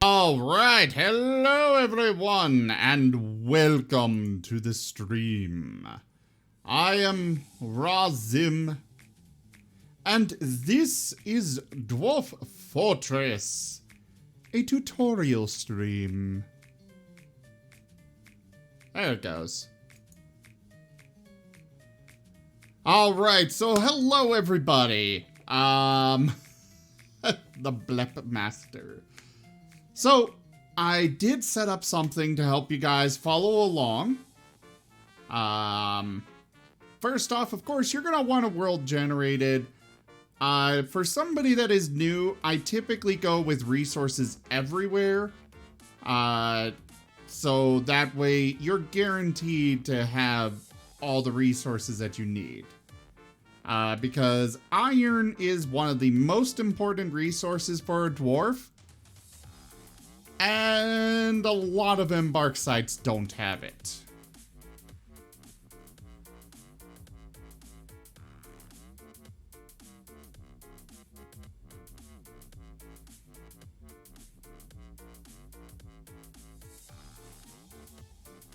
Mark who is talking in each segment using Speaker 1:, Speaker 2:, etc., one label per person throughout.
Speaker 1: Alright, hello everyone, and welcome to the stream. I am Razim, and this is Dwarf Fortress, a tutorial stream. There it goes. Alright, so hello everybody. The Blep Master. So, I did set up something to help you guys follow along. First off, of course, you're gonna want a world generated. For somebody that is new, I typically go with resources everywhere. So that way, you're guaranteed to have all the resources that you need. Because iron is one of the most important resources for a dwarf. And a lot of Embark sites don't have it.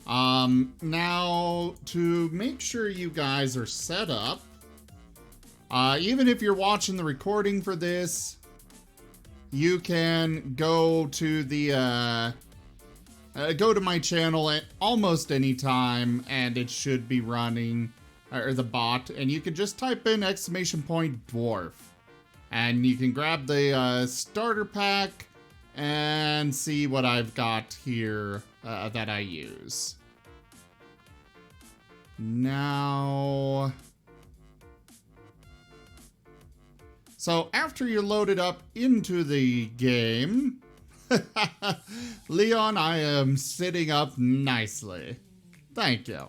Speaker 1: Now, to make sure you guys are set up, even if you're watching the recording for this, you can go to the, go to my channel at almost any time, and it should be running, or the bot, and you can just type in ! Dwarf. And you can grab the starter pack and see what I've got here that I use. Now... So after you're loaded up into the game, Leon, I am sitting up nicely. Thank you.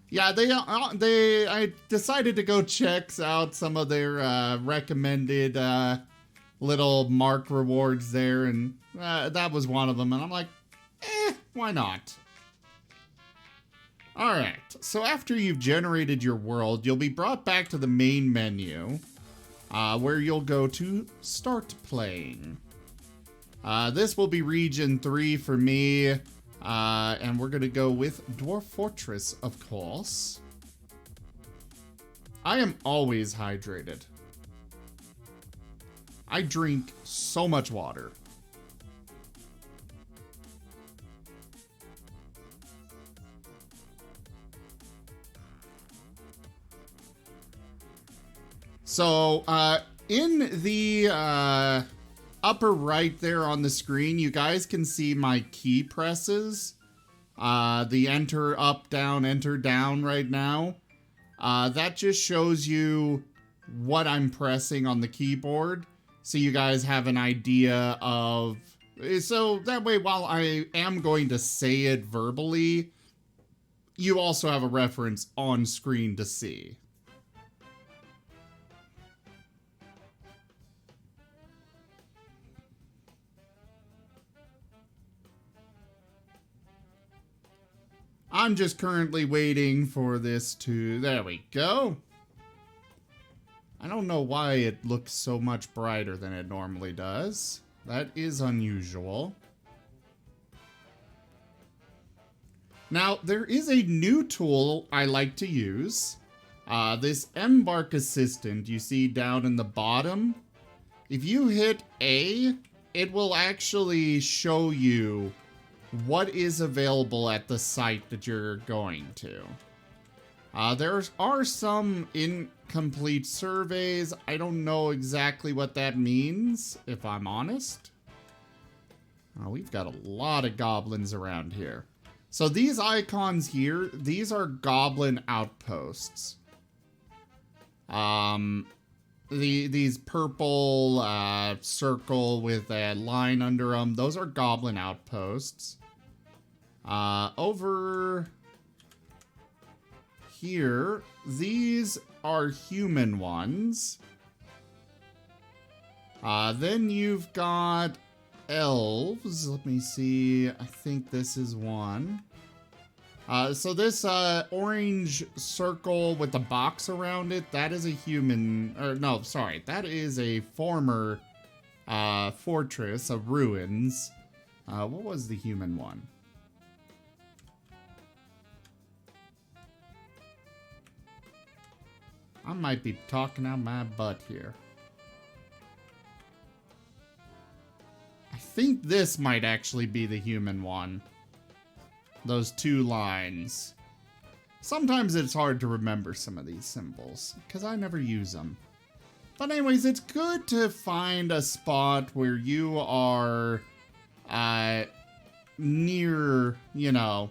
Speaker 1: Yeah, I decided to go check out some of their recommended little mark rewards there, and that was one of them, and I'm like, why not? Alright, so after you've generated your world, you'll be brought back to the main menu, where you'll go to Start Playing. This will be Region 3 for me, and we're gonna go with Dwarf Fortress, of course. I am always hydrated. I drink so much water. So, in the upper right there on the screen, you guys can see my key presses. The enter up, down right now. That just shows you what I'm pressing on the keyboard, so you guys have an idea of... So that way, while I am going to say it verbally, you also have a reference on screen to see. I'm just currently waiting for this to... There we go. I don't know why it looks so much brighter than it normally does. That is unusual. Now, there is a new tool I like to use. This Embark Assistant you see down in the bottom. If you hit A, it will actually show you what is available at the site that you're going to. There are some incomplete surveys. I don't know exactly what that means, if I'm honest. We've got a lot of goblins around here. So these icons here, these are Goblin Outposts. These purple circle with a line under them, those are Goblin Outposts. Over here, these are human ones. Then you've got elves. Let me see. I think this is one. So this orange circle with the box around it, that is a human, or no, sorry, that is a former fortress of ruins. What was the human one? I might be talking out my butt here. I think this might actually be the human one. Those two lines. Sometimes it's hard to remember some of these symbols, because I never use them. But anyways, it's good to find a spot where you are near, you know,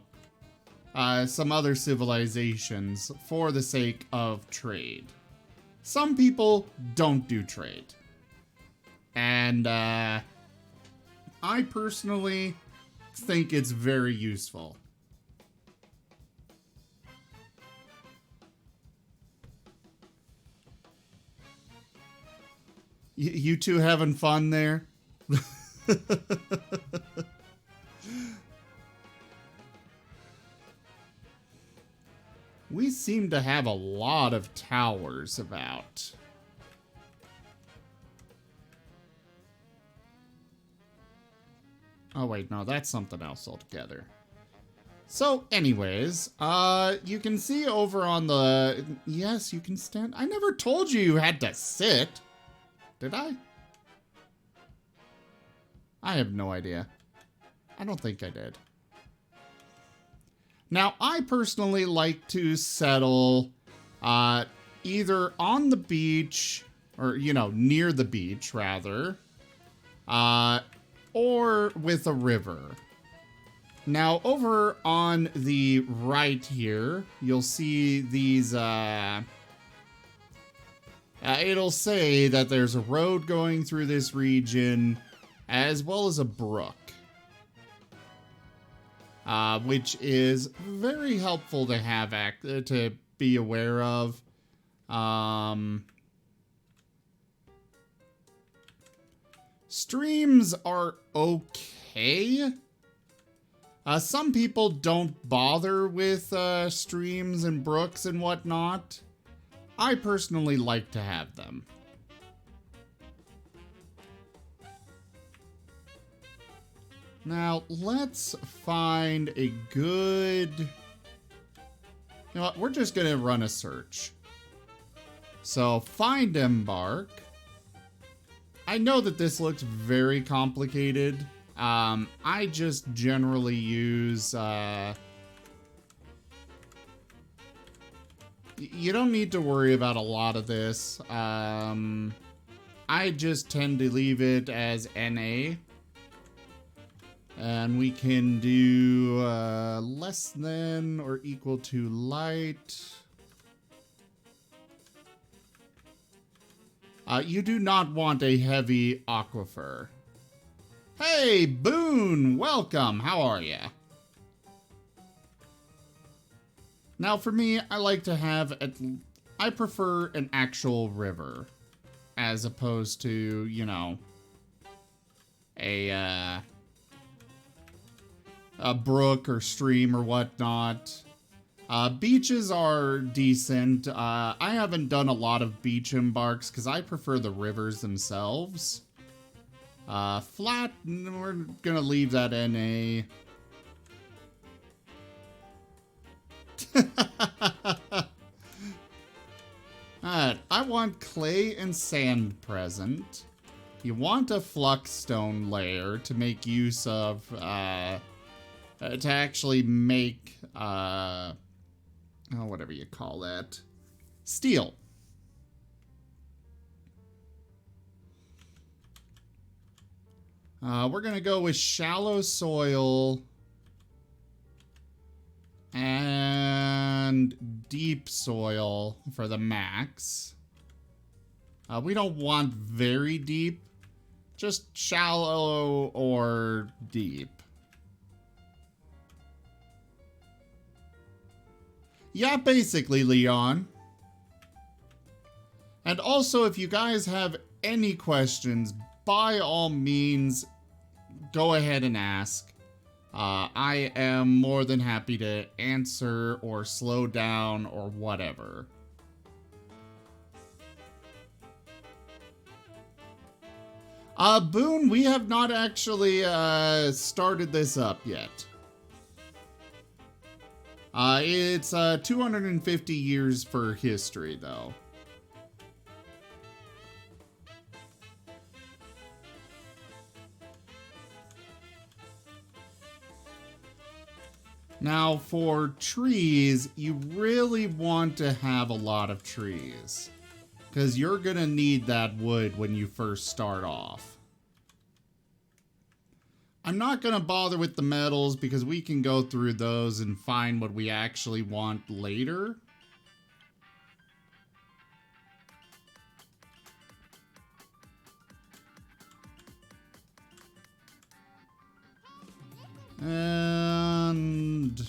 Speaker 1: some other civilizations for the sake of trade. Some people don't do trade. And I personally think it's very useful. You two having fun there? We seem to have a lot of towers about. Oh wait, no, that's something else altogether. So, anyways, you can see over on the... Yes, you can stand... I never told you you had to sit. Did I? I have no idea. I don't think I did. Now, I personally like to settle either on the beach, or, you know, near the beach, rather, or with a river. Now, over on the right here, you'll see these, it'll say that there's a road going through this region, as well as a brook. Which is very helpful to have to be aware of. Streams are okay. Some people don't bother with streams and brooks and whatnot. I personally like to have them. Now, let's find a good... You know what? We're just going to run a search. So, find Embark. I know that this looks very complicated. I just generally use... You don't need to worry about a lot of this. I just tend to leave it as NA. And we can do less than or equal to light. You do not want a heavy aquifer. Hey, Boone, welcome. How are ya? Now, for me, I like to have I prefer an actual river as opposed to, you know, a brook or stream or whatnot. Beaches are decent. I haven't done a lot of beach embarks because I prefer the rivers themselves. Flat, we're gonna leave that NA. Alright, I want clay and sand present. You want a flux stone layer to make use of, to actually make, whatever you call that, steel. We're gonna go with shallow soil and deep soil for the max. We don't want very deep, just shallow or deep. Yeah, basically, Leon. And also, if you guys have any questions, by all means, go ahead and ask. I am more than happy to answer or slow down or whatever. Boone, we have not actually started this up yet. It's 250 years for history, though. Now, for trees, you really want to have a lot of trees, because you're going to need that wood when you first start off. I'm not going to bother with the metals because we can go through those and find what we actually want later. And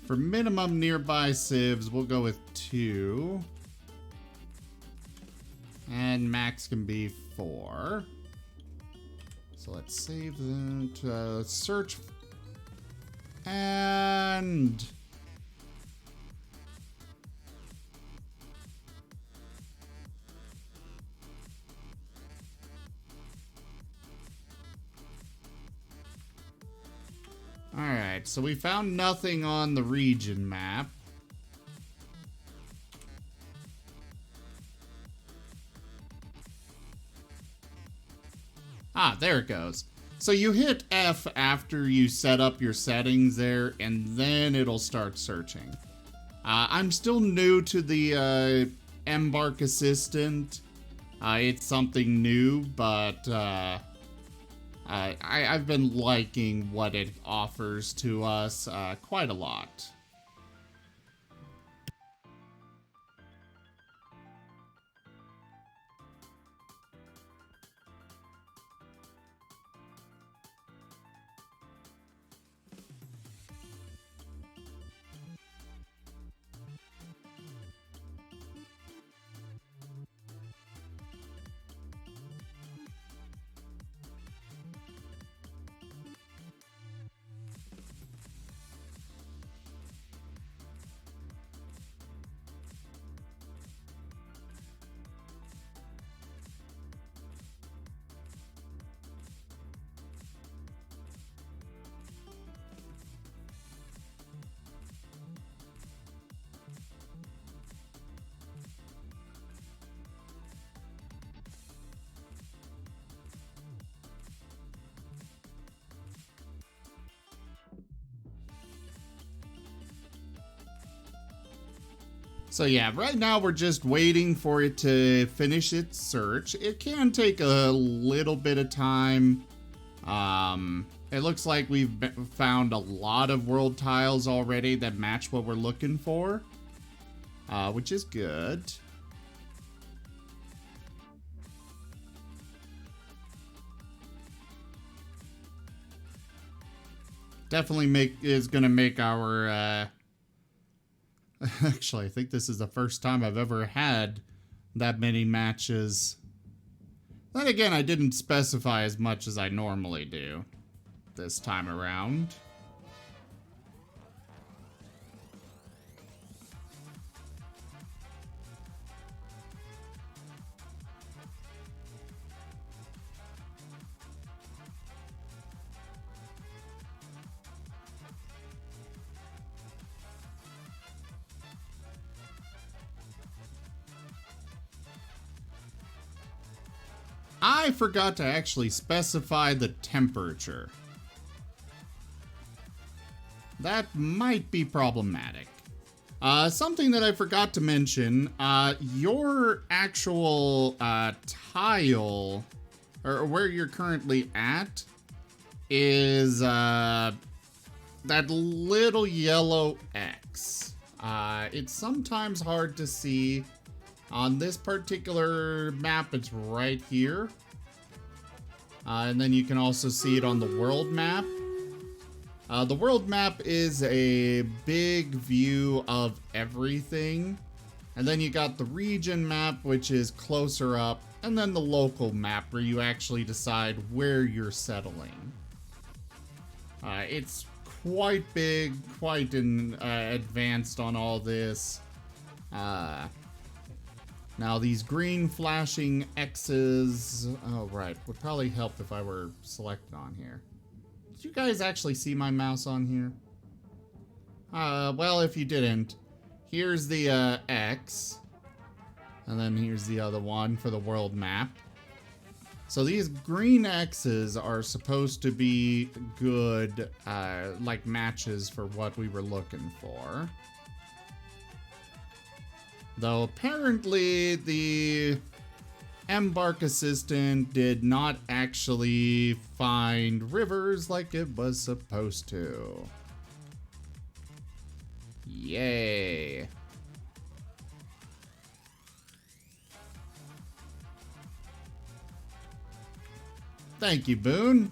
Speaker 1: for minimum nearby civs, we'll go with 2. And max can be 4. So let's save that. Search. And alright, so we found nothing on the region map. Ah, there it goes. So you hit F after you set up your settings there, and then it'll start searching. I'm still new to the Embark Assistant. It's something new, but I've been liking what it offers to us quite a lot. So yeah, right now we're just waiting for it to finish its search. It can take a little bit of time. It looks like we've found a lot of world tiles already that match what we're looking for, which is good. Definitely is gonna make our actually, I think this is the first time I've ever had that many matches. Then again, I didn't specify as much as I normally do this time around. I forgot to actually specify the temperature. That might be problematic. Something that I forgot to mention, your actual tile, or where you're currently at, is that little yellow X. It's sometimes hard to see. On this particular map, it's right here. And then you can also see it on the world map. The world map is a big view of everything. And then you got the region map, which is closer up. And then the local map, where you actually decide where you're settling. It's quite big, quite advanced on all this. Now these green flashing X's, oh right, would probably help if I were selected on here. Did you guys actually see my mouse on here? Well, if you didn't, here's the X, and then here's the other one for the world map. So these green X's are supposed to be good, like matches for what we were looking for. Though apparently the Embark Assistant did not actually find rivers like it was supposed to. Yay. Thank you, Boone.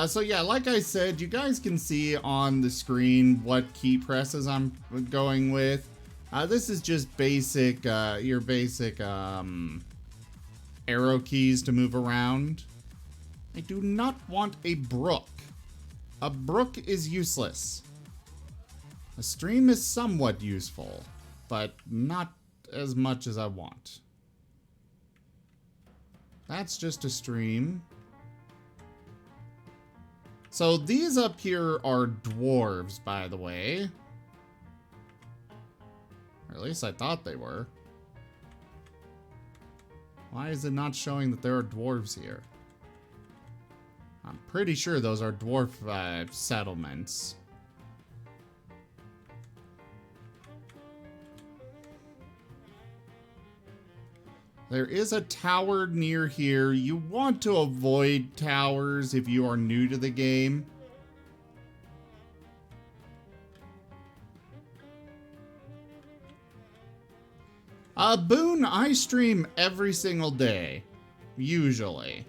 Speaker 1: So yeah, like I said, you guys can see on the screen what key presses I'm going with. This is just basic, your basic arrow keys to move around. I do not want a brook. A brook is useless. A stream is somewhat useful, but not as much as I want. That's just a stream. So these up here are dwarves, by the way. Or at least I thought they were. Why is it not showing that there are dwarves here? I'm pretty sure those are dwarf settlements. There is a tower near here. You want to avoid towers if you are new to the game. Boone, I stream every single day, usually.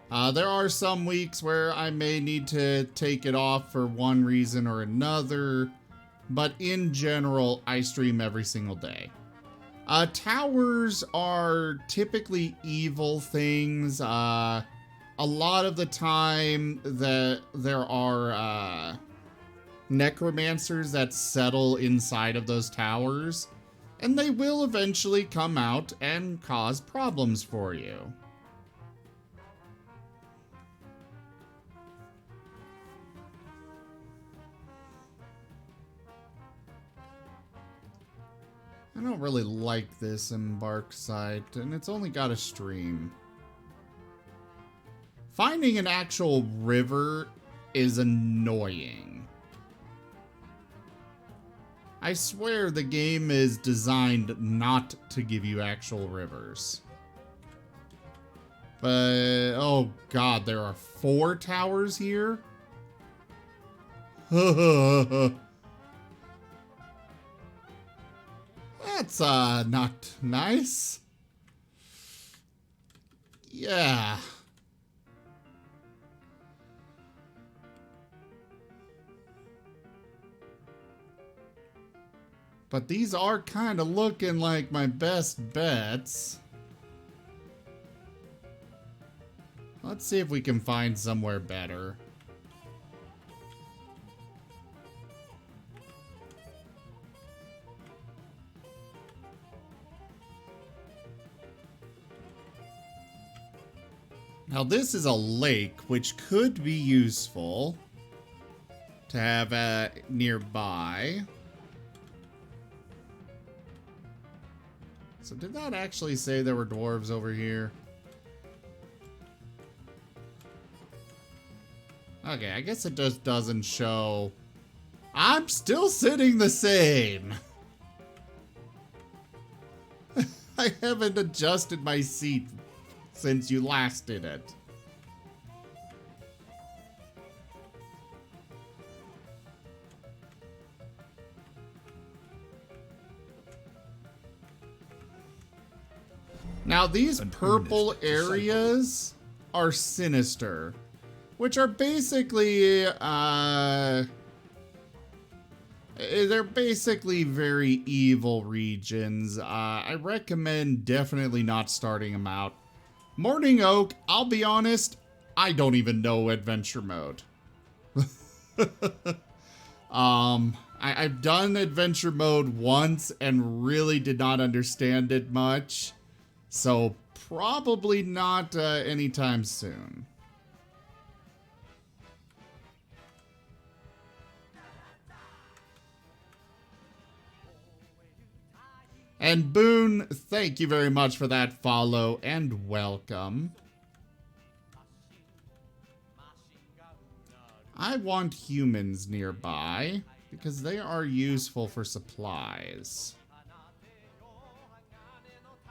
Speaker 1: There are some weeks where I may need to take it off for one reason or another, but in general, I stream every single day. Towers are typically evil things. A lot of the time that there are necromancers that settle inside of those towers, and they will eventually come out and cause problems for you. I don't really like this Embark site, and it's only got a stream. Finding an actual river is annoying. I swear the game is designed not to give you actual rivers. But, oh god, there are 4 towers here? That's, not nice. Yeah. But these are kind of looking like my best bets. Let's see if we can find somewhere better. Now this is a lake, which could be useful to have nearby. So did that actually say there were dwarves over here? Okay, I guess it just doesn't show. I'm still sitting the same. I haven't adjusted my seat since you last did it. Now these purple areas are sinister, which are basically, they're basically very evil regions. I recommend definitely not starting them out. Morning Oak, I'll be honest, I don't even know adventure mode. I've done adventure mode once and really did not understand it much. So probably not anytime soon. And Boone, thank you very much for that follow and welcome. I want humans nearby because they are useful for supplies.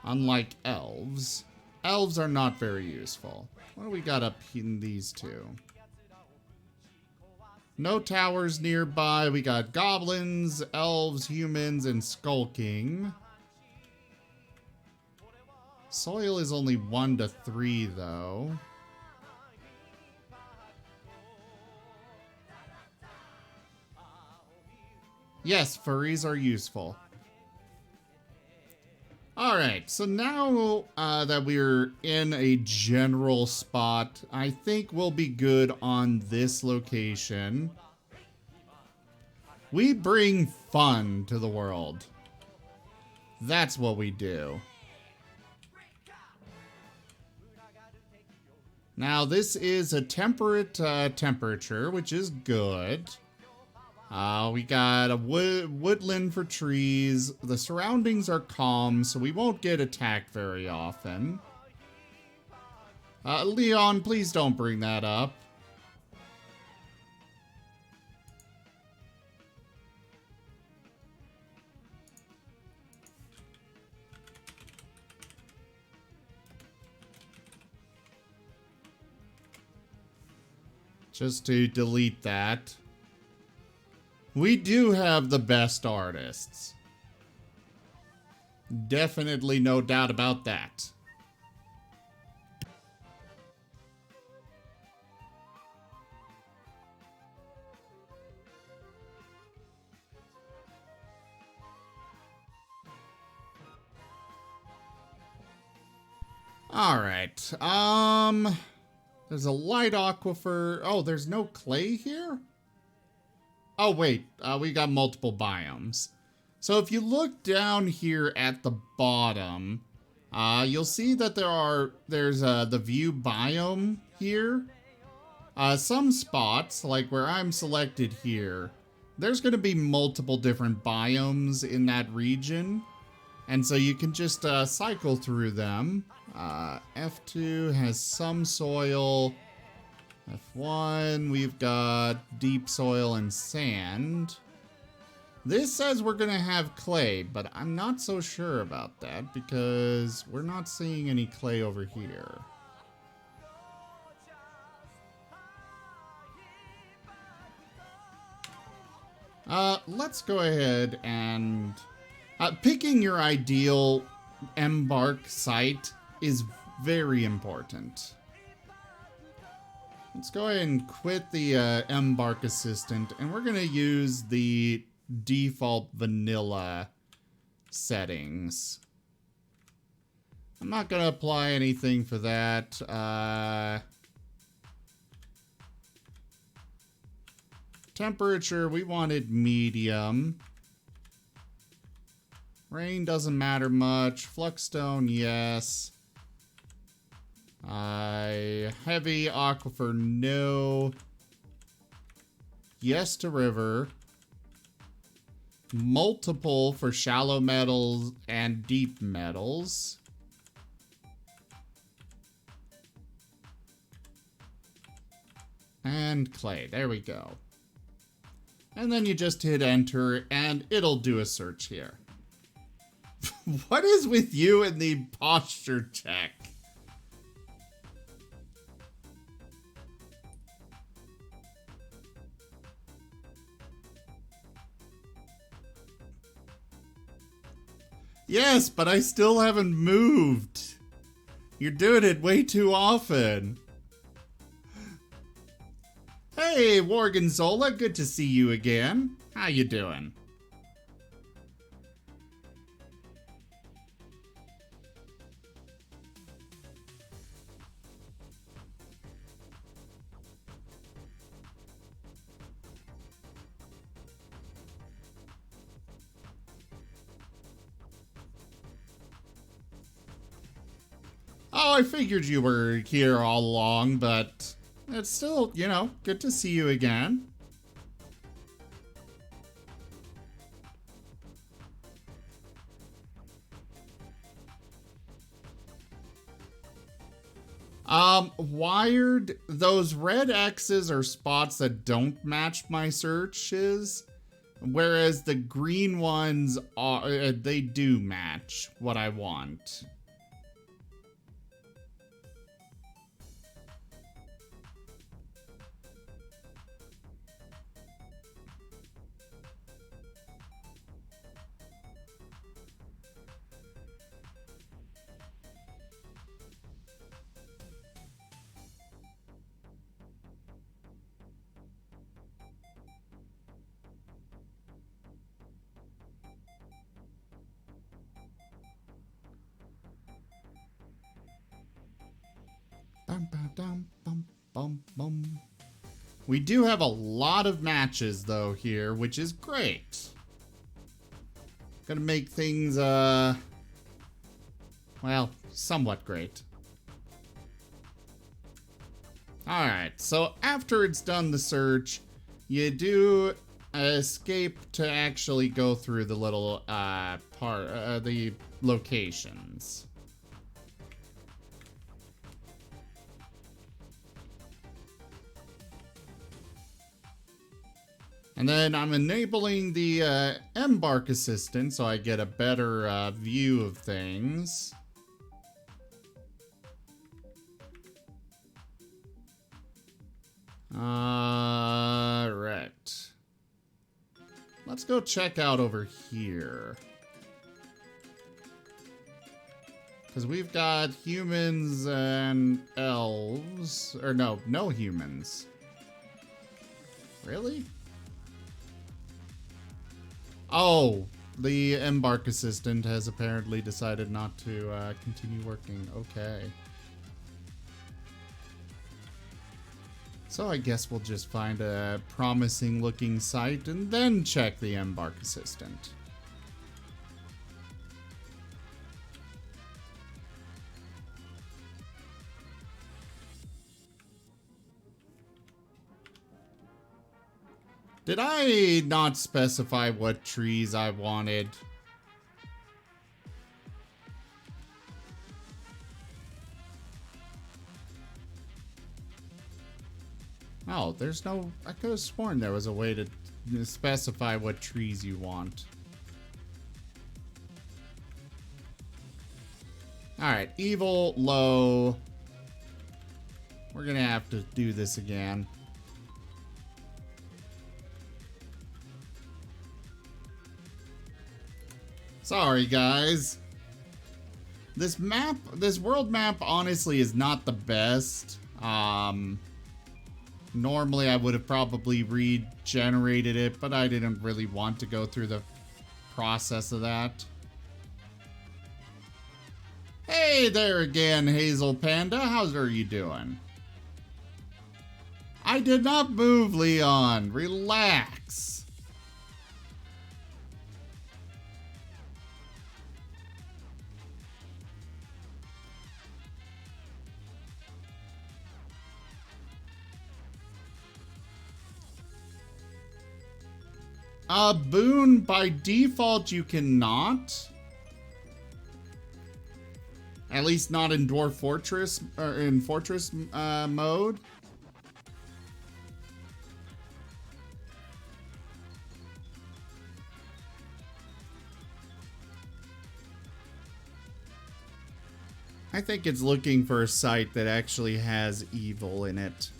Speaker 1: Unlike elves. Elves are not very useful. What do we got up in these two? No towers nearby. We got goblins, elves, humans, and skulking. Soil is only 1 to 3 though. Yes, furries are useful. Alright, so now that we're in a general spot, I think we'll be good on this location. We bring fun to the world. That's what we do. Now, this is a temperate temperature, which is good. We got a woodland for trees. The surroundings are calm, so we won't get attacked very often. Leon, please don't bring that up. Just to delete that. We do have the best artists. Definitely no doubt about that. Alright, there's a light aquifer. Oh, there's no clay here? Oh, wait, we got multiple biomes. So if you look down here at the bottom, you'll see that there's the view biome here. Some spots, like where I'm selected here, there's going to be multiple different biomes in that region. And so you can just cycle through them. F2 has some soil. F1, we've got deep soil and sand. This says we're going to have clay, but I'm not so sure about that because we're not seeing any clay over here. Let's go ahead and... picking your ideal Embark site is very important. Let's go ahead and quit the Embark Assistant, and we're going to use the default vanilla settings. I'm not going to apply anything for that. Temperature, we wanted medium. Rain doesn't matter much. Fluxstone, yes. Heavy aquifer, no. Yes to river. Multiple for shallow metals and deep metals. And clay, there we go. And then you just hit enter and it'll do a search here. What is with you and the posture check? Yes, but I still haven't moved. You're doing it way too often. Hey, Wargonzola, good to see you again. How you doing? Oh, I figured you were here all along, but it's still, you know, good to see you again. Wired, those red X's are spots that don't match my searches, whereas the green ones are, they do match what I want. Bum, bum, dum, bum, bum, bum. We do have a lot of matches, though, here, which is great. Gonna make things, well, somewhat great. Alright, so after it's done the search, you do escape to actually go through the little, the locations. And then I'm enabling the Embark Assistant so I get a better view of things. Right. Let's go check out over here. Because we've got humans and elves. Or no humans. Really? Oh, the Embark Assistant has apparently decided not to continue working. Okay. So I guess we'll just find a promising looking site and then check the Embark Assistant. Did I not specify what trees I wanted? Oh, there's no... I could have sworn there was a way to specify what trees you want. Alright, evil, low. We're gonna have to do this again. Sorry, guys. This world map, honestly, is not the best. Normally, I would have probably regenerated it, but I didn't really want to go through the process of that. Hey there again, Hazel Panda. How's you doing? I did not move, Leon. Relax. Boon, by default, you cannot. At least not in Dwarf Fortress, or in Fortress mode. I think it's looking for a site that actually has evil in it.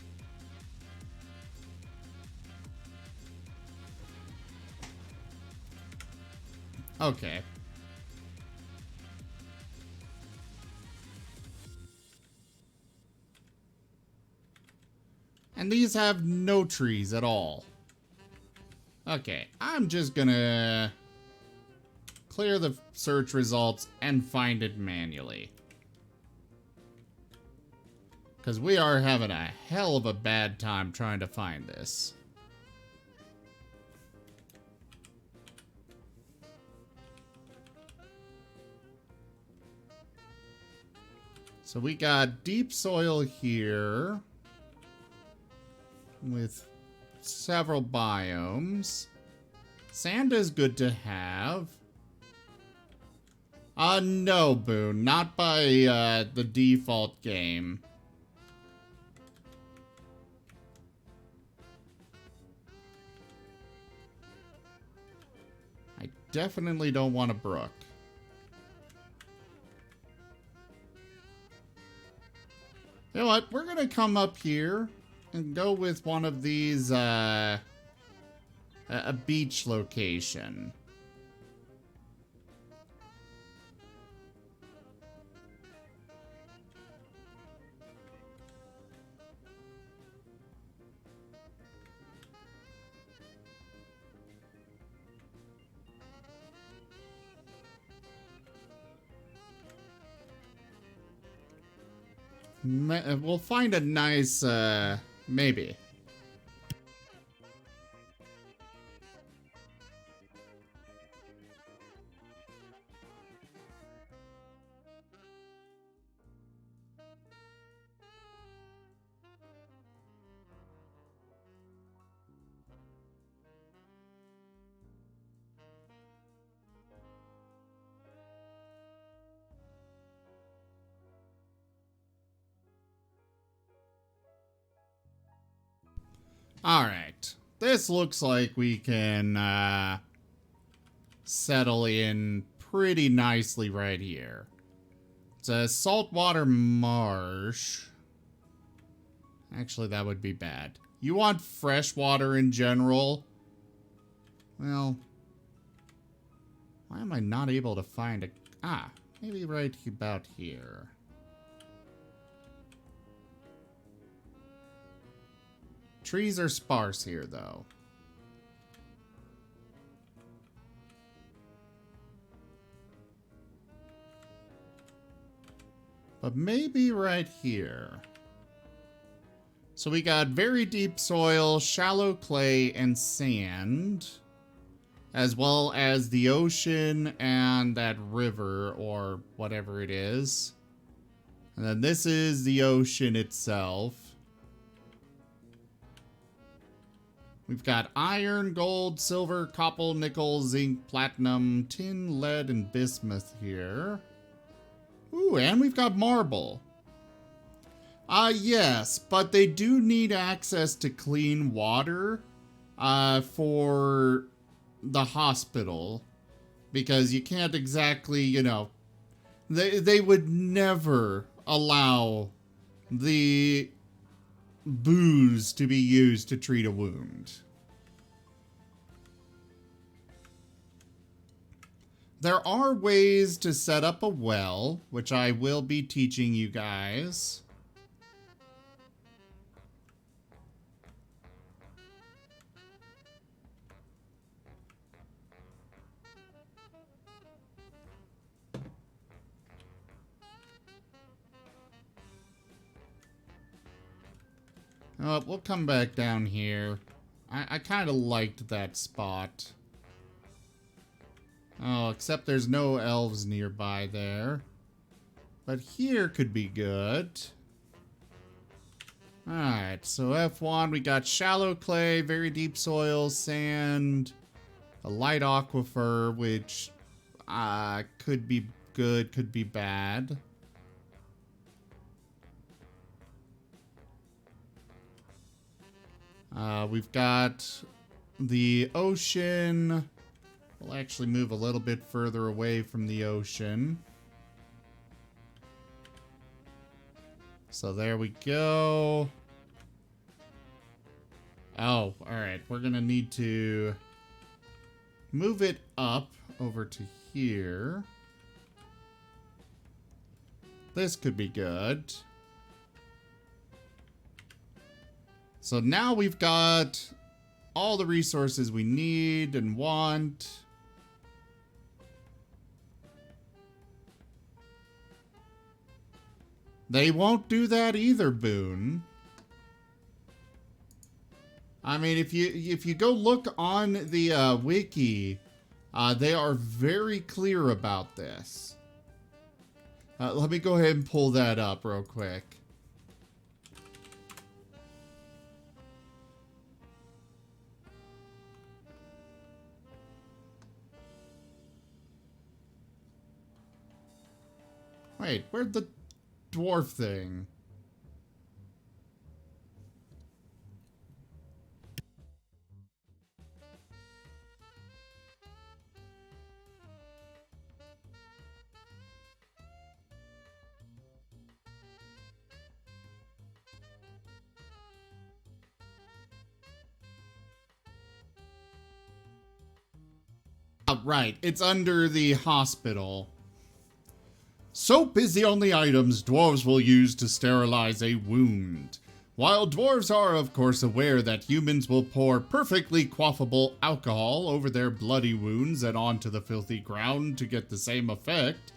Speaker 1: Okay. And these have no trees at all. Okay, I'm just gonna clear the search results and find it manually. Because we are having a hell of a bad time trying to find this. So we got deep soil here with several biomes. Sand is good to have. No, Boone, not by the default game. I definitely don't want a brook. You know what? We're gonna come up here and go with one of these, a beach location. We'll find a nice, maybe. Alright. This looks like we can settle in pretty nicely right here. It's a saltwater marsh. Actually, that would be bad. You want fresh water in general? Well, why am I not able to find a... Ah, maybe right about here. Trees are sparse here, though. But maybe right here. So we got very deep soil, shallow clay, and sand. As well as the ocean and that river, or whatever it is. And then this is the ocean itself. We've got iron, gold, silver, copper, nickel, zinc, platinum, tin, lead, and bismuth here. Ooh, and we've got marble. Yes, but they do need access to clean water for the hospital. Because you can't exactly, you know, they would never allow the booze to be used to treat a wound. There are ways to set up a well, which I will be teaching you guys. We'll come back down here. I kind of liked that spot. Oh, except there's no elves nearby there. But here could be good. Alright, so F1, we got shallow clay, very deep soil, sand, a light aquifer, which could be good, could be bad. We've got the ocean. We'll actually move a little bit further away from the ocean. So there we go. Oh, alright. We're gonna need to move it up over to here. This could be good. So now we've got all the resources we need and want. They won't do that either, Boone. I mean, if you go look on the wiki, they are very clear about this. Let me go ahead and pull that up real quick. Wait, where'd the dwarf thing? Oh, right, it's under the hospital. Soap is the only items dwarves will use to sterilize a wound. While dwarves are of course aware that humans will pour perfectly quaffable alcohol over their bloody wounds and onto the filthy ground to get the same effect,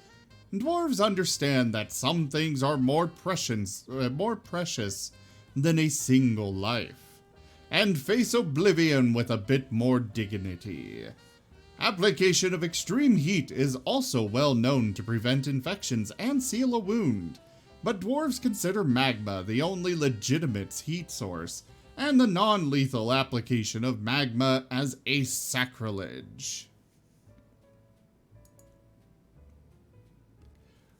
Speaker 1: dwarves understand that some things are more precious than a single life, and face oblivion with a bit more dignity. Application of extreme heat is also well known to prevent infections and seal a wound, but dwarves consider magma the only legitimate heat source, and the non-lethal application of magma as a sacrilege.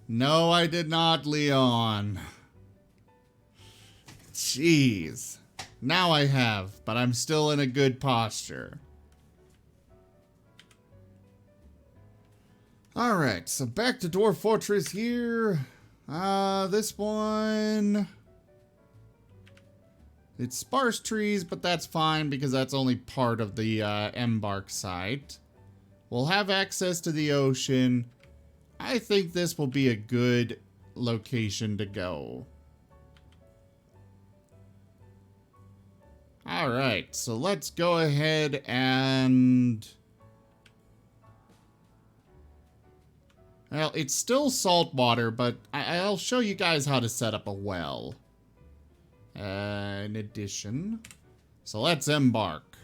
Speaker 1: No, I did not, Leon. Jeez. Now I have, but I'm still in a good posture. Alright, so back to Dwarf Fortress here. This one... It's sparse trees, but that's fine because that's only part of the Embark site. We'll have access to the ocean. I think this will be a good location to go. Alright, so let's go ahead and... Well, it's still salt water, but I'll show you guys how to set up a well. In addition. So let's embark.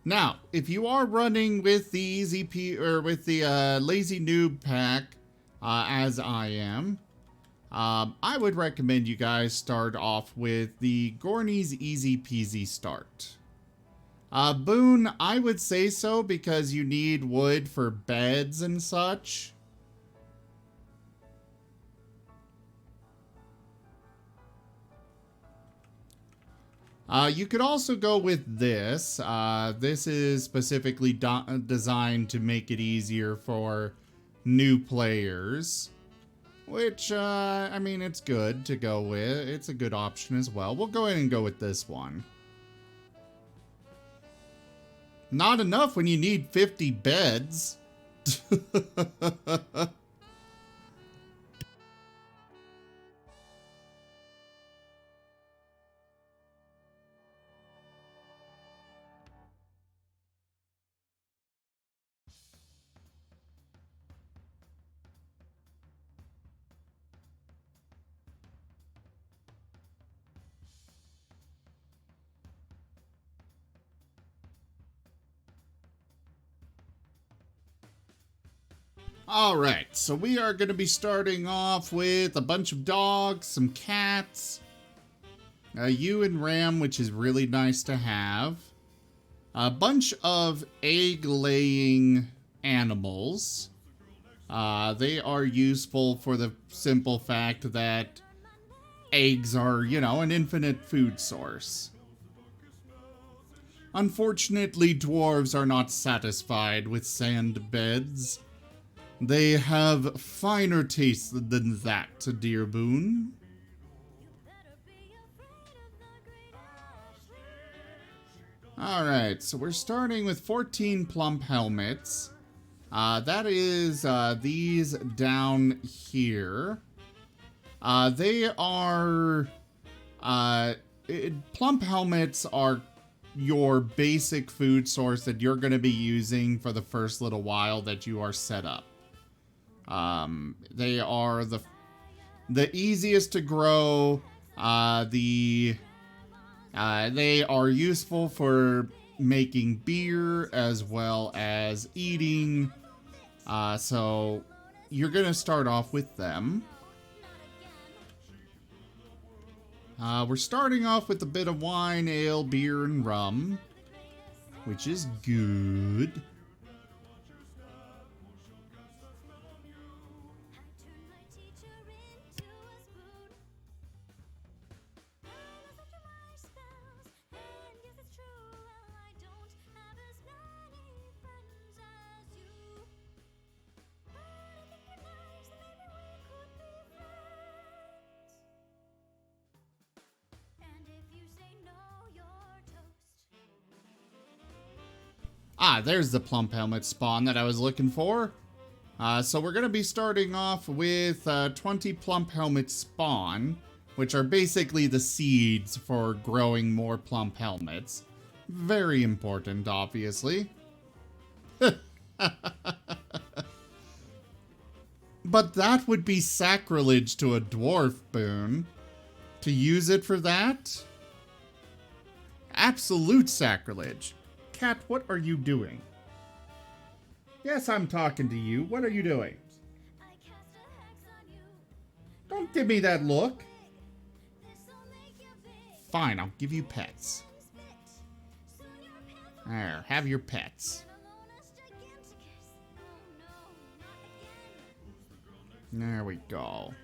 Speaker 1: Now, if you are running with the Lazy Noob pack, as I am, I would recommend you guys start off with the Gorney's Easy Peasy Start. Boone, I would say so because you need wood for beds and such. You could also go with this. This is specifically designed to make it easier for new players. Which, I mean, it's good to go with. It's a good option as well. We'll go ahead and go with this one. Not enough when you need 50 beds. Alright, so we are going to be starting off with a bunch of dogs, some cats, a ewe and ram, which is really nice to have, a bunch of egg-laying animals. They are useful for the simple fact that eggs are, you know, an infinite food source. Unfortunately, dwarves are not satisfied with sand beds. They have finer taste than that, dear Boone. Alright, so we're starting with 14 plump helmets. That is these down here. They are... plump helmets are your basic food source that you're going to be using for the first little while that you are set up. They are the easiest to grow, the They are useful for making beer as well as eating. So you're going to start off with them. We're starting off with a bit of wine, ale, beer, and rum, which is good. Ah, there's the plump helmet spawn that I was looking for. So we're going to be starting off with 20 plump helmet spawn, which are basically the seeds for growing more plump helmets. Very important, obviously. But that would be sacrilege to a dwarf boon. To use it for that? Absolute sacrilege. Cat, what are you doing? Yes, I'm talking to you. What are you doing? Don't give me that look. Fine, I'll give you pets. There, have your pets. There we go.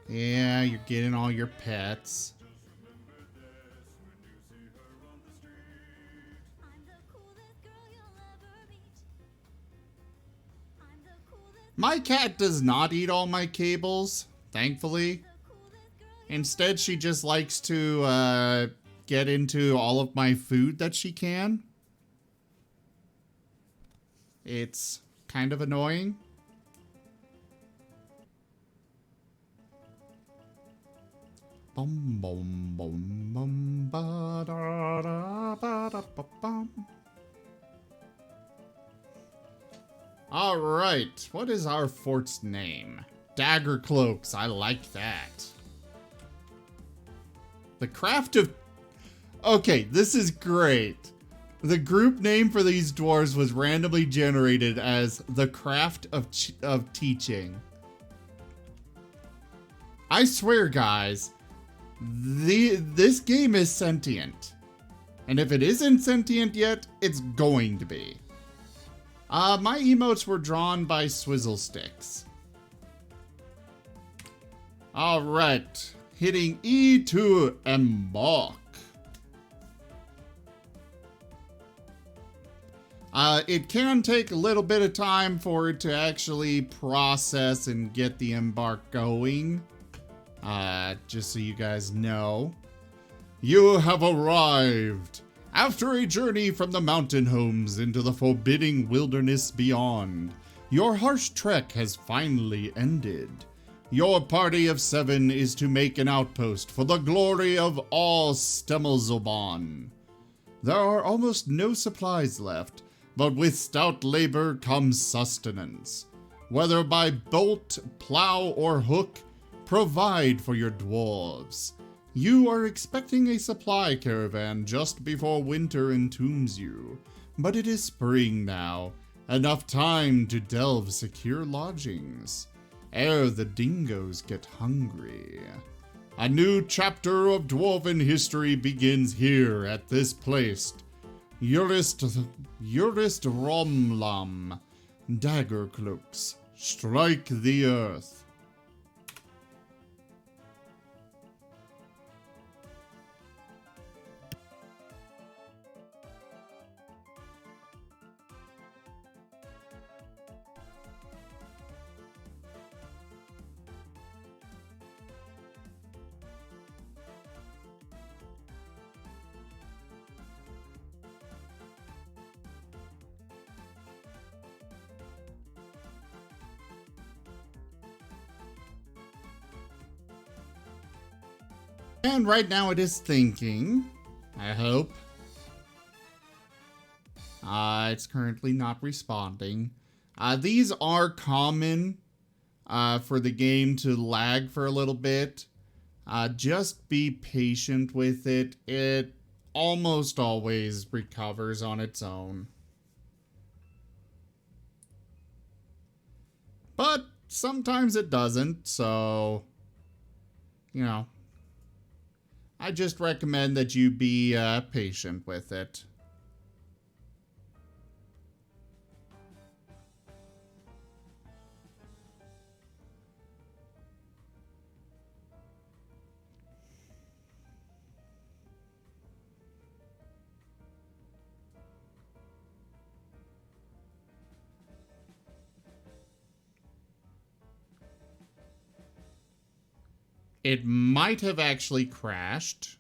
Speaker 1: Yeah, you're getting all your pets. My cat does not eat all my cables, thankfully. Instead, she just likes to get into all of my food that she can. It's kind of annoying. Bum bum bum bum ba da da ba da ba bum. All right, what is our fort's name? Dagger Cloaks, I like that. The Craft of... Okay, this is great. The group name for these dwarves was randomly generated as the Craft of Teaching. I swear, guys, this game is sentient. And if it isn't sentient yet, it's going to be. My emotes were drawn by Swizzle Sticks. Alright, hitting E to Embark. It can take a little bit of time for it to actually process and get the Embark going. Just so you guys know. You have arrived! After a journey from the mountain homes into the forbidding wilderness beyond, your harsh trek has finally ended. Your party of 7 is to make an outpost for the glory of all Stemmelzoban. There are almost no supplies left, but with stout labor comes sustenance. Whether by bolt, plow, or hook, provide for your dwarves. You are expecting a supply caravan just before winter entombs you, but it is spring now, enough time to delve secure lodgings, ere the dingoes get hungry. A new chapter of dwarven history begins here at this place. Urist Romlam, Dagger Cloaks, strike the earth. And right now it is thinking, I hope. It's currently not responding. These are common for the game to lag for a little bit. Just be patient with it. It almost always recovers on its own. But sometimes it doesn't, so, you know, I just recommend that you be patient with it. It might have actually crashed.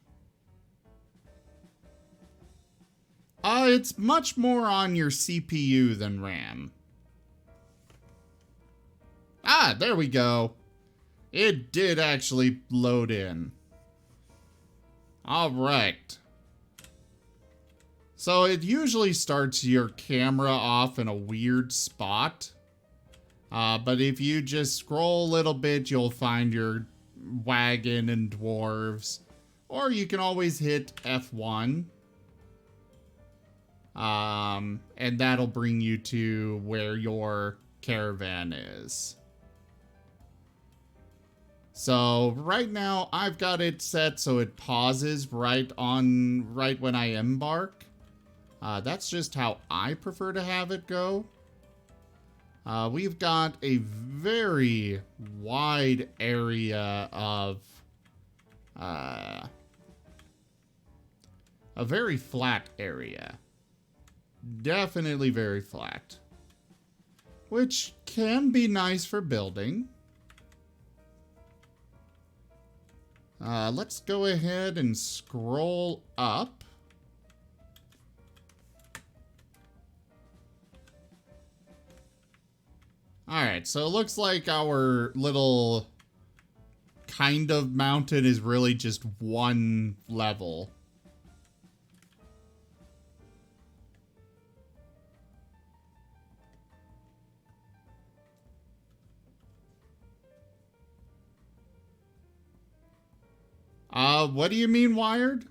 Speaker 1: It's much more on your CPU than RAM. Ah, there we go. It did actually load in. Alright. So it usually starts your camera off in a weird spot. But if you just scroll a little bit, you'll find your wagon and dwarves. Or you can always hit F1. And that'll bring you to where your caravan is. So right now I've got it set so it pauses right when I embark. That's just how I prefer to have it go. We've got a very wide area of a very flat area. Definitely very flat. Which can be nice for building. Let's go ahead and scroll up. Alright, so it looks like our little kind of mountain is really just one level. What do you mean wired?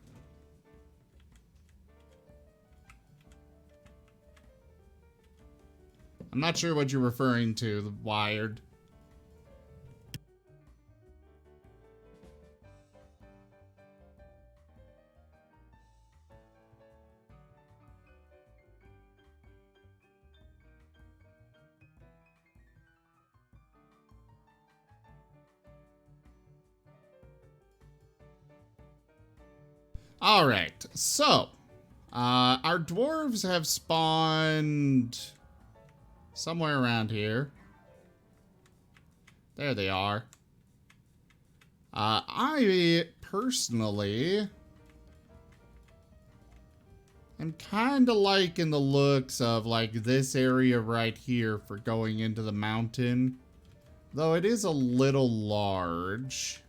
Speaker 1: I'm not sure what you're referring to, the wired. Alright, so, our dwarves have spawned somewhere around here. There they are. I personally am kind of liking the looks of like this area right here for going into the mountain. Though it is a little large.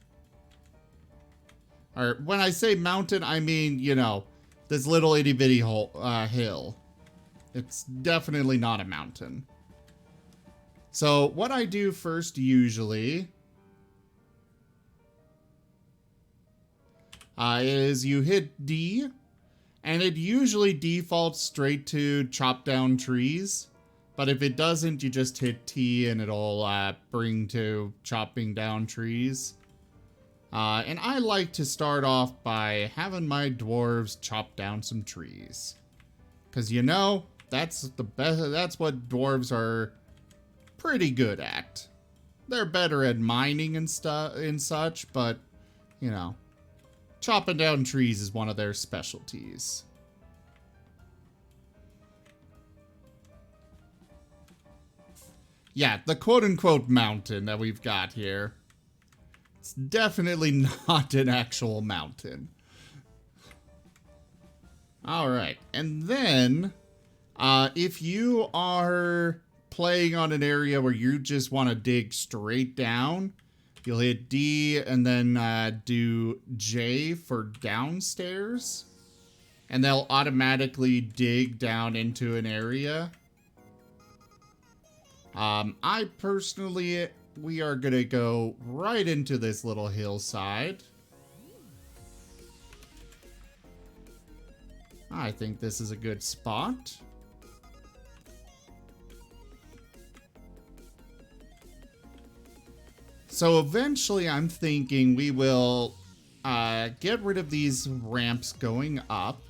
Speaker 1: Or when I say mountain, I mean, you know, this little itty bitty hill. It's definitely not a mountain. So what I do first usually is you hit D, and it usually defaults straight to chop down trees. But if it doesn't, you just hit T and it'll bring to chopping down trees. And I like to start off by having my dwarves chop down some trees. Because, you know, that's the best. That's what dwarves are pretty good at. They're better at mining and stuff and such, but, you know, chopping down trees is one of their specialties. Yeah, the quote-unquote mountain that we've got here. It's definitely not an actual mountain. Alright, and then, if you are playing on an area where you just want to dig straight down, you'll hit D and then do J for downstairs. And they'll automatically dig down into an area. I personally, we are going to go right into this little hillside. I think this is a good spot. So eventually I'm thinking we will get rid of these ramps going up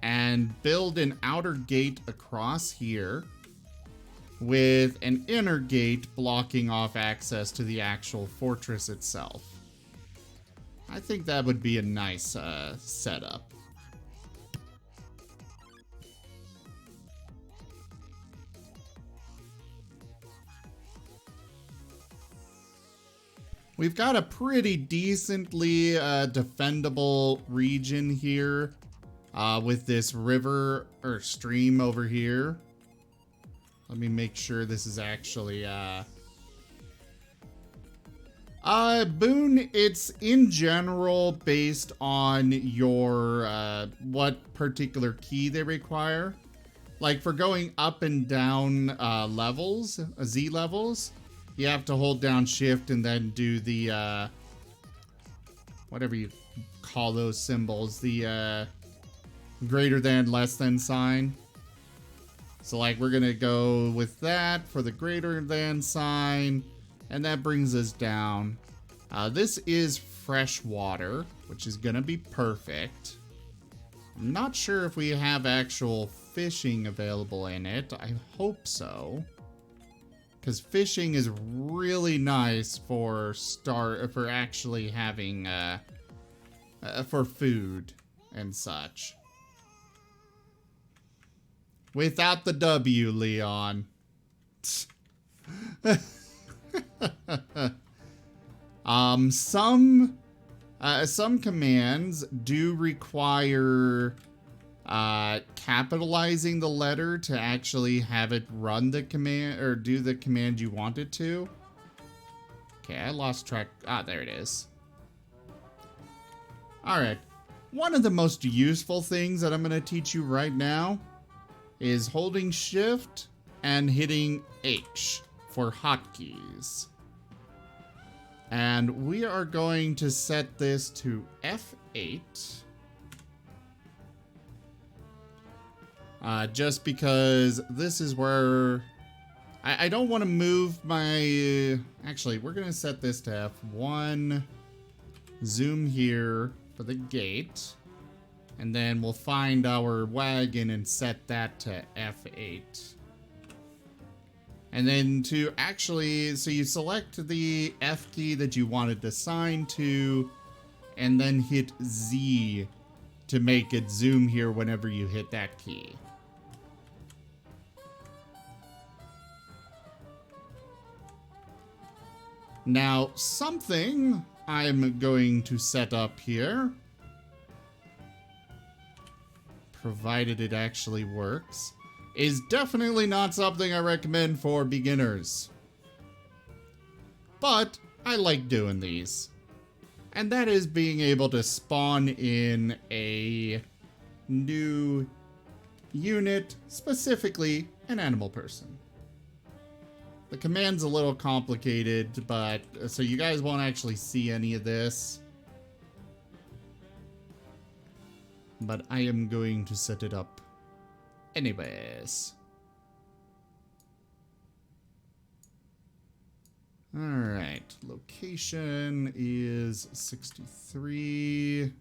Speaker 1: and build an outer gate across here with an inner gate blocking off access to the actual fortress itself. I think that would be a nice setup. We've got a pretty decently defendable region here with this river or stream over here. Let me make sure this is actually Boon, it's in general based on your what particular key they require. Like for going up and down levels, Z levels, you have to hold down shift and then do the whatever you call those symbols, the greater than, less than sign. So like we're gonna go with that for the greater than sign, and that brings us down. This is fresh water, which is gonna be perfect. I'm not sure if we have actual fishing available in it. I hope so, because fishing is really nice for actually having for food and such. Without the W, Leon. Some commands do require capitalizing the letter to actually have it run the command or do the command you want it to. Okay, I lost track. Ah, there it is. All right. One of the most useful things that I'm going to teach you right now is holding shift and hitting H for hotkeys. And we are going to set this to F8. Just because this is where I don't want to move my... Actually, we're going to set this to F1. Zoom here for the gate. And then we'll find our wagon and set that to F8. And then to actually, so you select the F key that you wanted to assign to, and then hit Z to make it zoom here whenever you hit that key. Now, something I'm going to set up here, provided it actually works, is definitely not something I recommend for beginners. But I like doing these. And that is being able to spawn in a new unit, specifically an animal person. The command's a little complicated, but so you guys won't actually see any of this. But I am going to set it up anyways. Alright, location is 63,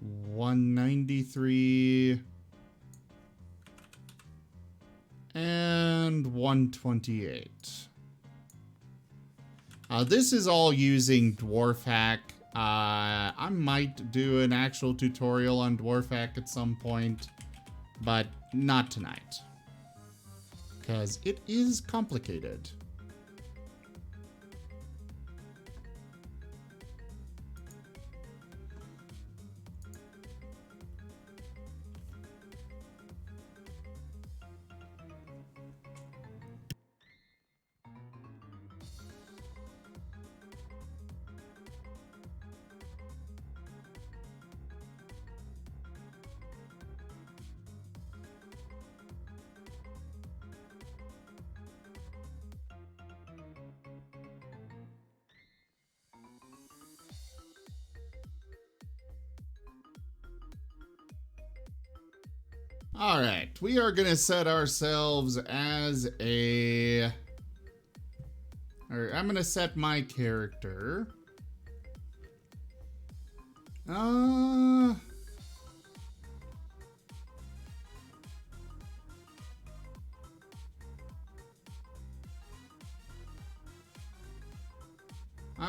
Speaker 1: 193, and 128. This is all using Dwarf Hack. I might do an actual tutorial on Dwarf Hack at some point, but not tonight, because it is complicated. Alright, we are gonna set ourselves as a... Or I'm gonna set my character. I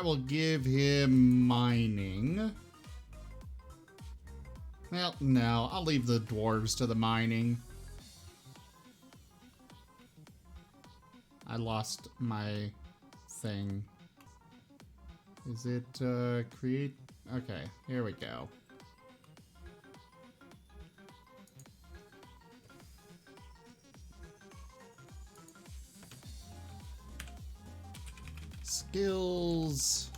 Speaker 1: will give him mining. Well, no, I'll leave the dwarves to the mining. I lost my thing. Is it create? Okay, here we go. Skills.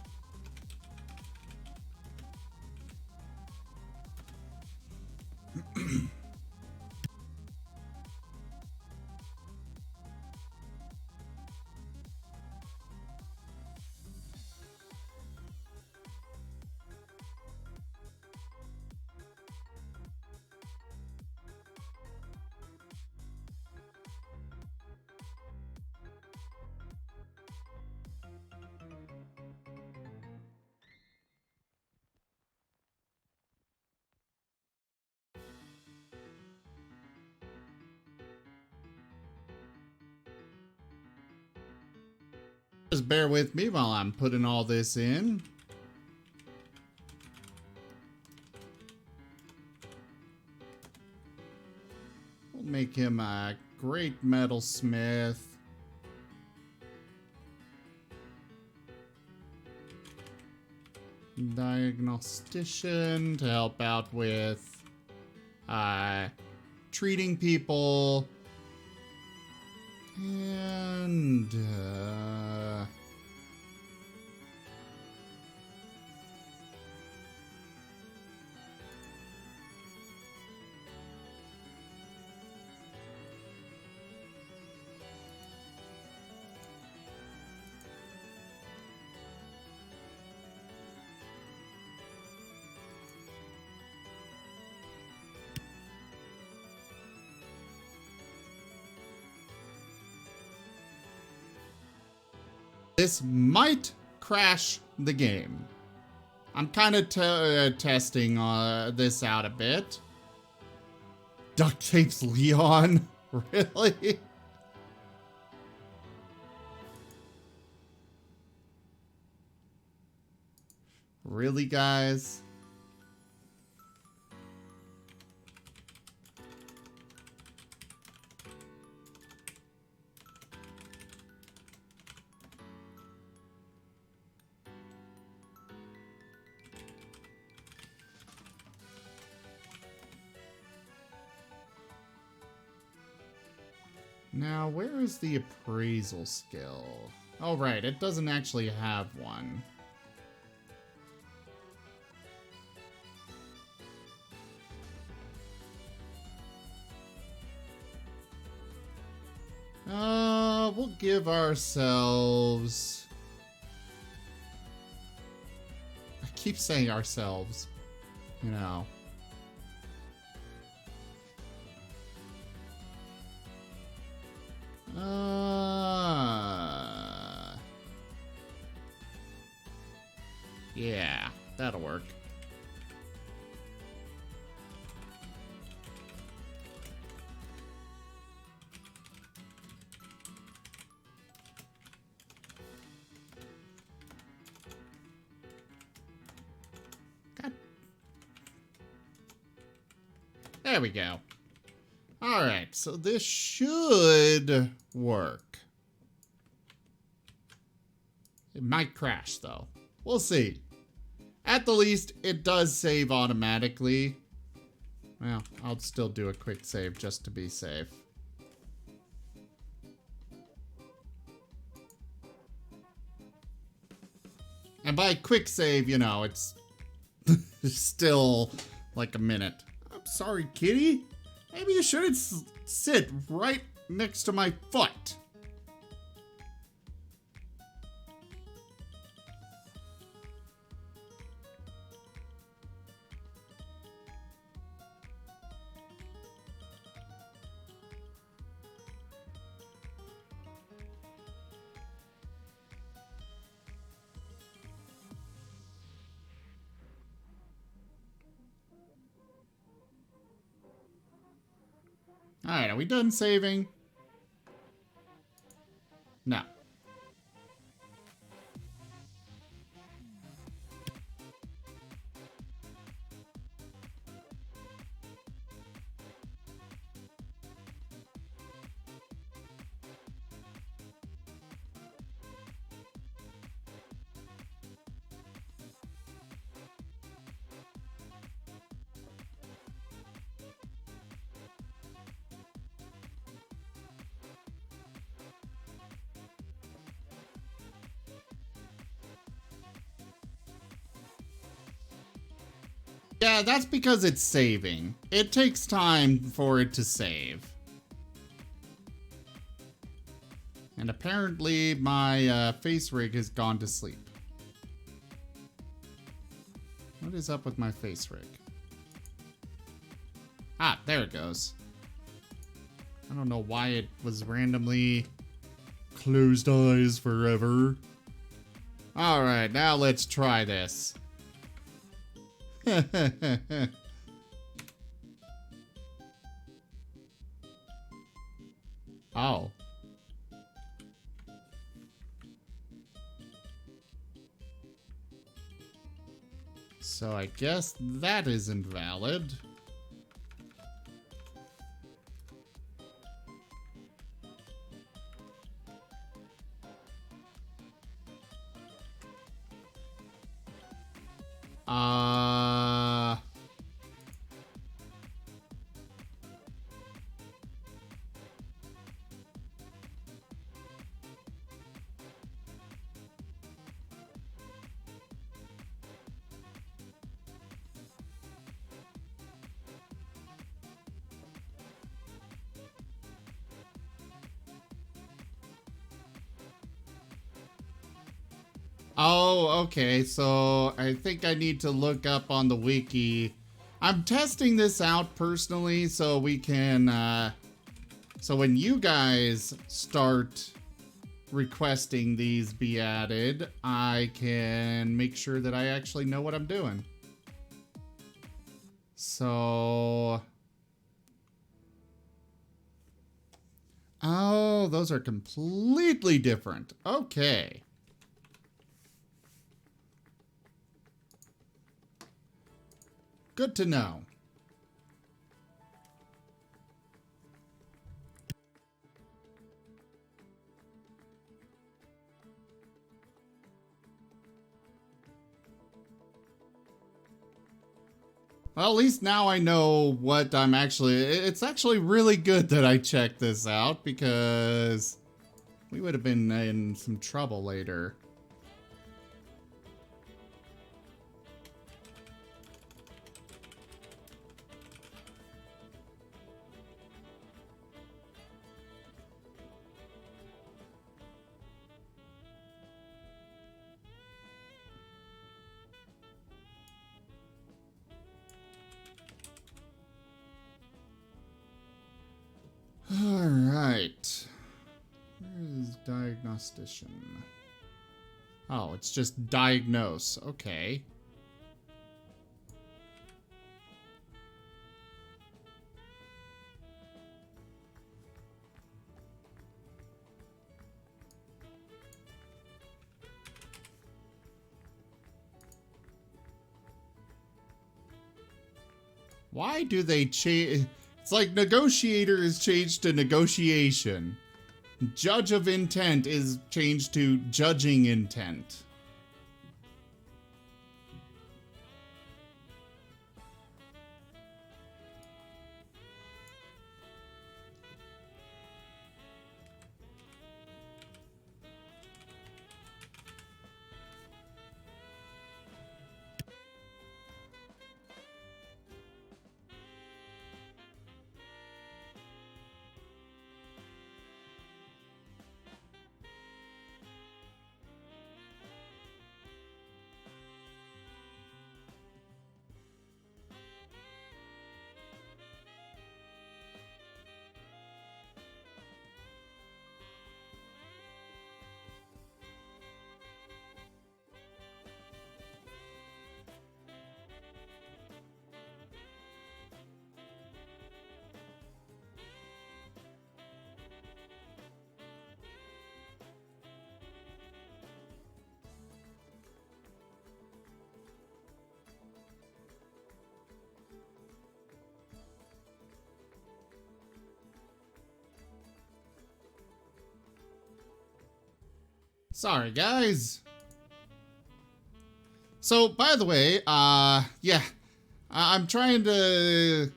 Speaker 1: Just bear with me while I'm putting all this in. We'll make him a great metalsmith. Diagnostician to help out with treating people. And this might crash the game. I'm kind of testing this out a bit. Duct tapes Leon? Really? Really, guys? Now, where is the appraisal skill? Oh, right, it doesn't actually have one. We'll give ourselves... I keep saying ourselves, you know. Yeah, that'll work. God. There we go. All right, so this should work. It might crash, though. We'll see. At the least, it does save automatically. Well, I'll still do a quick save just to be safe. And by quick save, you know, it's still like a minute. I'm sorry, kitty. Maybe you shouldn't sit right next to my foot. Alright, are we done saving? No. Yeah, that's because it's saving. It takes time for it to save. And apparently my face rig has gone to sleep. What is up with my face rig? Ah, there it goes. I don't know why it was randomly closed eyes forever. Alright, now let's try this. Oh. So I guess that isn't valid. Oh, okay, so I think I need to look up on the wiki. I'm testing this out personally so we can, so when you guys start requesting these be added, I can make sure that I actually know what I'm doing. So... Oh, those are completely different. Okay. Good to know. Well, at least now I know what I'm actually... It's actually really good that I checked this out because we would have been in some trouble later. Alright. Where is diagnostician? Oh, it's just diagnose. Okay. Why do they change? It's like negotiator is changed to negotiation. Judge of intent is changed to judging intent. Sorry, guys. So, by the way, yeah. I'm trying to...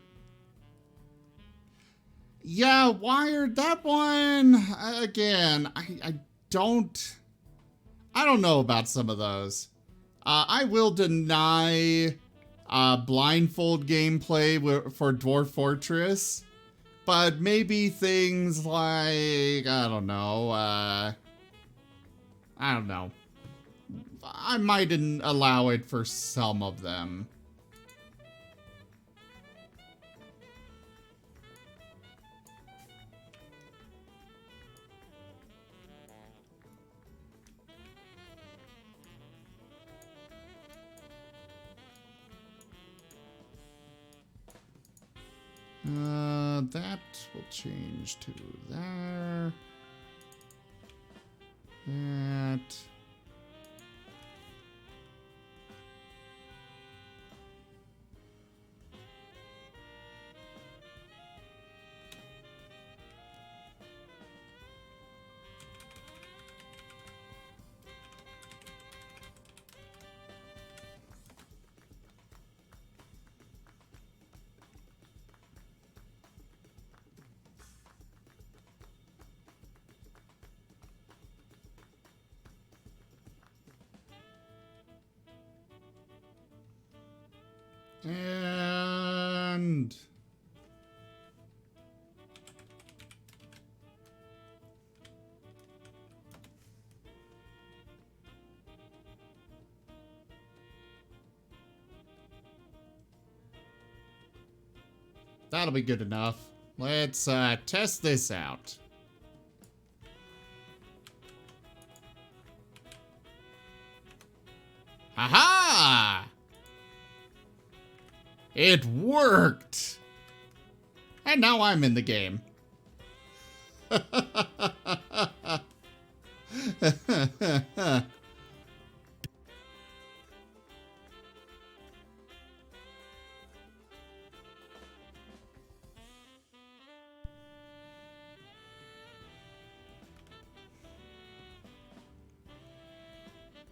Speaker 1: Yeah, wired that one. Again, I don't know about some of those. I will deny blindfold gameplay for Dwarf Fortress, but maybe things like, I don't know. I might allow it for some of them. That will change to there. That. And that'll be good enough. Let's test this out. Aha! It worked! And now I'm in the game.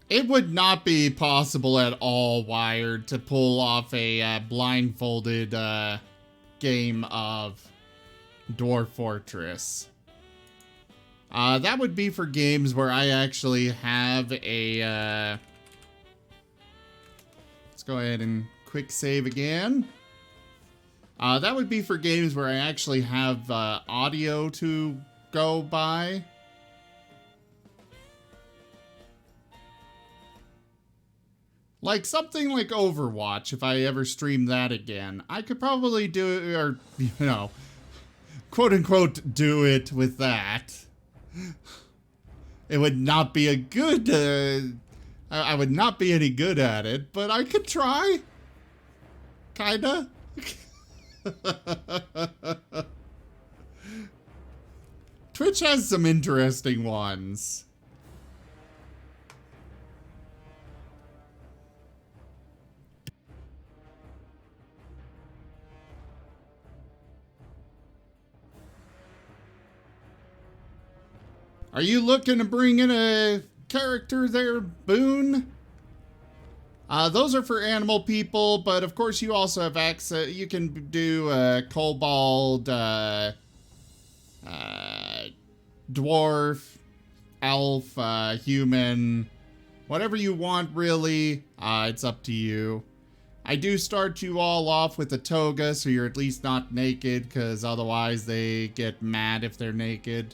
Speaker 1: It would not be possible at all, Wired, to pull off a blindfolded game of Dwarf Fortress. That would be for games where I actually have a... let's go ahead and quick save again. That would be for games where I actually have audio to go by. Like something like Overwatch, if I ever stream that again, I could probably do it, or, you know, quote unquote, do it with that. It would not be a good, I would not be any good at it, but I could try. Kinda. Twitch has some interesting ones. Are you looking to bring in a character there, Boone? Those are for animal people, but of course you also have access. You can do kobold, dwarf, elf, human, whatever you want, really. It's up to you. I do start you all off with a toga, so you're at least not naked, because otherwise they get mad if they're naked.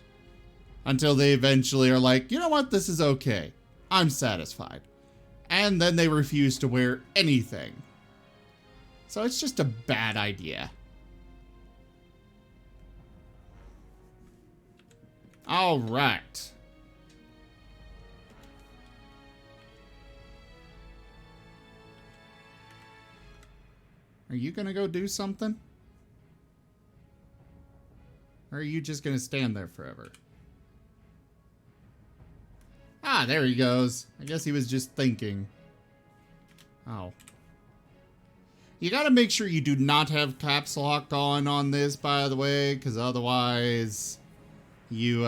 Speaker 1: Until they eventually are like, you know what, this is okay. I'm satisfied. And then they refuse to wear anything. So it's just a bad idea. All right. Are you gonna go do something? Or are you just gonna stand there forever? Ah, there he goes. I guess he was just thinking. Oh. You gotta make sure you do not have caps lock on this, by the way, because otherwise you,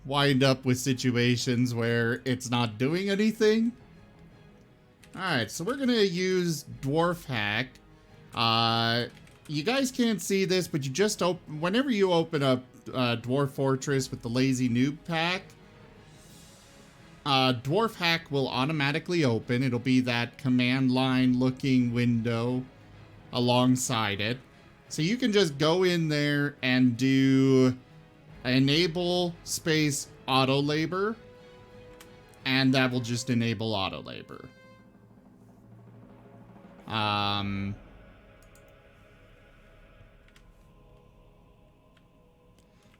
Speaker 1: wind up with situations where it's not doing anything. Alright, so we're gonna use Dwarf Hack. You guys can't see this, but you just whenever you open up Dwarf Fortress with the Lazy Noob pack, Dwarf Hack will automatically open. It'll be that command line looking window alongside it. So you can just go in there and do enable space auto labor, and that will just enable auto labor.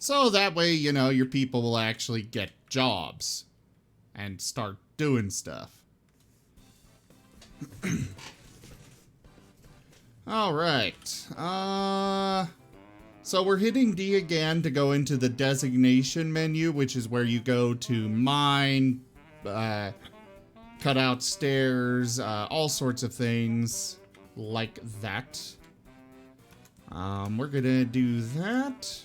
Speaker 1: So that way, you know, your people will actually get jobs and start doing stuff. All right. So we're hitting D again to go into the designation menu, which is where you go to mine, cut out stairs, all sorts of things like that. We're gonna do that.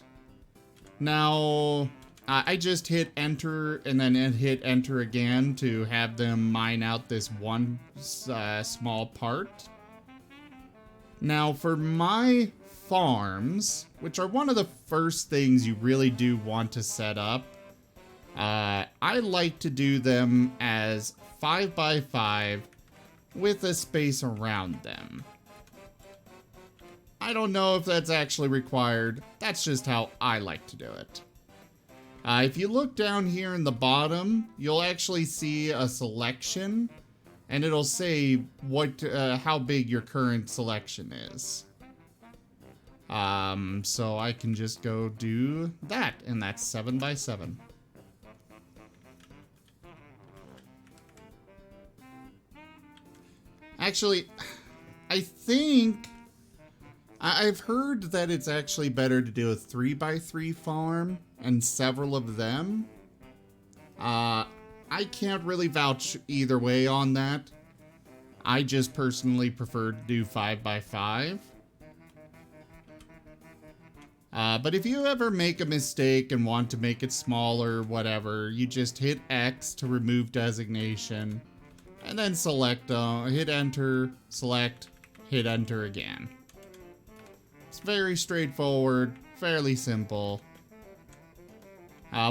Speaker 1: Now, I just hit enter and then hit enter again to have them mine out this one small part. Now, for my farms, which are one of the first things you really do want to set up, I like to do them as 5x5 with a space around them. I don't know if that's actually required. That's just how I like to do it. If you look down here in the bottom, you'll actually see a selection, and it'll say what, how big your current selection is. So I can just go do that, and that's 7x7. Actually, I think I've heard that it's actually better to do a 3x3 farm and several of them. I can't really vouch either way on that. I just personally prefer to do 5x5. But if you ever make a mistake and want to make it smaller, whatever, you just hit X to remove designation, and then select, hit enter, select, hit enter again. It's very straightforward, fairly simple.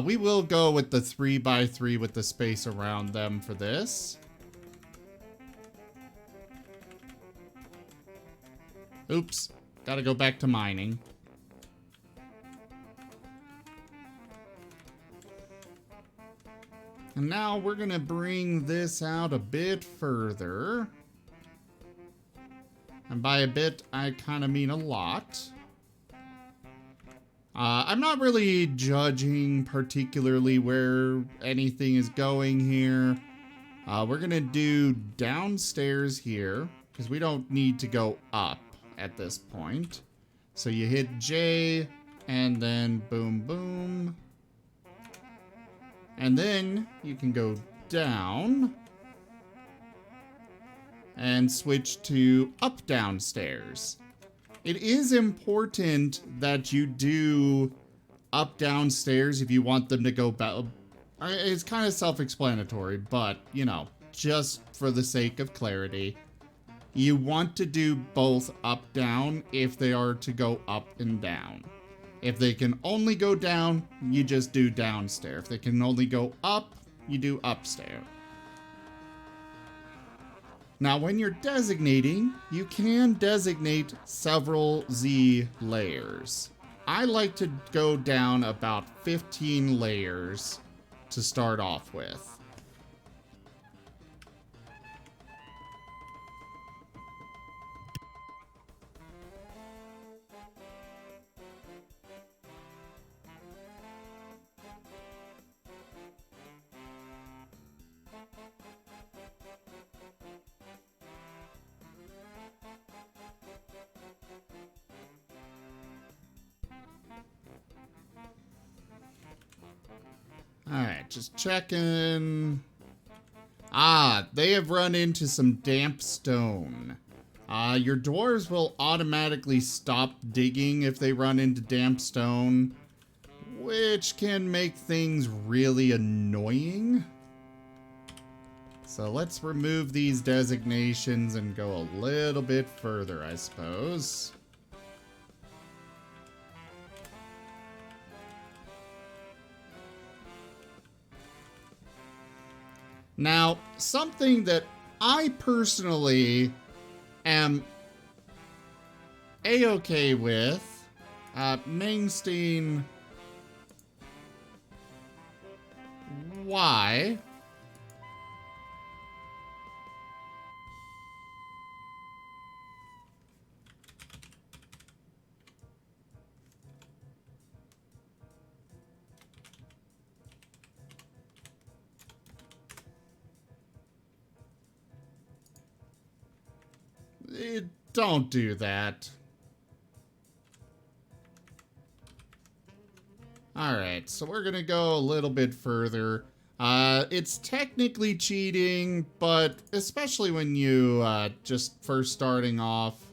Speaker 1: We will go with the 3x3 with the space around them for this. Oops, gotta go back to mining. And now we're gonna bring this out a bit further. And by a bit, I kind of mean a lot. I'm not really judging particularly where anything is going here. We're gonna do downstairs here, because we don't need to go up at this point. So you hit J, and then boom, boom. And then you can go down and switch to up downstairs. It is important that you do up downstairs if you want them to go back. It's kind of self-explanatory, but, you know, just for the sake of clarity, you want to do both up down if they are to go up and down. If they can only go down, you just do downstairs. If they can only go up, you do upstairs. Now, when you're designating, you can designate several Z layers. I like to go down about 15 layers to start off with. Alright, just checking. Ah, they have run into some damp stone. Your dwarves will automatically stop digging if they run into damp stone. which can make things really annoying. So let's remove these designations and go a little bit further, I suppose. Now, something that I personally am a-okay with, Mainstein, why? Don't do that. Alright, so we're gonna go a little bit further. It's technically cheating, but especially when you, just first starting off.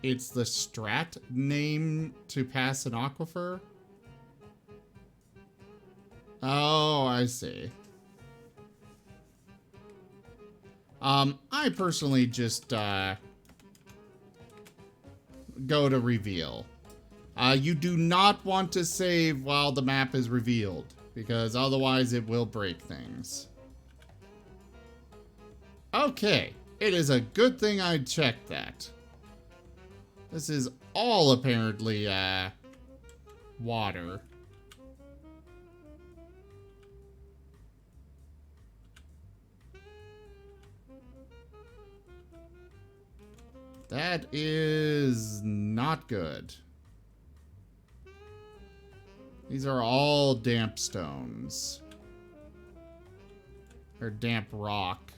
Speaker 1: It's the strat name to pass an aquifer? Oh, I see. I personally just, go to reveal. You do not want to save while the map is revealed, because otherwise it will break things. Okay, it is a good thing I checked that. This is all apparently, water. That is not good. These are all damp stones. Or damp rock.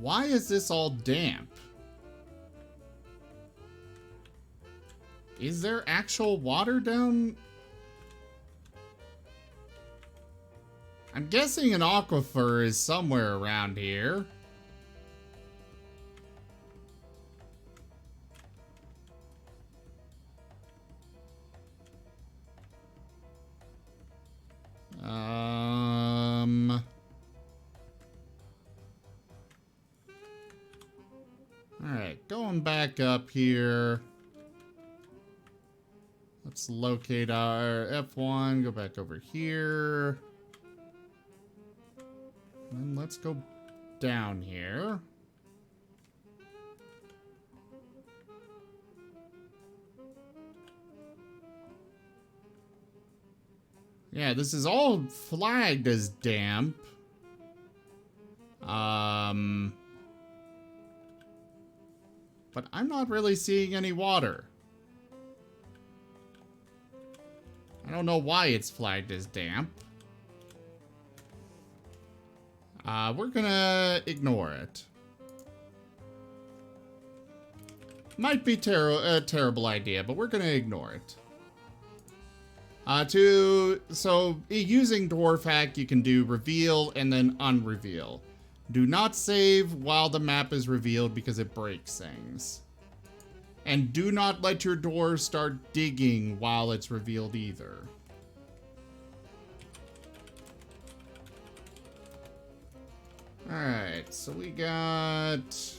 Speaker 1: Why is this all damp? Is there actual water down? I'm guessing an aquifer is somewhere around here. Alright, going back up here. Let's locate our F1, go back over here. And let's go down here. Yeah, this is all flagged as damp. But I'm not really seeing any water. I don't know why it's flagged as damp. We're gonna ignore it. Might be a terrible idea, but we're gonna ignore it. Using Dwarf Hack, you can do reveal and then unreveal. Do not save while the map is revealed because it breaks things. And do not let your dwarves start digging while it's revealed either. Alright, so we got...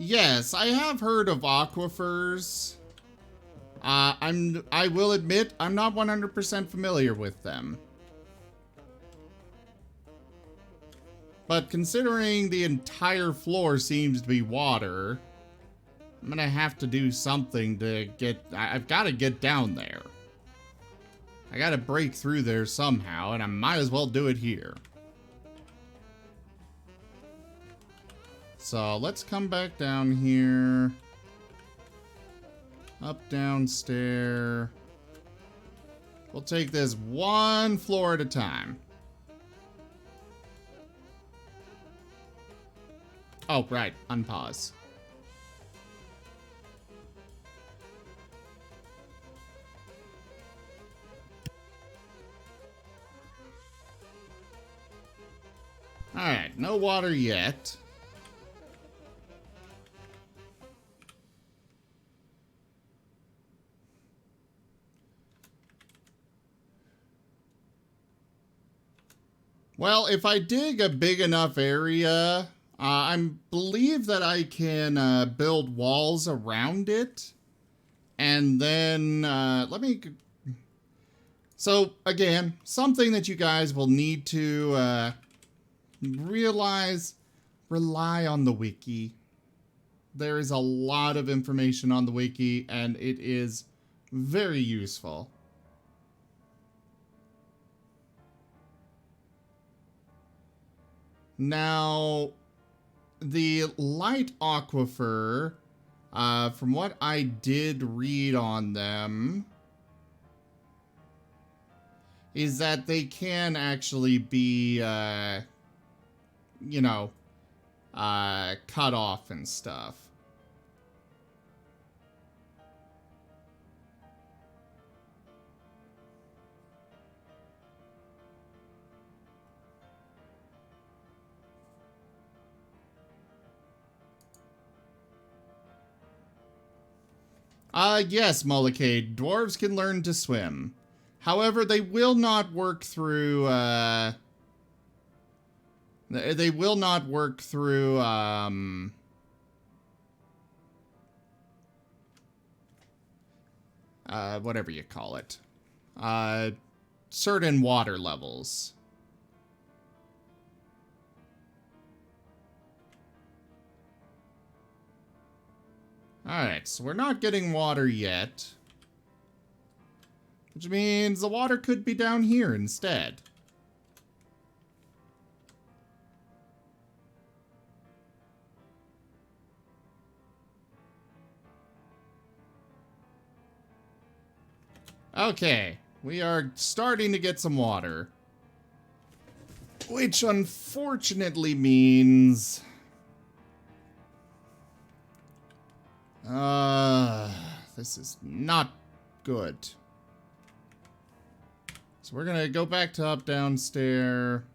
Speaker 1: Yes, I have heard of aquifers. I will admit, I'm not 100% familiar with them. But considering the entire floor seems to be water, I'm gonna have to do something to get... I've got to get down there. I gotta break through there somehow, and I might as well do it here. So let's come back down here. Up, down, stair. We'll take this one floor at a time. Oh, right. Unpause. Alright, no water yet. Well, if I dig a big enough area, I believe that I can build walls around it. And then, let me... So, again, something that you guys will need to realize, rely on the wiki. There is a lot of information on the wiki, and it is very useful. Now, the light aquifer, from what I did read on them, is that they can actually be, you know, cut off and stuff. Yes, Mollocade. Dwarves can learn to swim. However, they will not work through, they will not work through, whatever you call it. Certain water levels. Alright, so we're not getting water yet. Which means the water could be down here instead. Okay, we are starting to get some water. Which unfortunately means... this is not good. So we're gonna go back to up, down, stair.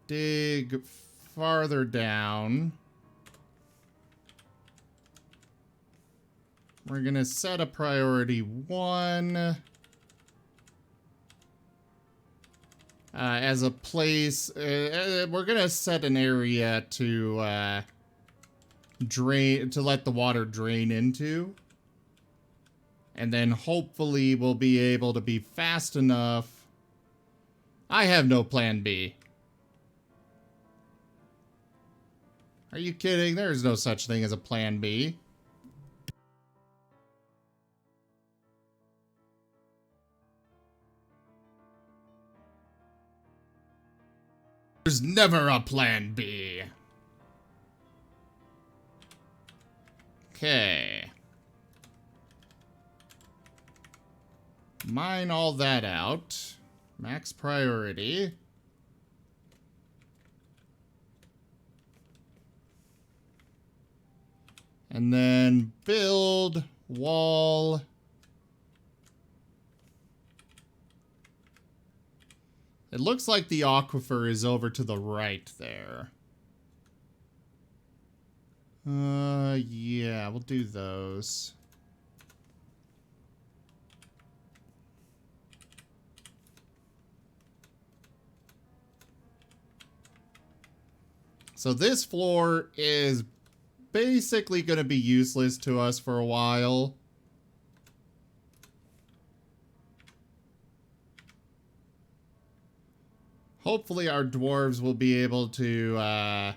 Speaker 1: Dig farther down. We're gonna set a priority 1. As a place, we're gonna set an area to, drain, to let the water drain into. And then hopefully we'll be able to be fast enough. I have no plan B. Are you kidding? There's no such thing as a plan B. There's never a plan B. Okay. Mine all that out. Max priority. And then build wall. It looks like the aquifer is over to the right there. Yeah, we'll do those. So this floor is basically going to be useless to us for a while. Hopefully our dwarves will be able to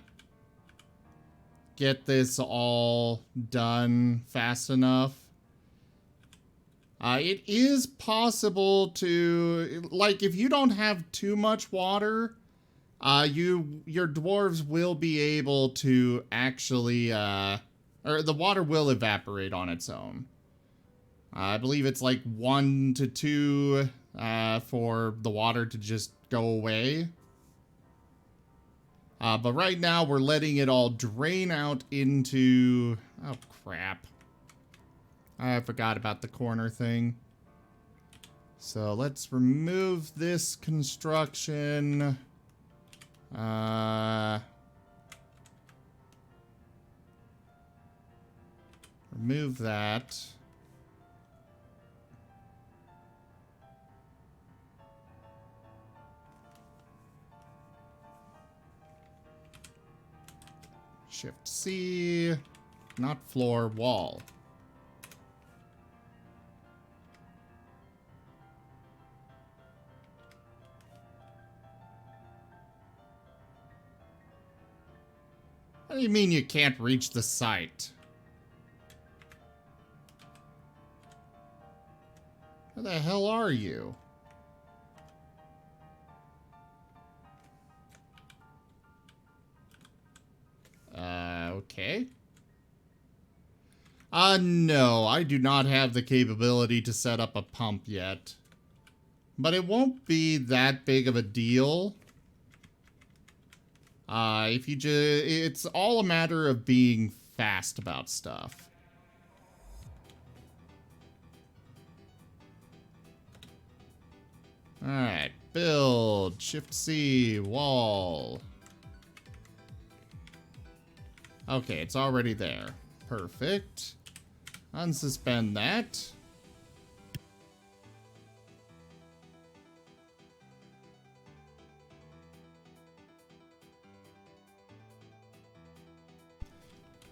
Speaker 1: get this all done fast enough. It is possible to, like, if you don't have too much water, your dwarves will be able to actually, or the water will evaporate on its own. I believe it's like 1 to 2 for the water to just go away. But right now we're letting it all drain out into... Oh, crap. I forgot about the corner thing. So let's remove this construction. Remove that. Shift C, not floor, wall. What do you mean you can't reach the site? Where the hell are you? Okay. No, I do not have the capability to set up a pump yet. But it won't be that big of a deal. If you just... It's all a matter of being fast about stuff. Alright, build, Shift C, wall. Okay, it's already there. Perfect. Unsuspend that.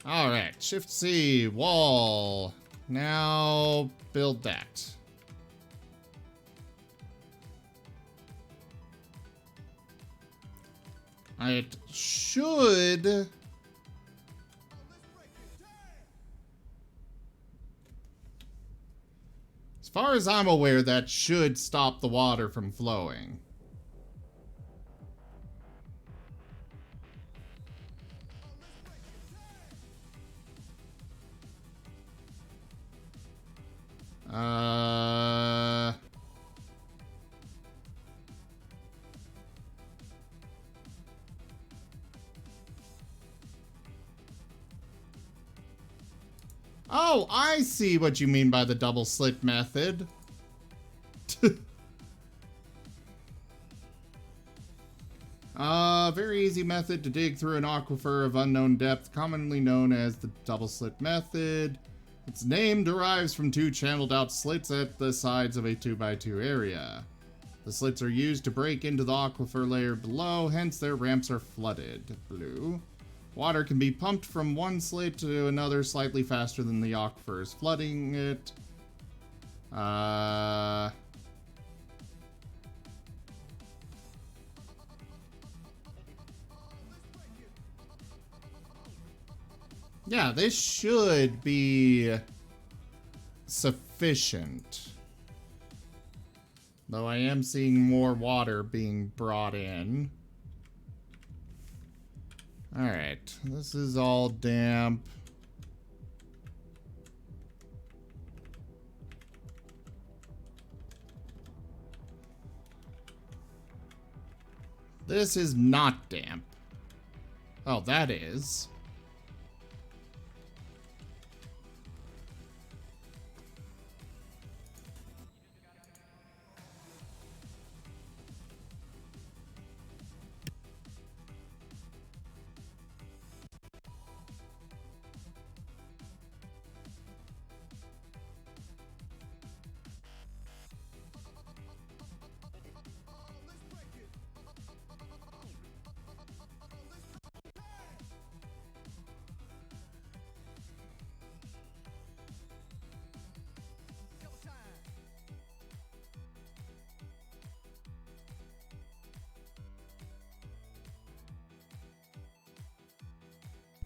Speaker 1: Alright, Shift C, wall. Now, build that. It should... As far as I'm aware, that should stop the water from flowing. Oh, I see what you mean by the double-slit method. Very easy method to dig through an aquifer of unknown depth, commonly known as the double-slit method. Its name derives from 2 channeled out slits at the sides of a 2x2 area. The slits are used to break into the aquifer layer below, hence their ramps are flooded. Blue. Water can be pumped from one slit to another slightly faster than the aquifer is flooding it. Yeah, this should be sufficient. Though I am seeing more water being brought in. Alright, this is all damp. This is not damp. Oh, that is.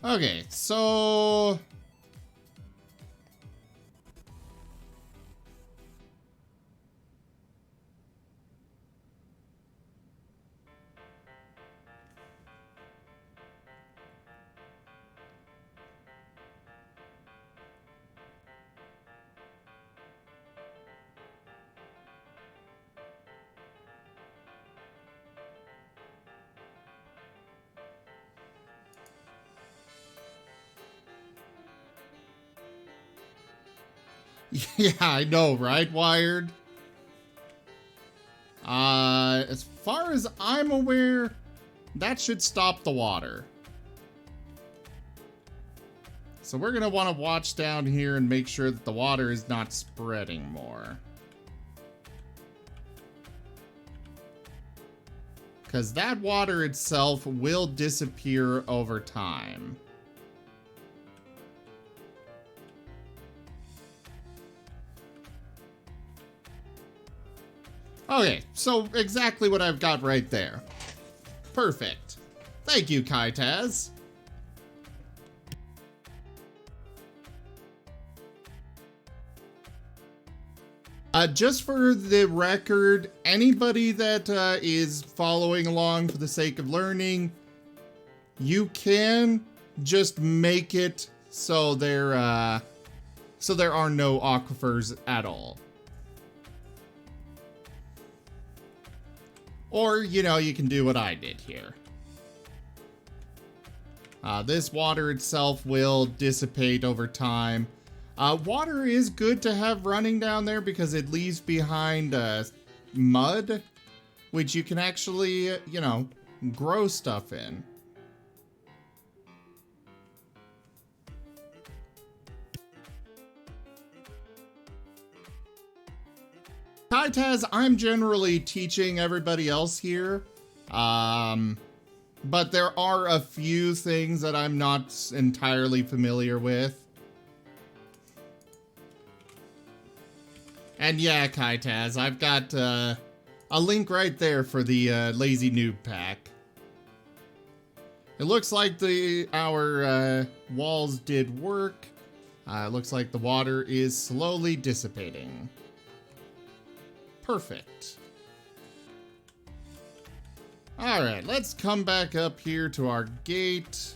Speaker 1: Okay, so... Yeah, I know, right, Wired? As far as I'm aware, that should stop the water. So we're gonna want to watch down here and make sure that the water is not spreading more. Because that water itself will disappear over time. Okay, so exactly what I've got right there. Perfect. Thank you, Kaitaz. Just for the record, anybody that is following along for the sake of learning, you can just make it so there are no aquifers at all. Or, you know, you can do what I did here. This water itself will dissipate over time. Water is good to have running down there because it leaves behind mud, which you can actually, you know, grow stuff in. Kaitaz, I'm generally teaching everybody else here, but there are a few things that I'm not entirely familiar with. And yeah, Kaitaz, I've got a link right there for the Lazy Noob Pack. It looks like our walls did work. It looks like the water is slowly dissipating. Perfect. Alright, let's come back up here to our gate.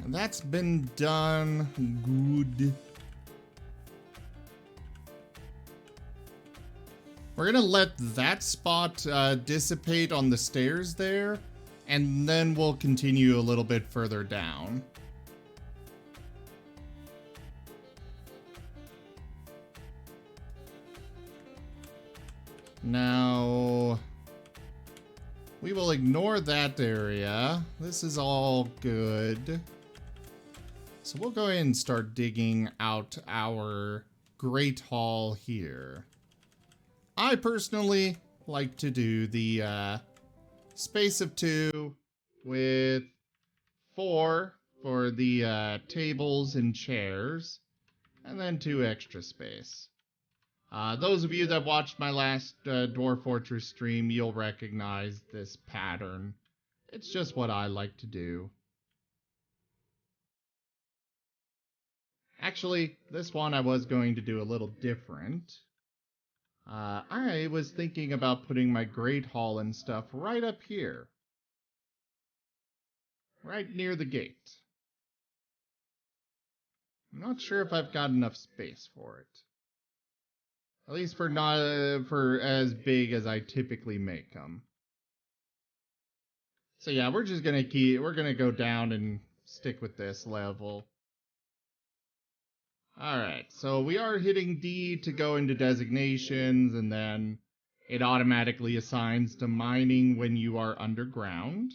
Speaker 1: And that's been done. Good. We're gonna let that spot dissipate on the stairs there, and then we'll continue a little bit further down. Now, we will ignore that area. This is all good. So we'll go ahead and start digging out our Great Hall here. I personally like to do the space of 2 with 4 for the tables and chairs, and then 2 extra space. Those of you that watched my last Dwarf Fortress stream, you'll recognize this pattern. It's just what I like to do. Actually, this one I was going to do a little different. I was thinking about putting my Great Hall and stuff right up here. Right near the gate. I'm not sure if I've got enough space for it. At least for not for as big as I typically make them. So yeah, we're just gonna go down and stick with this level. Alright, so we are hitting D to go into designations, and then it automatically assigns to mining when you are underground.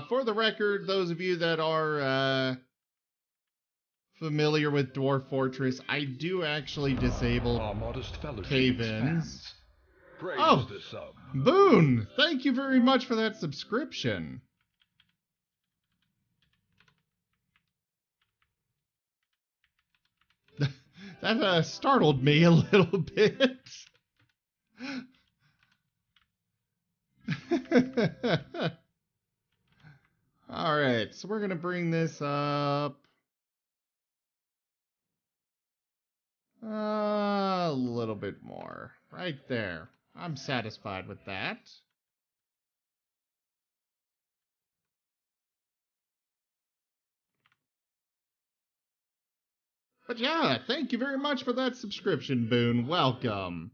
Speaker 1: For the record, those of you that are familiar with Dwarf Fortress, I do actually disable cave-ins. Oh, Boone! Thank you very much for that subscription. That startled me a little bit. Alright, so we're going to bring this up a little bit more. Right there. I'm satisfied with that. But yeah, thank you very much for that subscription, Boone. Welcome.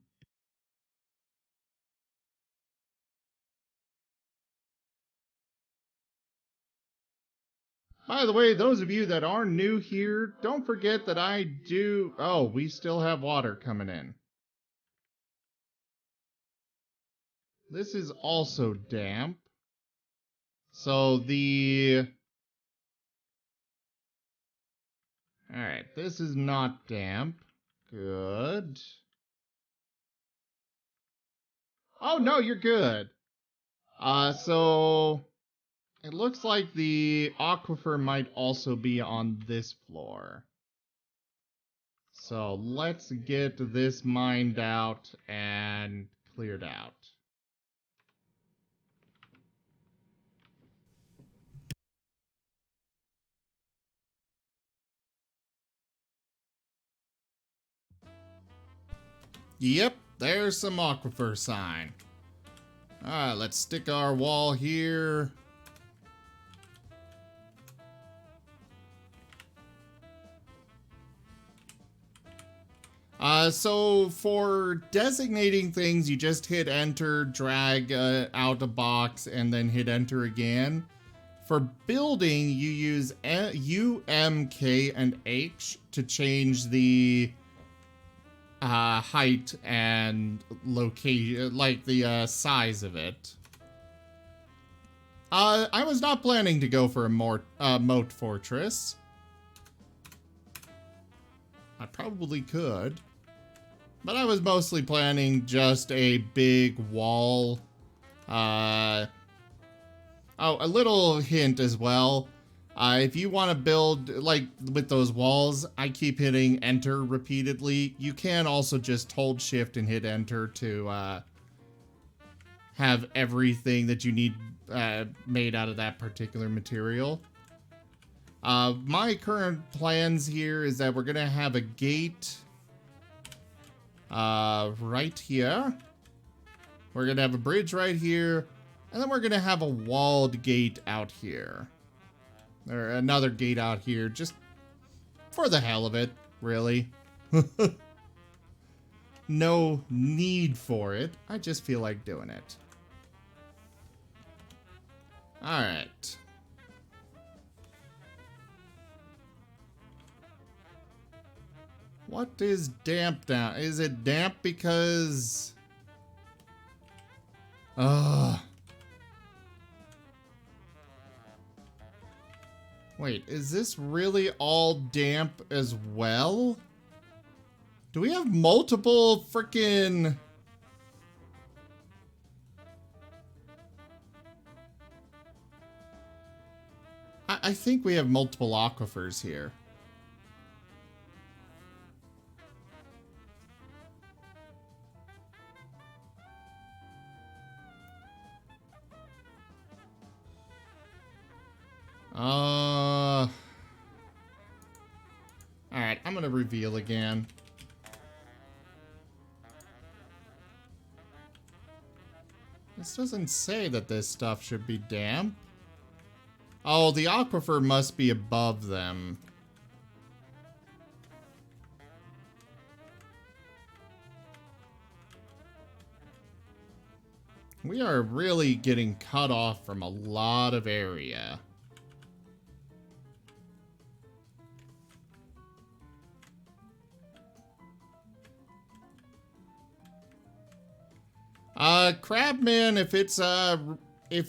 Speaker 1: By the way, those of you that are new here, don't forget that I do... Oh, we still have water coming in. This is also damp. So the... Alright, this is not damp. Good. Oh, no, you're good. So... It looks like the aquifer might also be on this floor. So let's get this mined out and cleared out. Yep, there's some aquifer sign. Alright, let's stick our wall here. So for designating things, you just hit enter, drag out a box, and then hit enter again. For building, you use U, M, K, and H to change the height and location, like the size of it. I was not planning to go for a moat fortress. I probably could. But I was mostly planning just a big wall. Oh, a little hint as well. If you want to build, like, with those walls, I keep hitting enter repeatedly. You can also just hold shift and hit enter to have everything that you need made out of that particular material. My current plans here is that we're going to have a gate right here. We're going to have a bridge right here. And then we're going to have a walled gate out here. Or another gate out here, just for the hell of it, really. No need for it. I just feel like doing it. Alright. What is damp now? Is it damp because... Ugh. Wait, is this really all damp as well? Do we have multiple frickin'... I think we have multiple aquifers here. Alright, I'm gonna reveal again. This doesn't say that this stuff should be damp. Oh, the aquifer must be above them. We are really getting cut off from a lot of area. Crabman, if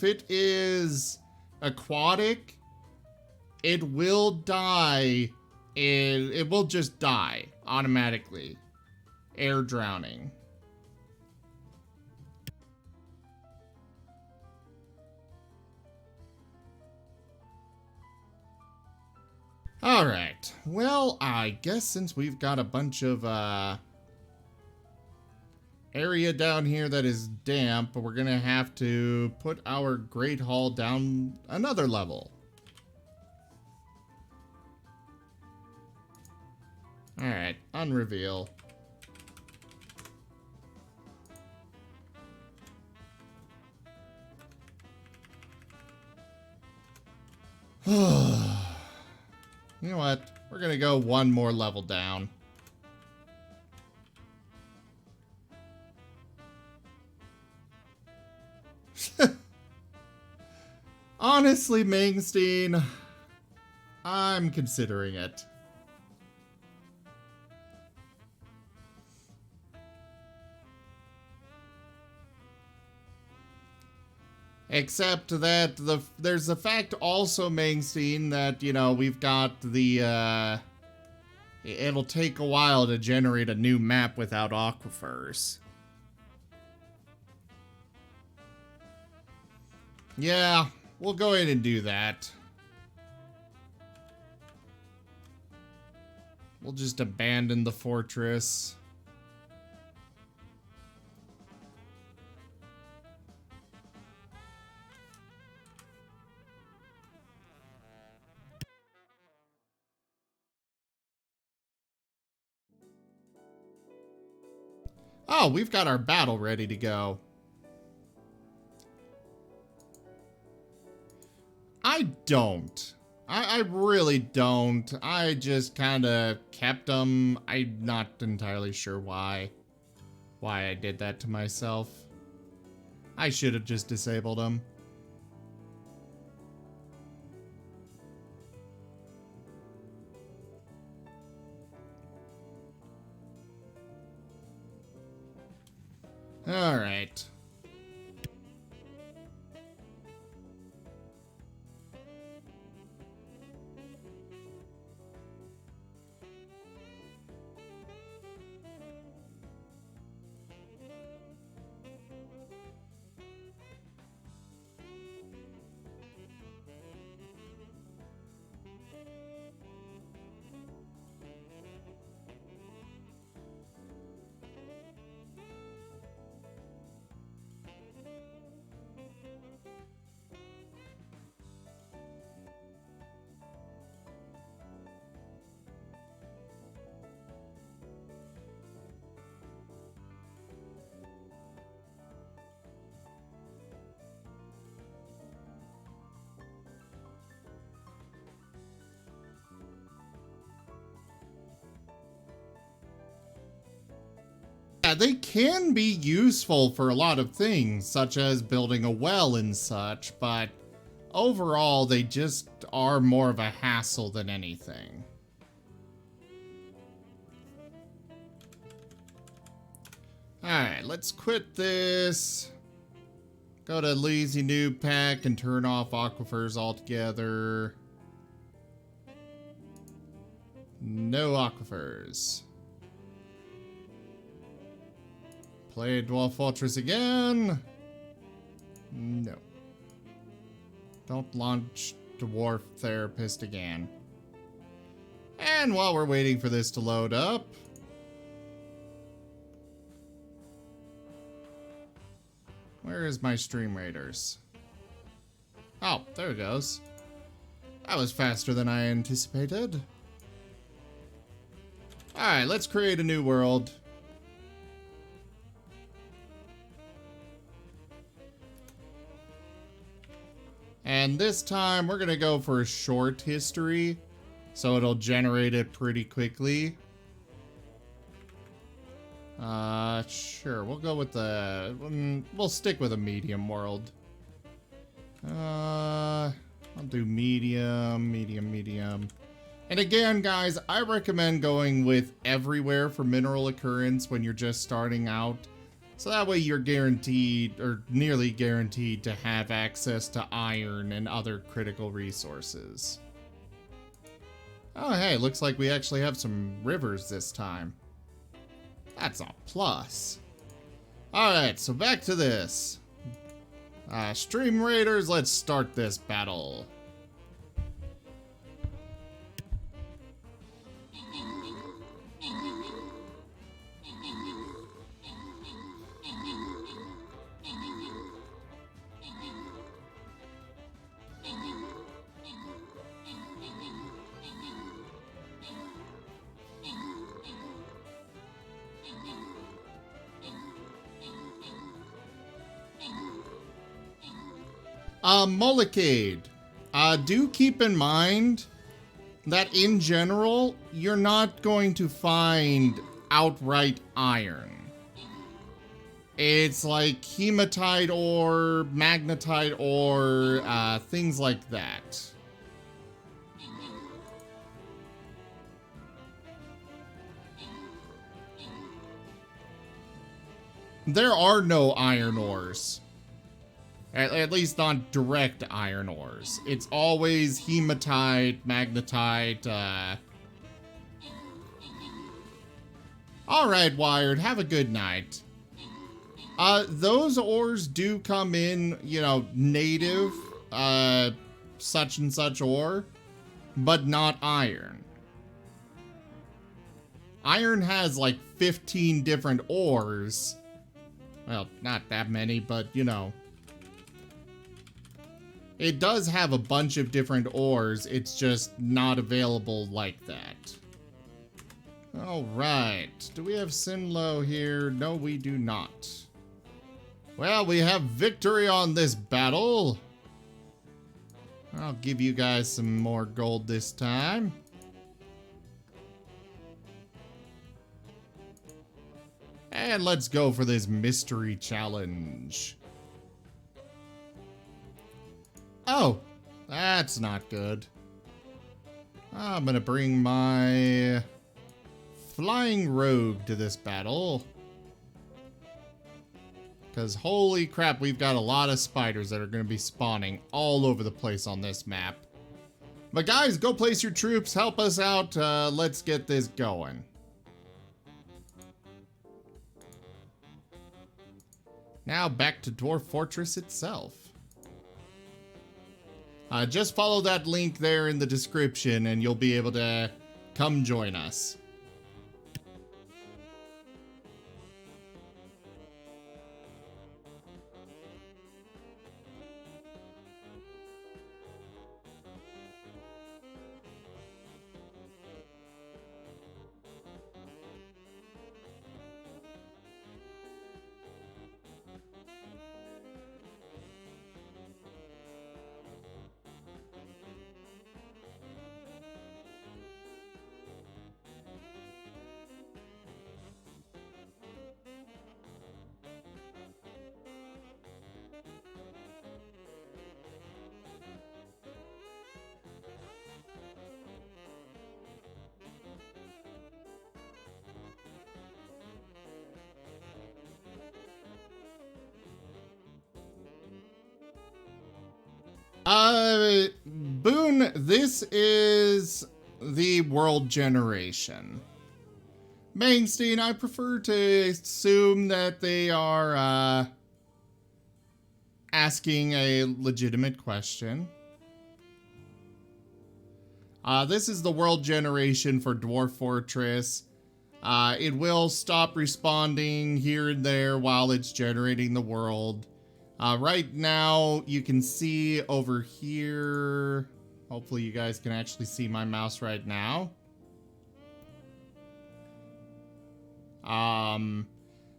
Speaker 1: it is aquatic, it will die. It will just die automatically. Air drowning. Alright, well, I guess since we've got a bunch of, area down here that is damp, we're gonna have to put our Great Hall down another level. Alright, unreveal. You know what? We're gonna go one more level down. Honestly, Mangstein, I'm considering it. Except that there's the fact also, Mangstein, that, you know, we've got the, it'll take a while to generate a new map without aquifers. Yeah, we'll go ahead and do that. We'll just abandon the fortress. Oh, we've got our battle ready to go. I don't. I really don't. I just kind of kept them. I'm not entirely sure why I did that to myself. I should have just disabled them. All right. Yeah, they can be useful for a lot of things, such as building a well and such, but overall, they just are more of a hassle than anything. Alright, let's quit this. Go to Lazy Noob Pack and turn off aquifers altogether. No aquifers. Play Dwarf Fortress again. No. Don't launch Dwarf Therapist again. And while we're waiting for this to load up, where is my Stream Raiders? Oh, there it goes. That was faster than I anticipated. Alright, let's create a new world. And this time, we're going to go for a short history, so it'll generate it pretty quickly. Sure, we'll go with the... we'll stick with a medium world. I'll do medium, medium, medium. And again, guys, I recommend going with everywhere for mineral occurrence when you're just starting out. So that way you're guaranteed, or nearly guaranteed, to have access to iron and other critical resources. Oh hey, looks like we actually have some rivers this time. That's a plus. Alright, so back to this. Stream Raiders, let's start this battle. Molicade. Do keep in mind that in general, you're not going to find outright iron. It's like hematite ore, magnetite ore, things like that. There are no iron ores. At least not direct iron ores. It's always hematite, magnetite, Alright, Wired, have a good night. Those ores do come in, you know, native, such and such ore, but not iron. Iron has like 15 different ores. Well, not that many, but you know. It does have a bunch of different ores, it's just not available like that. Alright, do we have Sinlow here? No, we do not. Well, we have victory on this battle. I'll give you guys some more gold this time. And let's go for this mystery challenge. Oh, that's not good. I'm gonna bring my flying rogue to this battle. Because holy crap, we've got a lot of spiders that are gonna be spawning all over the place on this map. But guys, go place your troops, help us out, let's get this going. Now back to Dwarf Fortress itself. Just follow that link there in the description and you'll be able to come join us. Boone, this is the world generation. Mainstein, I prefer to assume that they are, asking a legitimate question. This is the world generation for Dwarf Fortress. It will stop responding here and there while it's generating the world. Right now, you can see over here, hopefully you guys can actually see my mouse right now.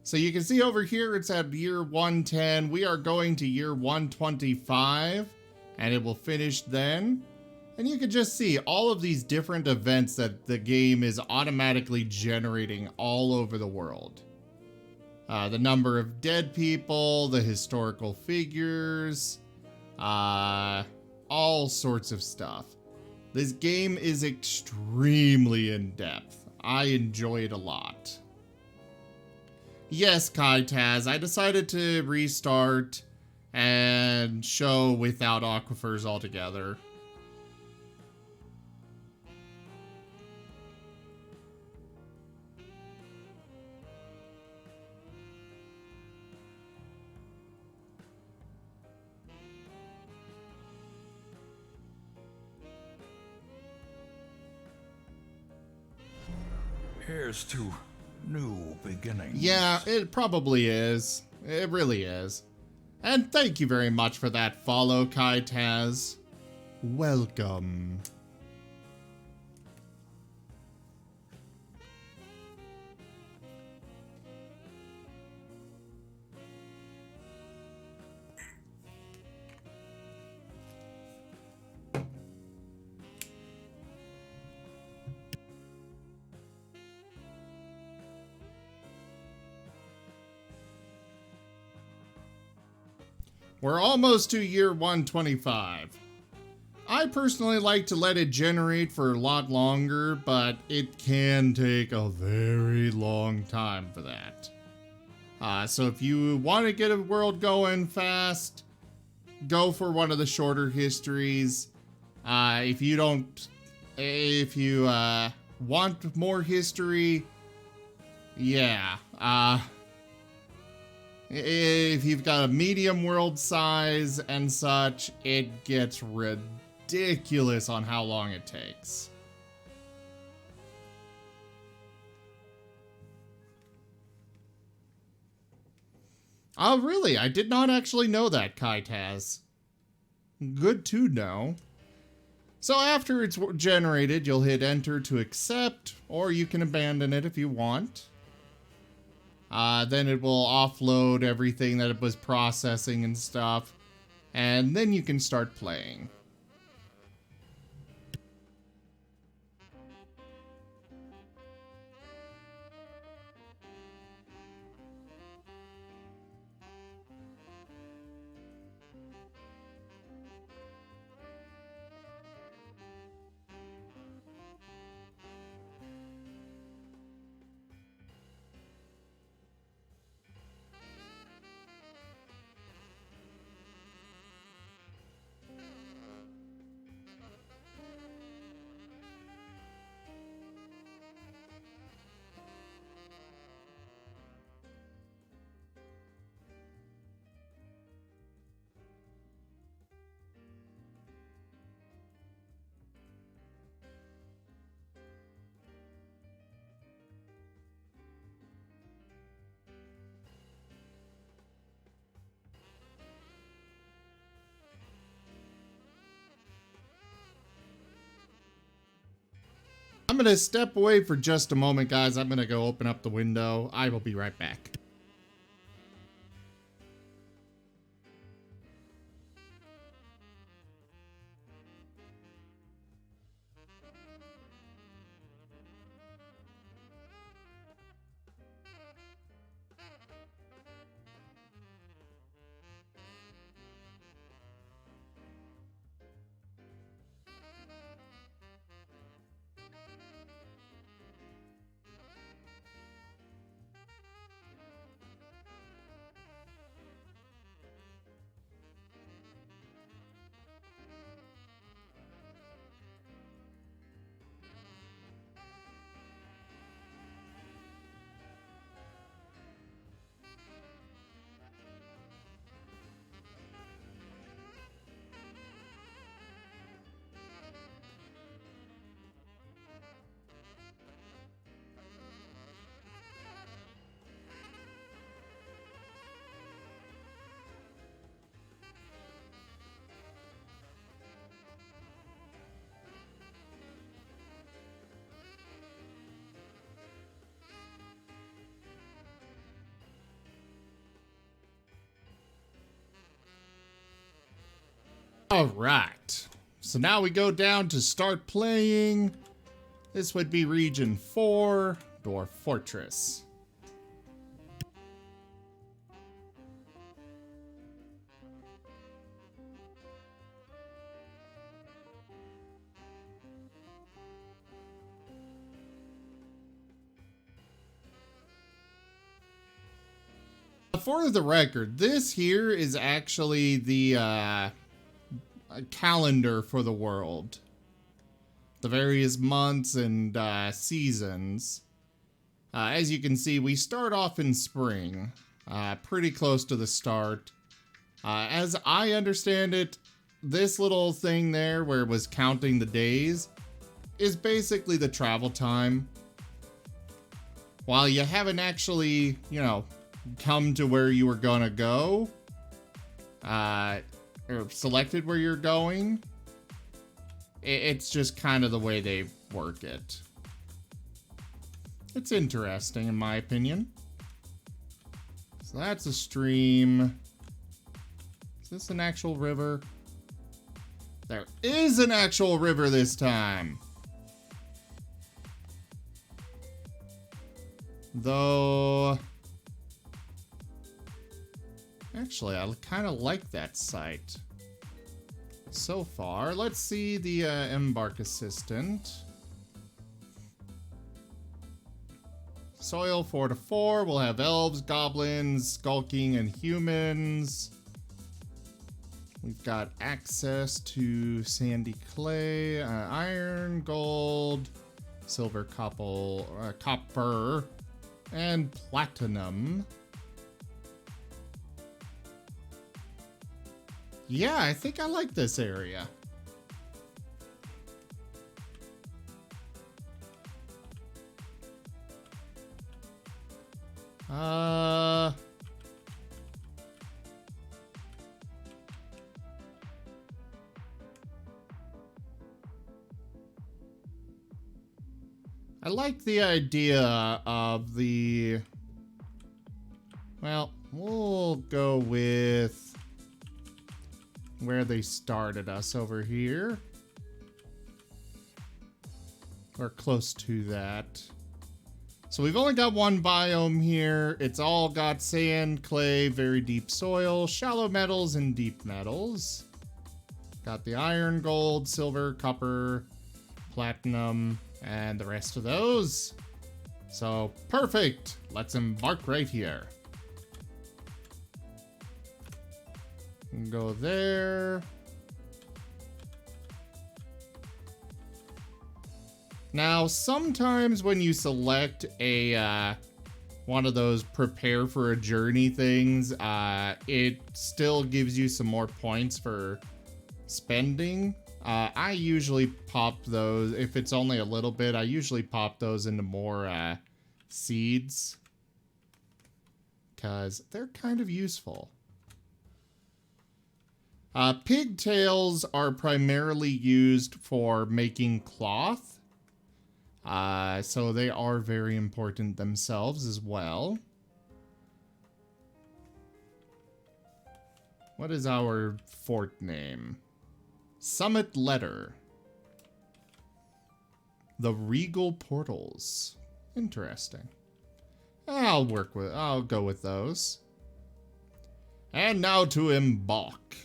Speaker 1: So you can see over here, it's at year 110. We are going to year 125, and it will finish then. And you can just see all of these different events that the game is automatically generating all over the world. The number of dead people, the historical figures, all sorts of stuff. This game is extremely in-depth. I enjoy it a lot. Yes, Kai Taz, I decided to restart and show without aquifers altogether.
Speaker 2: Here's to new beginnings.
Speaker 1: Yeah, it probably is. It really is. And thank you very much for that follow, Kai Taz. Welcome. We're almost to year 125. I personally like to let it generate for a lot longer, but it can take a very long time for that. So if you want to get a world going fast, go for one of the shorter histories. If you want more history, yeah. If you've got a medium world size and such, it gets ridiculous on how long it takes. Oh, really? I did not actually know that, Kaitaz. Good to know. So after it's generated, you'll hit enter to accept, or you can abandon it if you want. Then it will offload everything that it was processing and stuff, and then you can start playing. I'm going to step away for just a moment, guys. I'm going to go open up the window. I will be right back. Alright, so now we go down to start playing. This would be Region 4, Dwarf Fortress. For the record, this here is actually the calendar for the world. The various months and seasons. As you can see, we start off in spring, pretty close to the start. As I understand it, this little thing there where it was counting the days is basically the travel time. While you haven't actually, come to where you were gonna go, or selected where you're going, it's just kind of the way they work it. It's interesting, in my opinion. So that's a stream. Is this an actual river? There is an actual river this time. Though, I Actually, I kind of like that site. So far, let's see the Embark Assistant. Soil 4 to 4. We'll have elves, goblins, skulking, and humans. We've got access to sandy clay, iron, gold, silver, copper, and platinum. Yeah, I think I like this area. I like the idea of the... Well, we'll go with where they started us over here. We're close to that. So we've only got one biome here. It's all got sand, clay, very deep soil, shallow metals, and deep metals. Got the iron, gold, silver, copper, platinum, and the rest of those. So perfect. Let's embark right here. Go there. Now, sometimes when you select a one of those prepare for a journey things, it still gives you some more points for spending. I usually pop those, if it's only a little bit, I usually pop those into more seeds, because they're kind of useful. Pigtails are primarily used for making cloth. So they are very important themselves as well. What is our fort name? Summit Letter. The Regal Portals. Interesting. I'll go with those. And now to embark.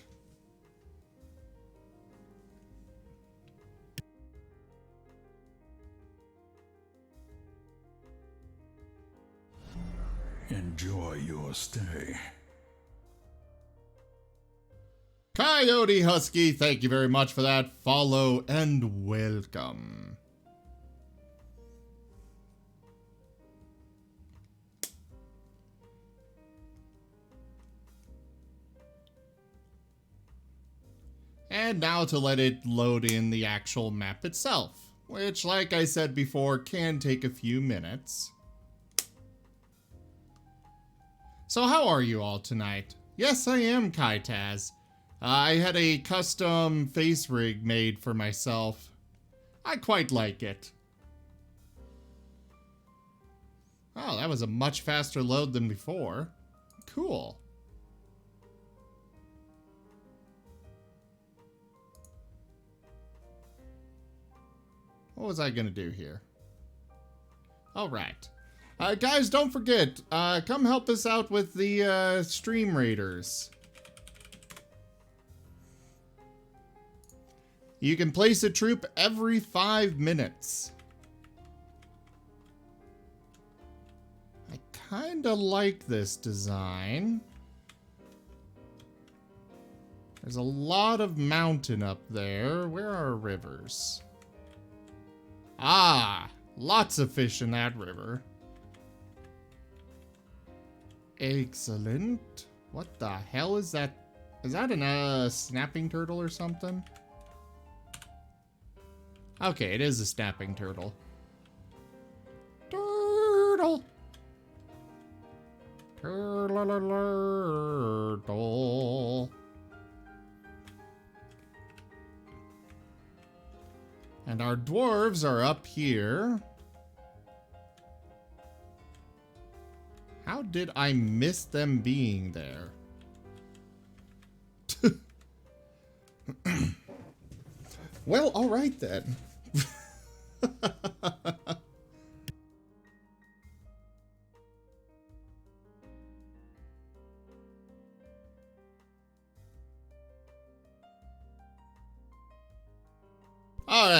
Speaker 2: Enjoy your stay.
Speaker 1: Coyote Husky, thank you very much for that follow and welcome. And now to let it load in the actual map itself, which, like I said before, can take a few minutes. So how are you all tonight? Yes, I am Kaitaz. I had a custom face rig made for myself. I quite like it. Oh, that was a much faster load than before. Cool. What was I gonna do here? All right. Guys, don't forget, come help us out with the stream raiders. You can place a troop every 5 minutes. I kinda like this design. There's a lot of mountain up there. Where are rivers? Ah, lots of fish in that river. Excellent. What the hell is that? Is that a snapping turtle or something? Okay, it is a snapping turtle. Turtle. Turtle. And our dwarves are up here. How did I miss them being there? Well, all right then.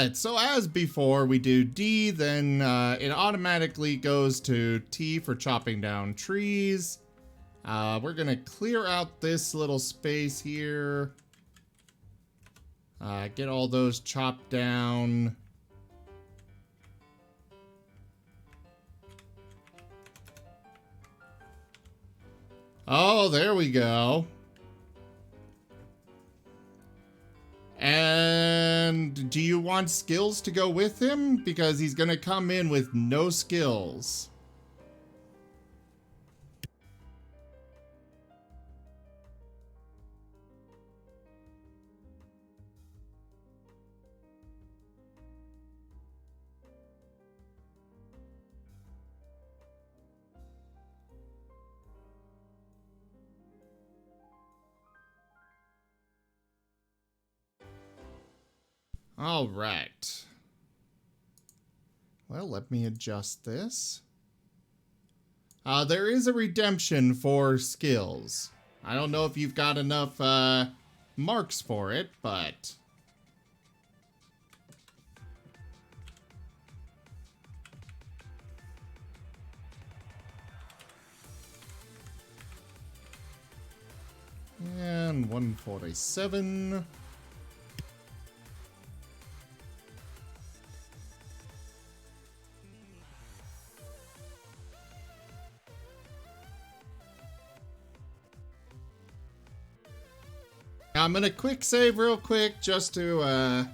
Speaker 1: Alright, so as before, we do D, then it automatically goes to T for chopping down trees. We're gonna clear out this little space here. Get all those chopped down. Oh, there we go. And do you want skills to go with him? Because he's gonna come in with no skills. All right. Well, let me adjust this. There is a redemption for skills. I don't know if you've got enough marks for it, but... And 147. I'm gonna quick save real quick just to,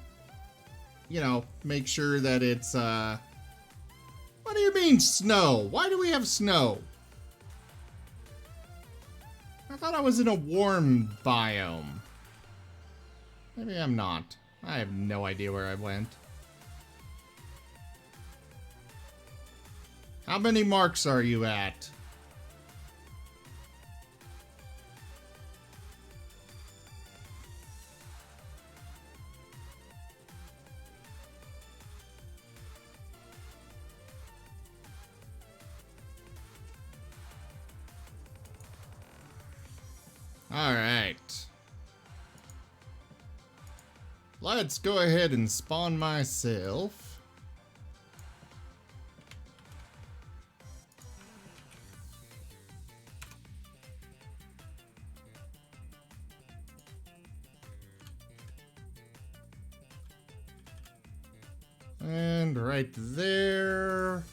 Speaker 1: you know, make sure that it's, What do you mean snow? Why do we have snow? I thought I was in a warm biome. Maybe I'm not. I have no idea where I went. How many marks are you at? All right. Let's go ahead and spawn myself. And right there.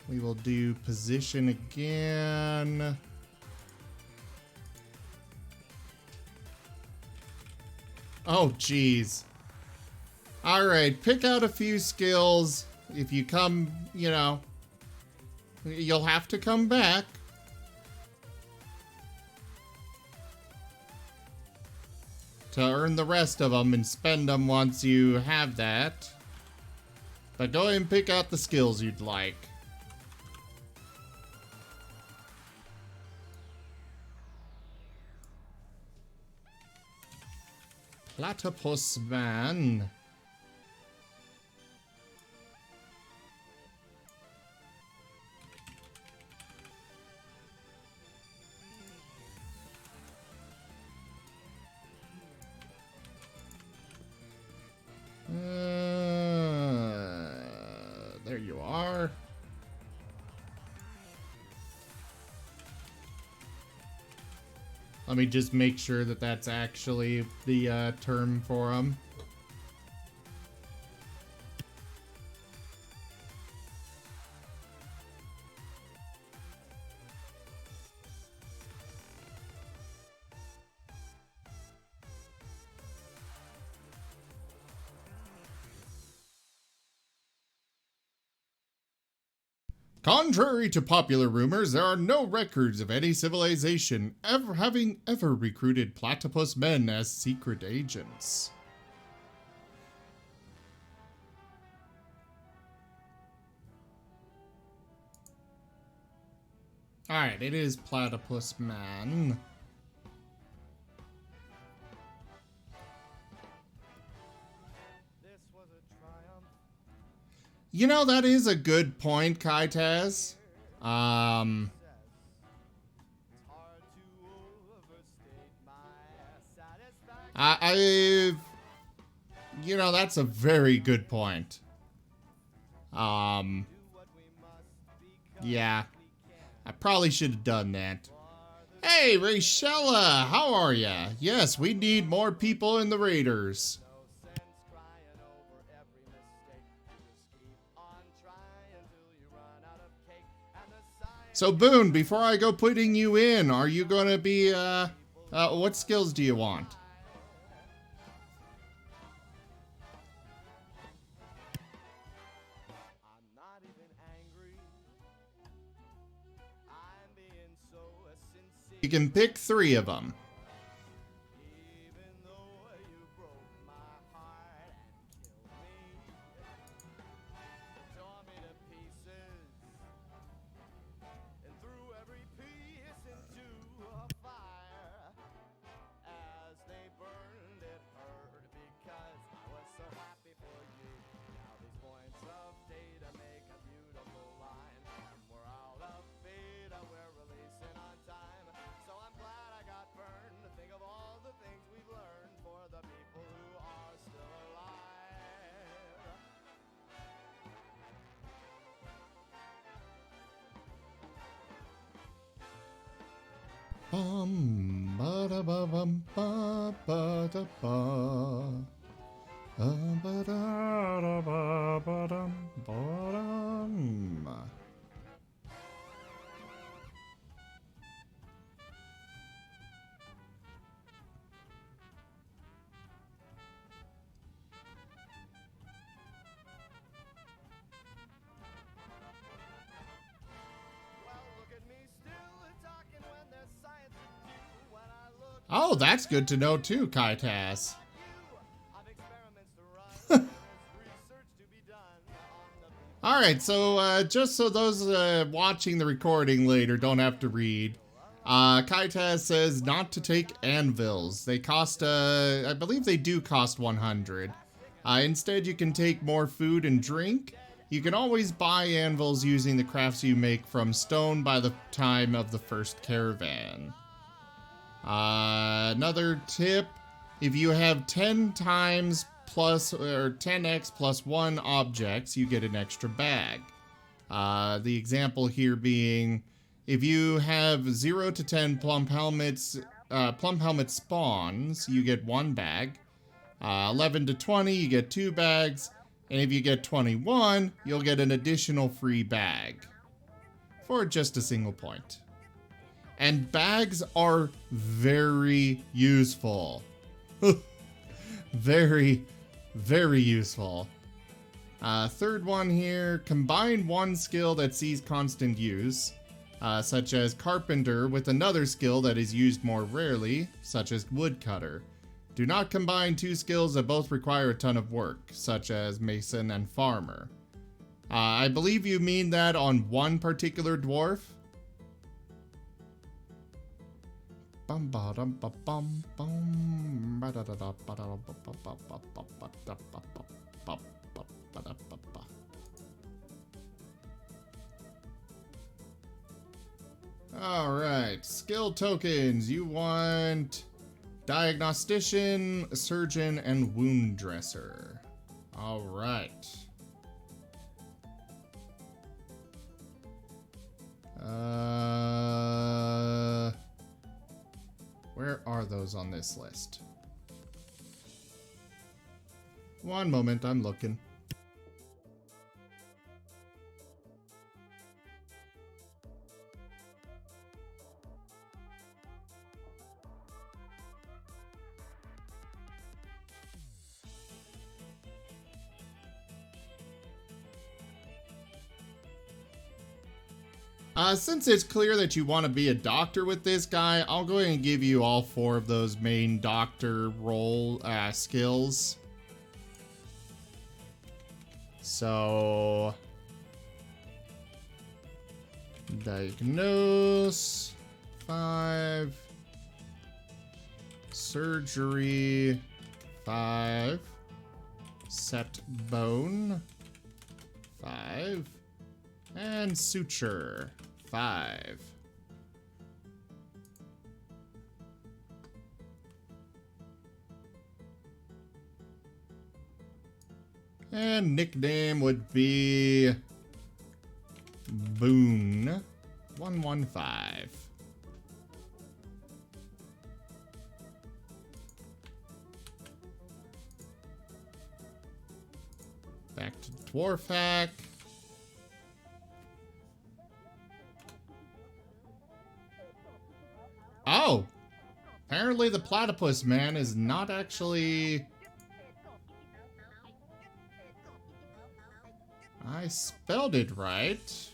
Speaker 1: We will do position again. Oh, geez. Alright, pick out a few skills. If you come, you know, you'll have to come back. To earn the rest of them and spend them once you have that. But go ahead and pick out the skills you'd like. Platypus man. There you are. Let me just make sure that that's actually the term for them. Contrary to popular rumors, there are no records of any civilization having ever recruited platypus men as secret agents. Alright, it is platypus man. You know, that is a good point, Kaitaz. You know, that's a very good point. Yeah. I probably should have done that. Hey, Rachella, how are ya? Yes, we need more people in the Raiders. So, Boone, before I go putting you in, are you gonna be, what skills do you want? You can pick 3 of them. Bum ba da ba bum ba ba da ba. Ba da da ba ba dum ba dum. Oh, that's good to know too, Kaitas. Alright, so just so those watching the recording later don't have to read, Kaitas says not to take anvils. They cost, I believe they do cost 100. Instead, you can take more food and drink. You can always buy anvils using the crafts you make from stone by the time of the first caravan. Another tip, if you have 10 times plus or 10x plus 1 objects, you get an extra bag. The example here being, if you have 0 to 10 plump helmet spawns, you get 1 bag. 11 to 20, you get 2 bags. And if you get 21, you'll get an additional free bag for just a single point. And bags are very useful. Very, very useful. Third one here, combine one skill that sees constant use, such as Carpenter, with another skill that is used more rarely, such as Woodcutter. Do not combine 2 skills that both require a ton of work, such as Mason and Farmer. I believe you mean that on one particular dwarf. Bum ba dum ba bum bum ba da da da ba da ba ba ba ba ba ba da ba ba ba ba da ba ba. All right, skill tokens. You want Diagnostician, Surgeon, and Wound Dresser. All right. Where are those on this list? One moment, I'm looking. Since it's clear that you want to be a doctor with this guy, I'll go ahead and give you all 4 of those main doctor role skills. So, diagnose, 5, surgery, 5, set bone, 5, and suture, 5. And nickname would be Boone 115. Back to Dwarf Hack. Oh! Apparently the platypus man is not actually... I spelled it right.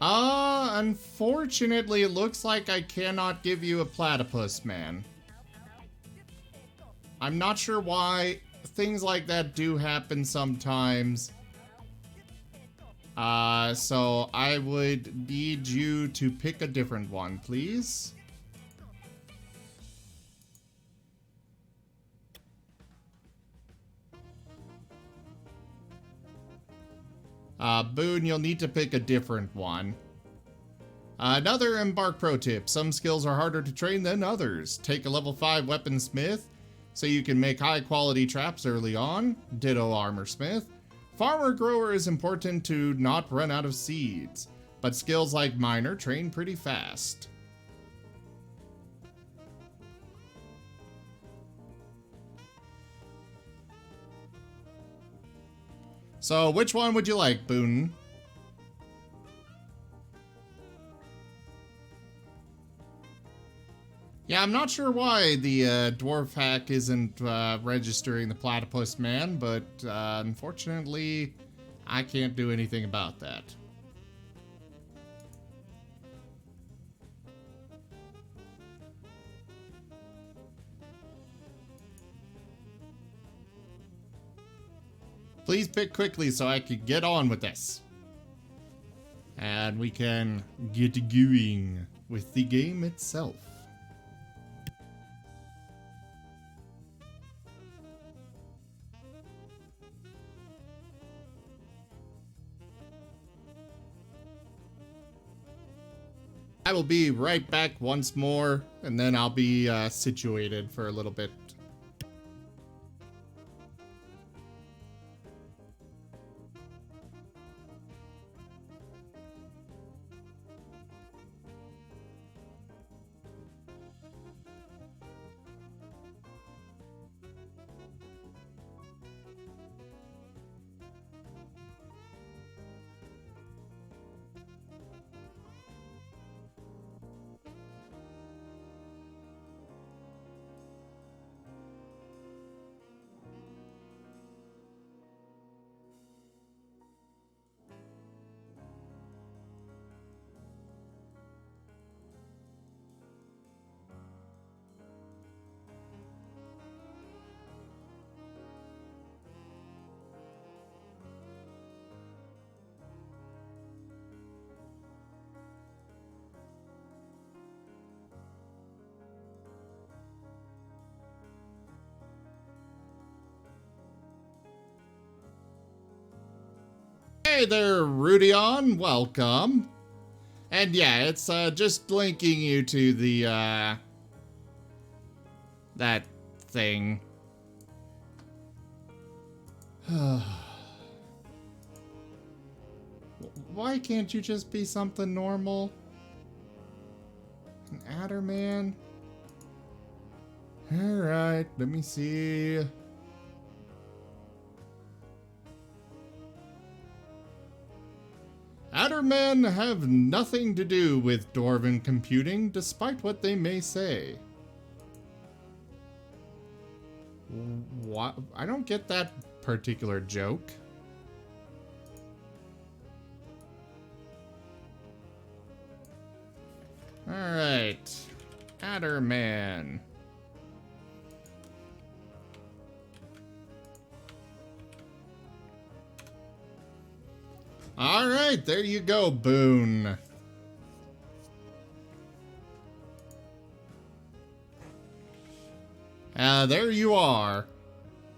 Speaker 1: Unfortunately, it looks like I cannot give you a platypus man. I'm not sure why. Things like that do happen sometimes. So I would need you to pick a different one, please. Boone, you'll need to pick a different one. Another Embark pro tip. Some skills are harder to train than others. Take a level 5 weaponsmith so you can make high quality traps early on. Ditto armorsmith. Farmer grower is important to not run out of seeds, but skills like miner train pretty fast. So which one would you like, Boone? Yeah, I'm not sure why the dwarf hack isn't registering the platypus man, but unfortunately, I can't do anything about that. Please pick quickly so I can get on with this. And we can get going with the game itself. I will be right back once more, and then I'll be situated for a little bit. Hey there, Rudion, welcome. And yeah, it's just linking you to the that thing. Why can't you just be something normal? An Adderman? Alright, let me see. Addermen have nothing to do with Dwarven computing, despite what they may say. What? I don't get that particular joke. Alright. Adderman. Alright, there you go, Boone. There you are.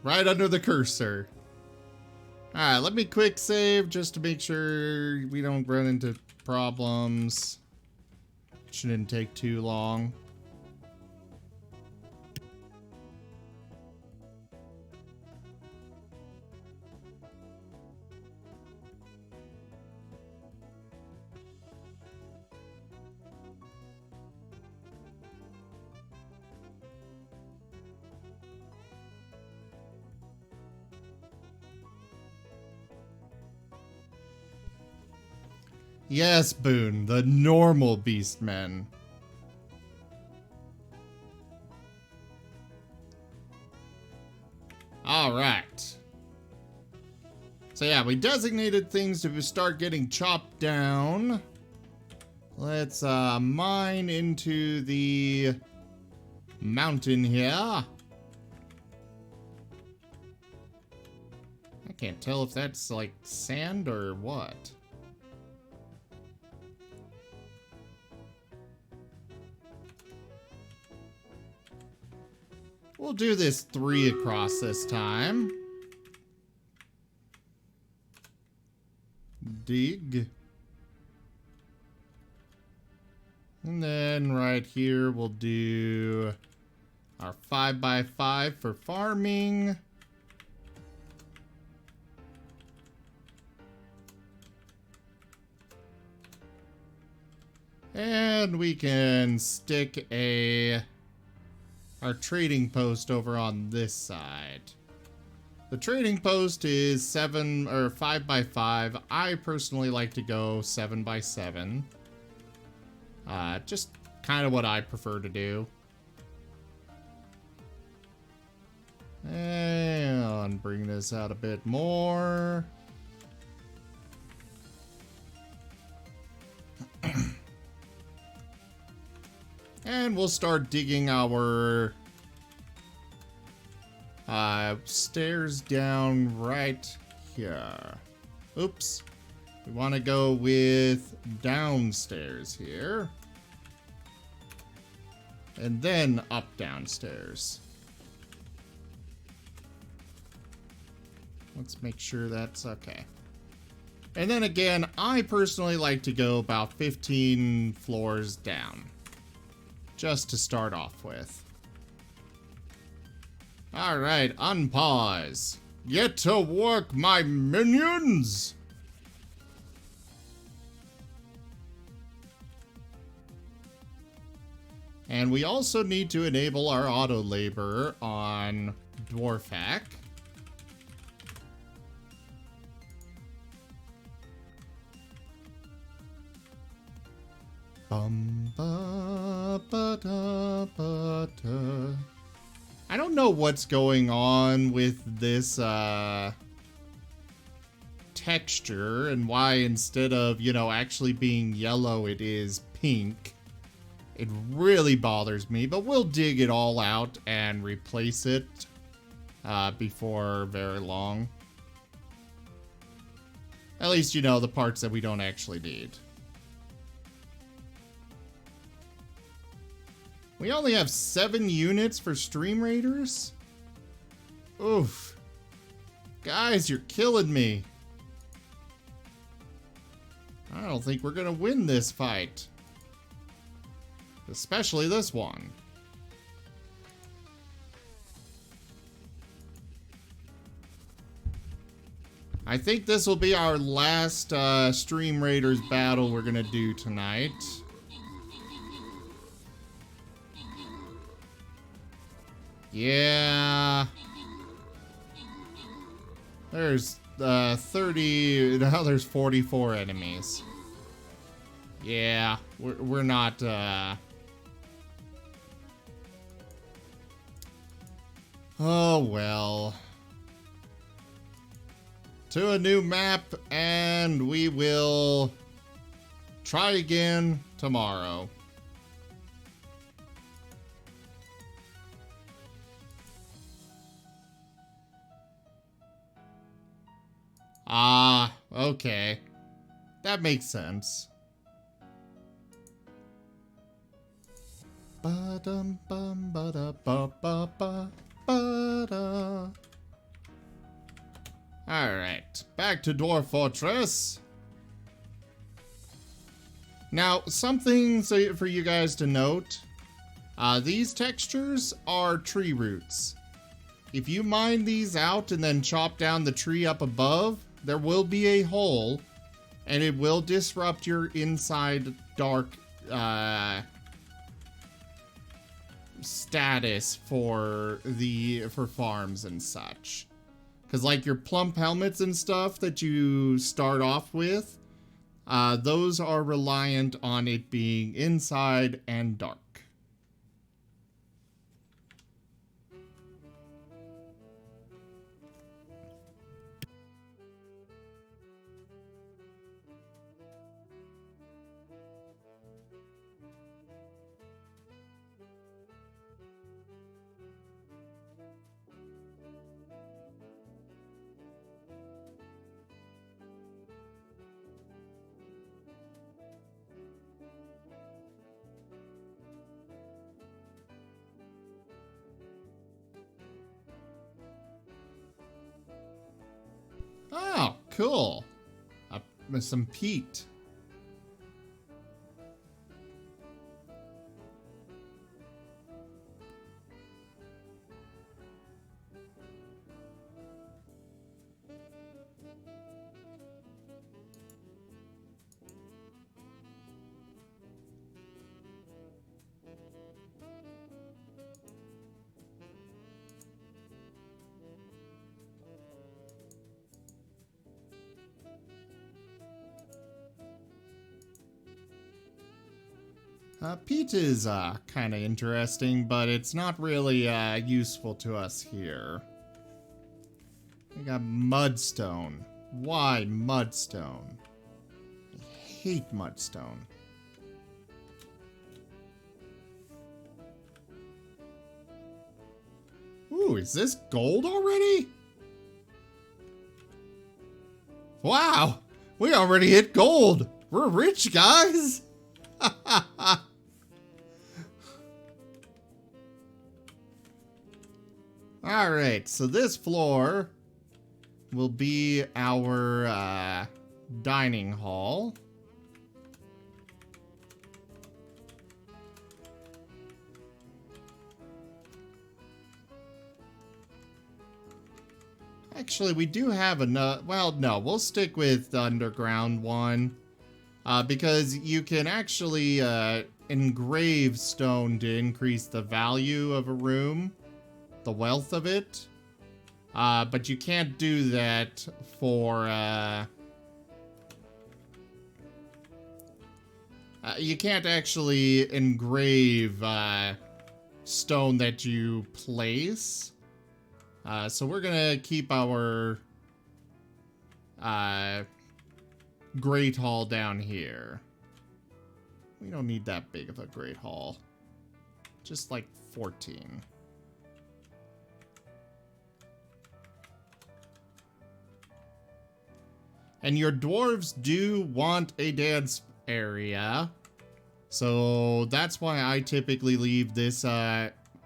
Speaker 1: Right under the cursor. Alright, let me quick save just to make sure we don't run into problems. Shouldn't take too long. Yes, Boone, the normal beastmen. Alright. So yeah, we designated things to start getting chopped down. Let's mine into the mountain here. I can't tell if that's like sand or what. We'll do this 3 across this time. Dig. And then right here we'll do our 5x5 for farming. And we can stick our trading post over on this side. The trading post is 7 or 5x5. I personally like to go 7x7. Just kind of what I prefer to do. And bring this out a bit more. And we'll start digging our stairs down right here. Oops. We want to go with downstairs here. And then up downstairs. Let's make sure that's okay. And then again, I personally like to go about 15 floors down. Just to start off with. Alright, unpause. Get to work, my minions! And we also need to enable our auto labor on Dwarf Hack. Bum, ba, ba, da, ba, da. I don't know what's going on with this texture and why instead of, you know, actually being yellow, it is pink. It really bothers me, but we'll dig it all out and replace it before very long. At least, you know, the parts that we don't actually need. We only have 7 units for Stream Raiders? Oof. Guys, you're killing me. I don't think we're gonna win this fight. Especially this one. I think this will be our last Stream Raiders battle we're gonna do tonight. Yeah. There's 30, now there's 44 enemies. Yeah, we're not oh well. To a new map, and we will try again tomorrow. Ah, okay. That makes sense. Ba-dum bum ba-da ba ba ba ba-da. Alright, back to Dwarf Fortress. Now, something for you guys to note. These textures are tree roots. If you mine these out and then chop down the tree up above, there will be a hole, and it will disrupt your inside dark status for farms and such. Because like your plump helmets and stuff that you start off with, those are reliant on it being inside and dark. Oh, cool. With some peat. Peat is kind of interesting, but it's not really useful to us here. We got mudstone. Why mudstone? I hate mudstone. Ooh, is this gold already? Wow, we already hit gold. We're rich, guys. Alright, so this floor will be our dining hall. Actually, we do have enough. Well, no, we'll stick with the underground one. Because you can actually engrave stone to increase the value of a room, the wealth of it. But you can't do that for... you can't actually engrave stone that you place. So we're gonna keep our Great Hall down here. We don't need that big of a Great Hall. Just like 14. And your dwarves do want a dance area. So that's why I typically leave this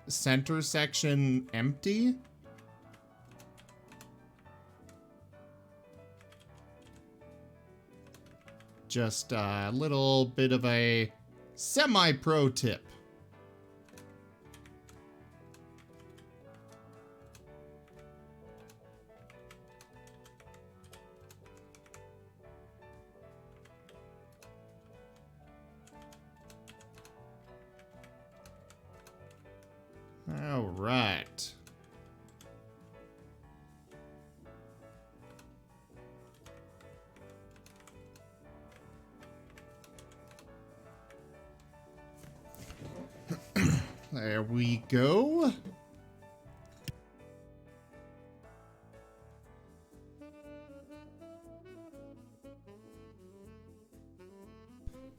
Speaker 1: center section empty. Just a little bit of a semi-pro tip. All right. There we go.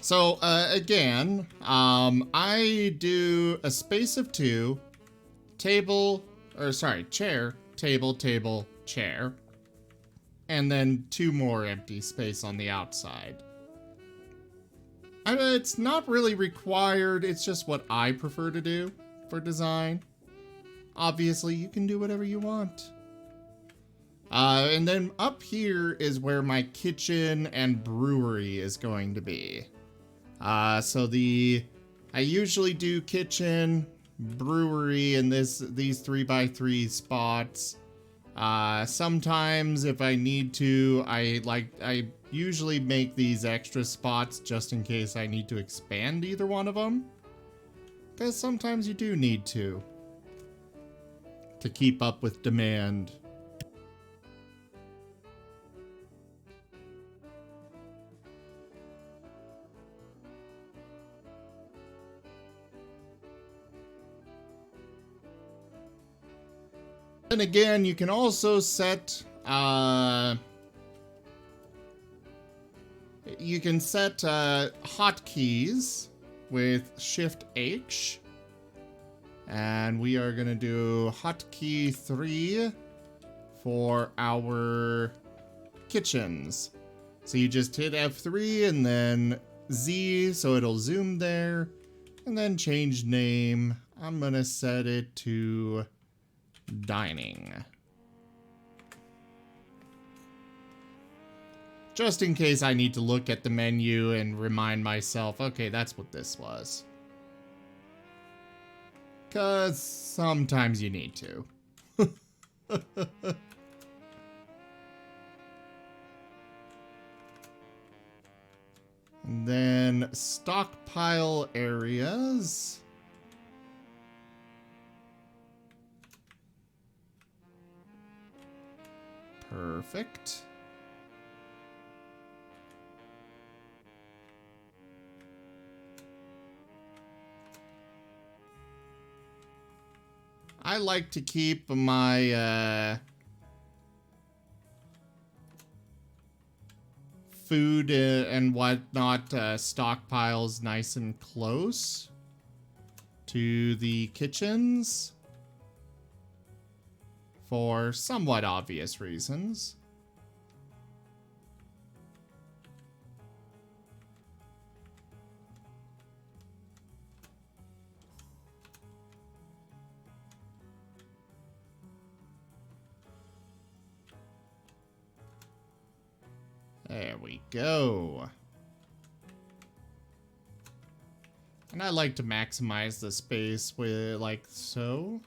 Speaker 1: So, again, I do a space of 2, chair, table, table, chair, and then 2 more empty space on the outside. It's not really required, it's just what I prefer to do for design. Obviously, you can do whatever you want. And then up here is where my kitchen and brewery is going to be. I usually do kitchen, brewery, and these 3x3 spots. Sometimes if I need to, I usually make these extra spots just in case I need to expand either one of them. Because sometimes you do need to keep up with demand. And again, you can also set, hotkeys with Shift H. And we are going to do hotkey 3 for our kitchens. So you just hit F3 and then Z, so it'll zoom there. And then change name. I'm going to set it to dining. Just in case I need to look at the menu and remind myself, okay, that's what this was. Because sometimes you need to. And then stockpile areas. Perfect. I like to keep my food and whatnot stockpiles nice and close to the kitchens for somewhat obvious reasons. There we go. And I like to maximize the space with like so.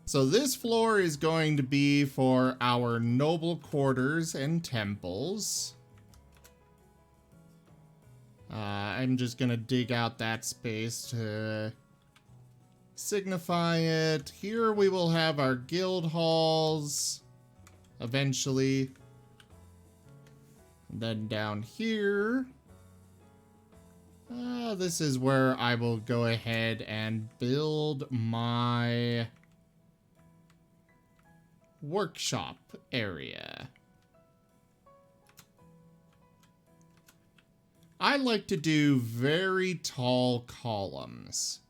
Speaker 1: So this floor is going to be for our noble quarters and temples. I'm just going to dig out that space to signify it. Here we will have our guild halls eventually. And then down here, this is where I will go ahead and build my workshop area. I like to do very tall columns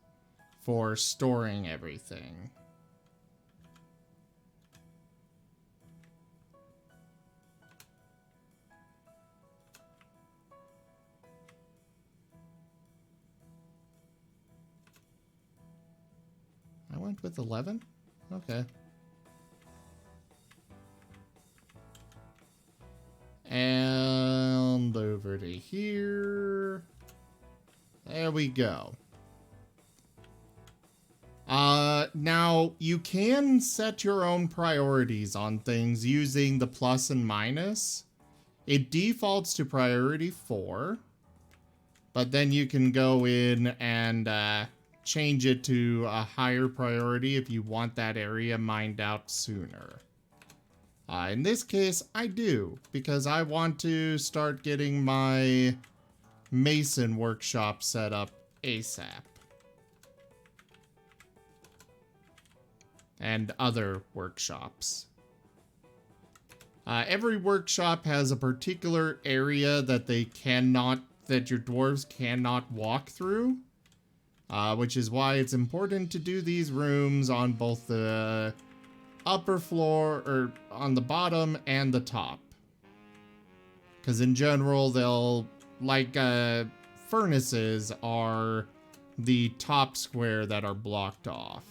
Speaker 1: for storing everything. I went with 11? Okay. And over to here. There we go. Now you can set your own priorities on things using the plus and minus. It defaults to priority 4, but then you can go in and change it to a higher priority if you want that area mined out sooner. In this case, I do, because I want to start getting my mason workshop set up ASAP. And other workshops. Every workshop has a particular area that that your dwarves cannot walk through. Which is why it's important to do these rooms on both the upper floor, or on the bottom and the top. Because in general, they'll, like, furnaces are the top square that are blocked off.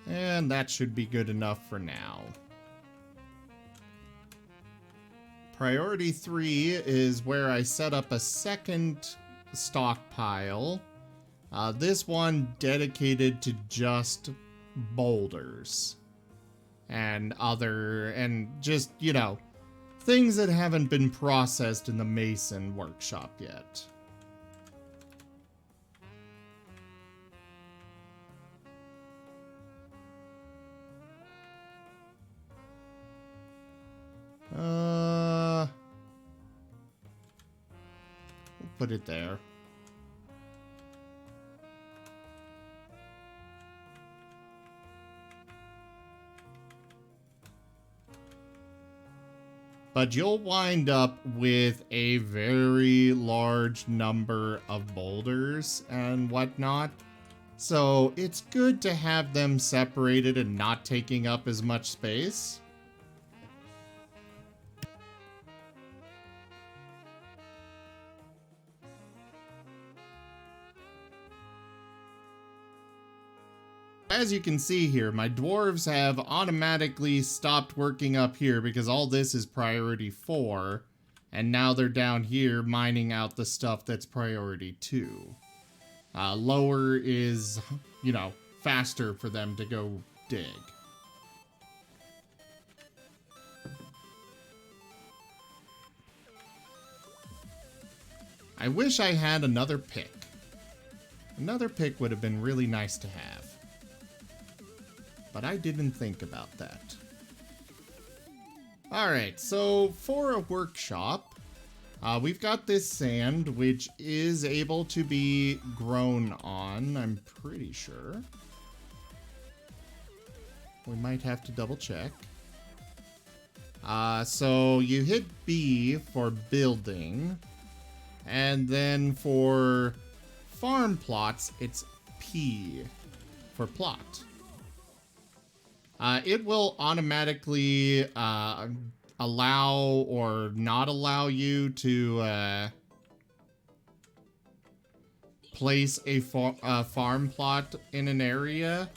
Speaker 1: And that should be good enough for now. Priority 3 is where I set up a second stockpile. This one dedicated to just boulders. And just, you know, things that haven't been processed in the Mason workshop yet. We'll put it there. But you'll wind up with a very large number of boulders and whatnot. So it's good to have them separated and not taking up as much space. As you can see here, my dwarves have automatically stopped working up here because all this is priority 4, and now they're down here mining out the stuff that's priority 2. Lower is, you know, faster for them to go dig. I wish I had another pick. Another pick would have been really nice to have. But I didn't think about that. Alright, so for a workshop, we've got this sand, which is able to be grown on, I'm pretty sure. We might have to double check. So you hit B for building, and then for farm plots, it's P for plot. It will automatically allow or not allow you to place a farm plot in an area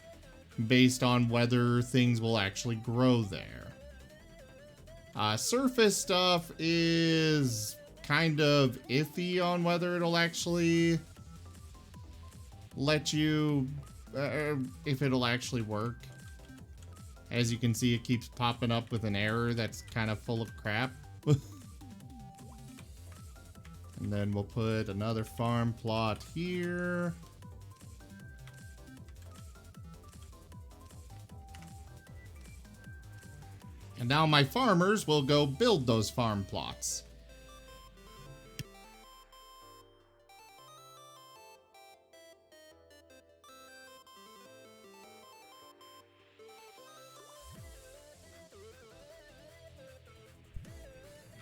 Speaker 1: based on whether things will actually grow there. Surface stuff is kind of iffy on whether it'll actually let you, if it'll actually work. As you can see, it keeps popping up with an error that's kind of full of crap. And then we'll put another farm plot here. And now my farmers will go build those farm plots.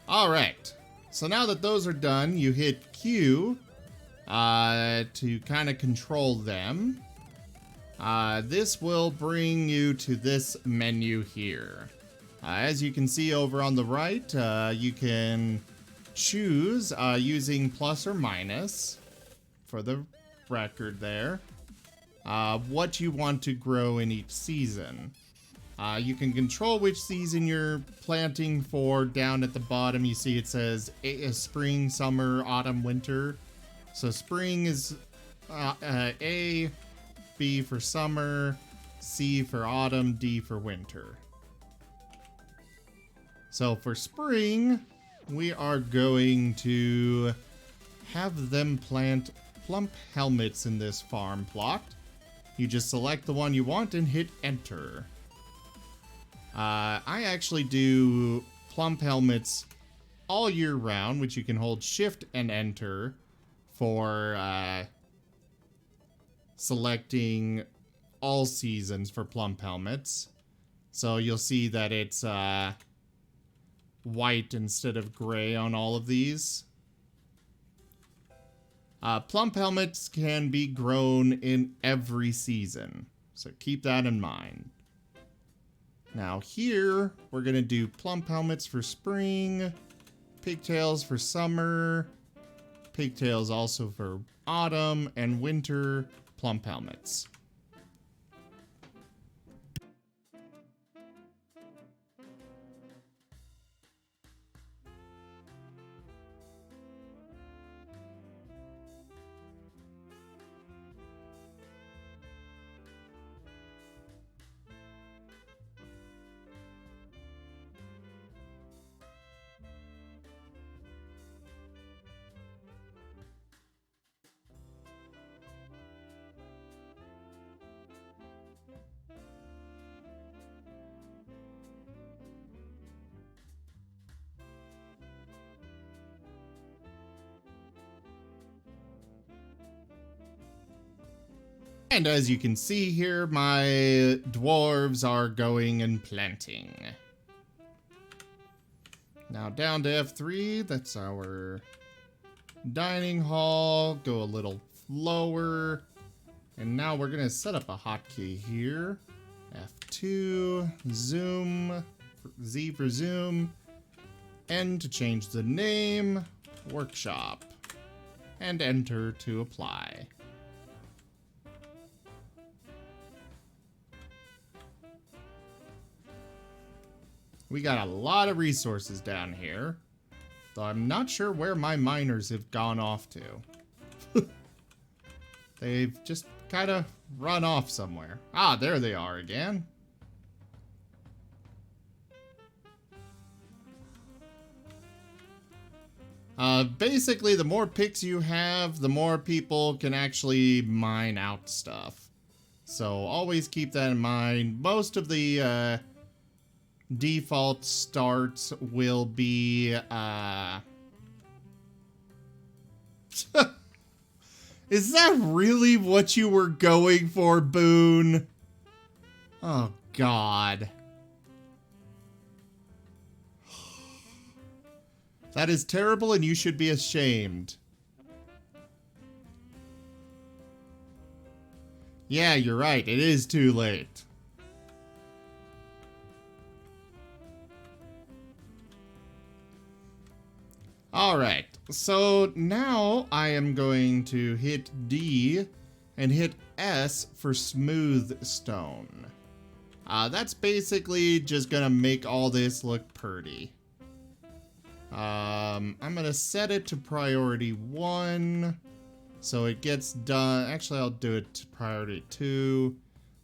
Speaker 1: Alright, so now that those are done, you hit Q to kind of control them. This will bring you to this menu here. As you can see over on the right, you can choose using plus or minus, for the record there, what you want to grow in each season. You can control which season you're planting for. Down at the bottom, you see it says spring, summer, autumn, winter. So spring is A, B for summer, C for autumn, D for winter. So for spring, we are going to have them plant plump helmets in this farm plot. You just select the one you want and hit enter. I actually do plump helmets all year round, which you can hold shift and enter for selecting all seasons for plump helmets. So you'll see that it's white instead of gray on all of these. Plump helmets can be grown in every season, so keep that in mind. Now here, we're going to do plump helmets for spring, pigtails for summer, pigtails also for autumn, and winter plump helmets. And as you can see here, my dwarves are going and planting. Now down to F3, that's our dining hall. Go a little lower. And now we're gonna set up a hotkey here. F2, zoom, Z for zoom, N to change the name, workshop, and enter to apply. We got a lot of resources down here, though I'm not sure where my miners have gone off to. They've just kind of run off somewhere. Ah, there they are again. Basically, the more picks you have, the more people can actually mine out stuff. So always keep that in mind. Most of the default starts will be Is that really what you were going for, Boone? Oh God. That is terrible and you should be ashamed. Yeah, you're right. It is too late. Alright, so now I am going to hit D and hit S for smooth stone. That's basically just gonna make all this look pretty. I'm gonna set it to priority 1, so it gets done. Actually, I'll do it to priority 2,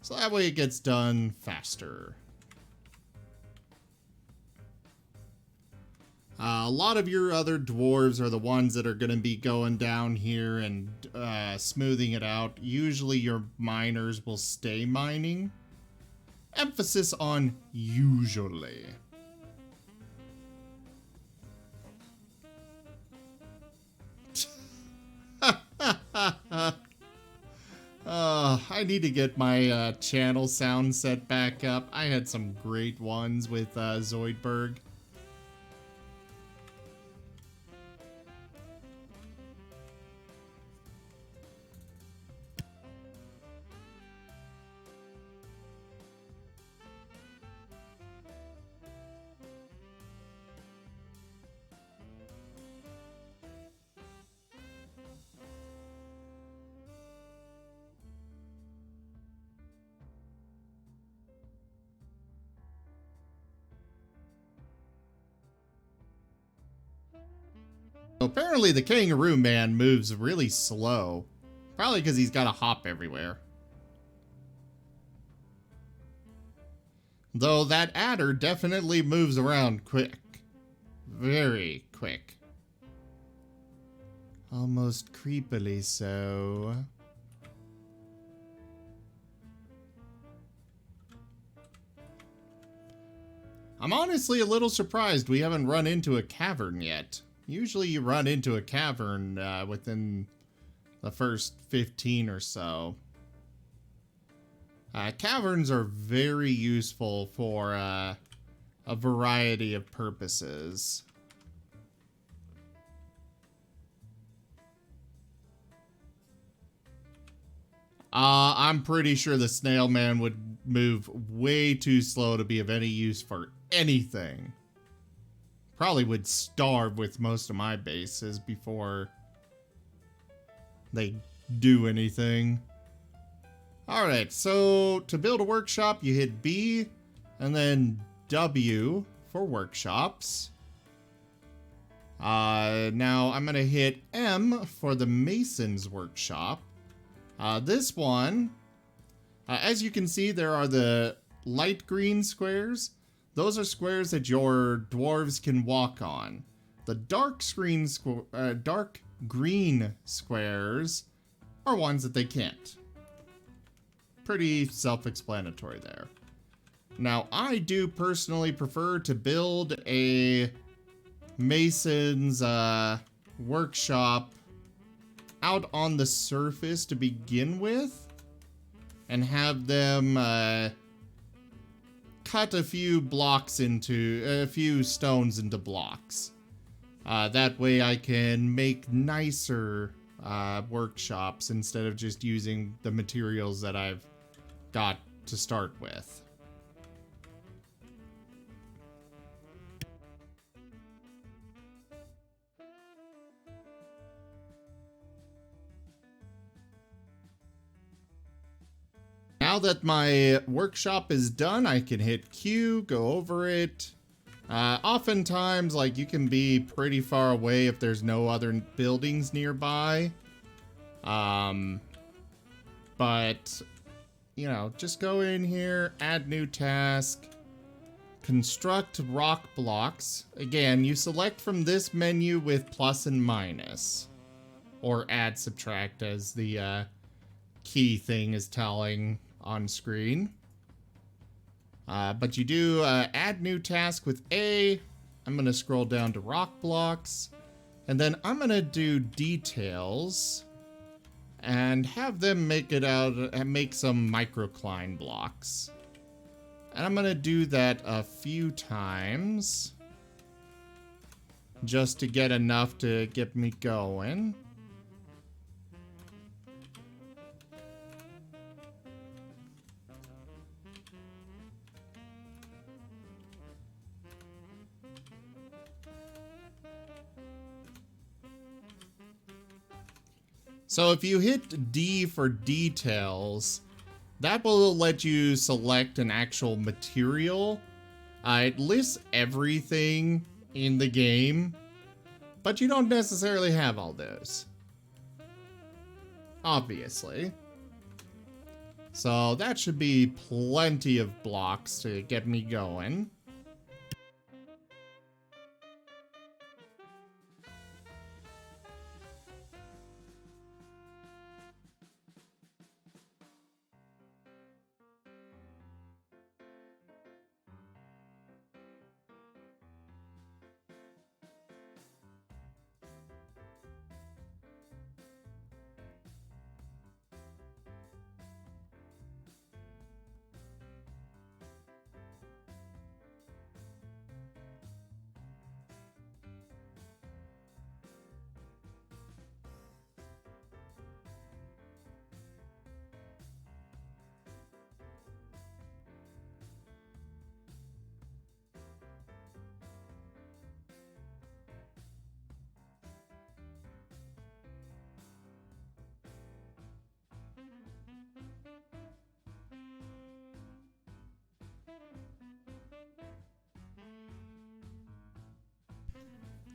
Speaker 1: so that way it gets done faster. A lot of your other dwarves are the ones that are going to be going down here and smoothing it out. Usually your miners will stay mining. Emphasis on usually. I need to get my channel sound set back up. I had some great ones with Zoidberg. Apparently the kangaroo man moves really slow. Probably because he's got to hop everywhere. Though that adder definitely moves around quick. Very quick. Almost creepily so. I'm honestly a little surprised we haven't run into a cavern yet. Usually you run into a cavern within the first 15 or so. Caverns are very useful for a variety of purposes. I'm pretty sure the snail man would move way too slow to be of any use for anything. Probably would starve with most of my bases before they do anything. Alright, so to build a workshop, you hit B and then W for workshops. Now I'm going to hit M for the Mason's workshop. This one, as you can see, there are the light green squares. Those are squares that your dwarves can walk on. The dark green squares are ones that they can't. Pretty self-explanatory there. Now, I do personally prefer to build a Mason's workshop out on the surface to begin with, and have them cut a few stones into blocks. That way I can make nicer workshops instead of just using the materials that I've got to start with. Now that my workshop is done, I can hit Q, go over it. Oftentimes, like, you can be pretty far away if there's no other buildings nearby. But, you know, just go in here, add new task, construct rock blocks. Again, you select from this menu with plus and minus, or add, subtract, as the key thing is telling on screen. But you do add new task with A. I'm going to scroll down to rock blocks, and then I'm going to do details and have them make it out and make some microcline blocks. And I'm going to do that a few times just to get enough to get me going. So if you hit D for details, that will let you select an actual material. It lists everything in the game, but you don't necessarily have all those, obviously. So that should be plenty of blocks to get me going.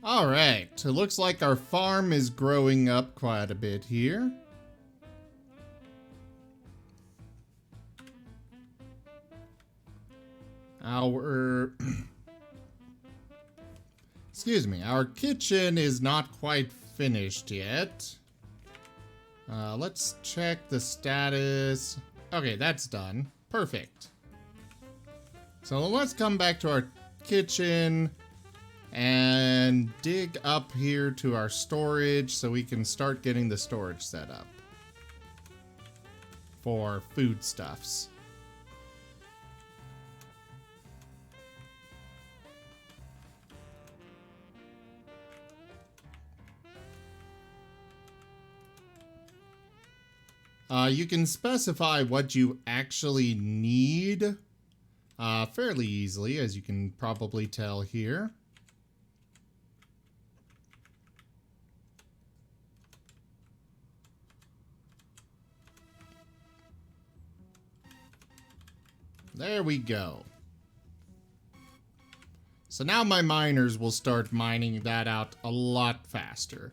Speaker 1: Alright, it looks like our farm is growing up quite a bit here. Excuse me, our kitchen is not quite finished yet. Let's check the status. Okay, that's done. Perfect. So let's come back to our kitchen and dig up here to our storage so we can start getting the storage set up for foodstuffs. You can specify what you actually need fairly easily, as you can probably tell here. There we go. So now my miners will start mining that out a lot faster.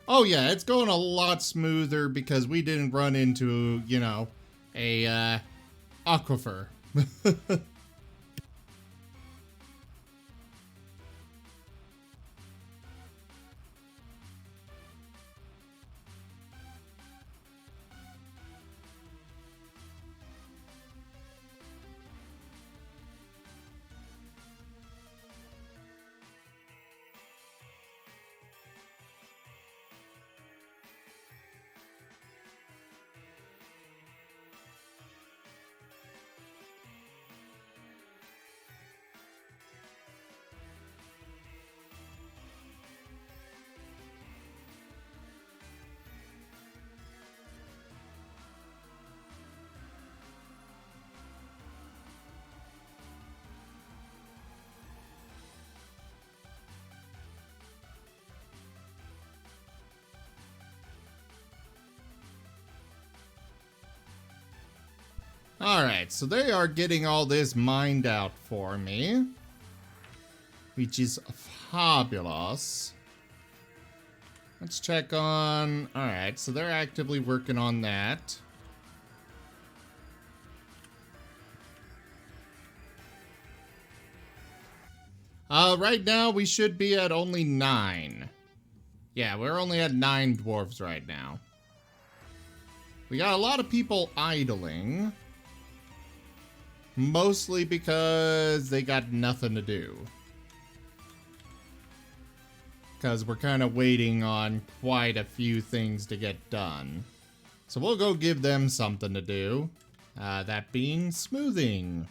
Speaker 1: Oh yeah, it's going a lot smoother because we didn't run into, you know, a aquifer. Alright, so they are getting all this mined out for me, which is fabulous. Let's check on... Alright, so they're actively working on that. Right now we should be at only 9. Yeah, we're only at 9 dwarves right now. We got a lot of people idling. Mostly because they got nothing to do. Because we're kind of waiting on quite a few things to get done. So we'll go give them something to do. That being smoothing.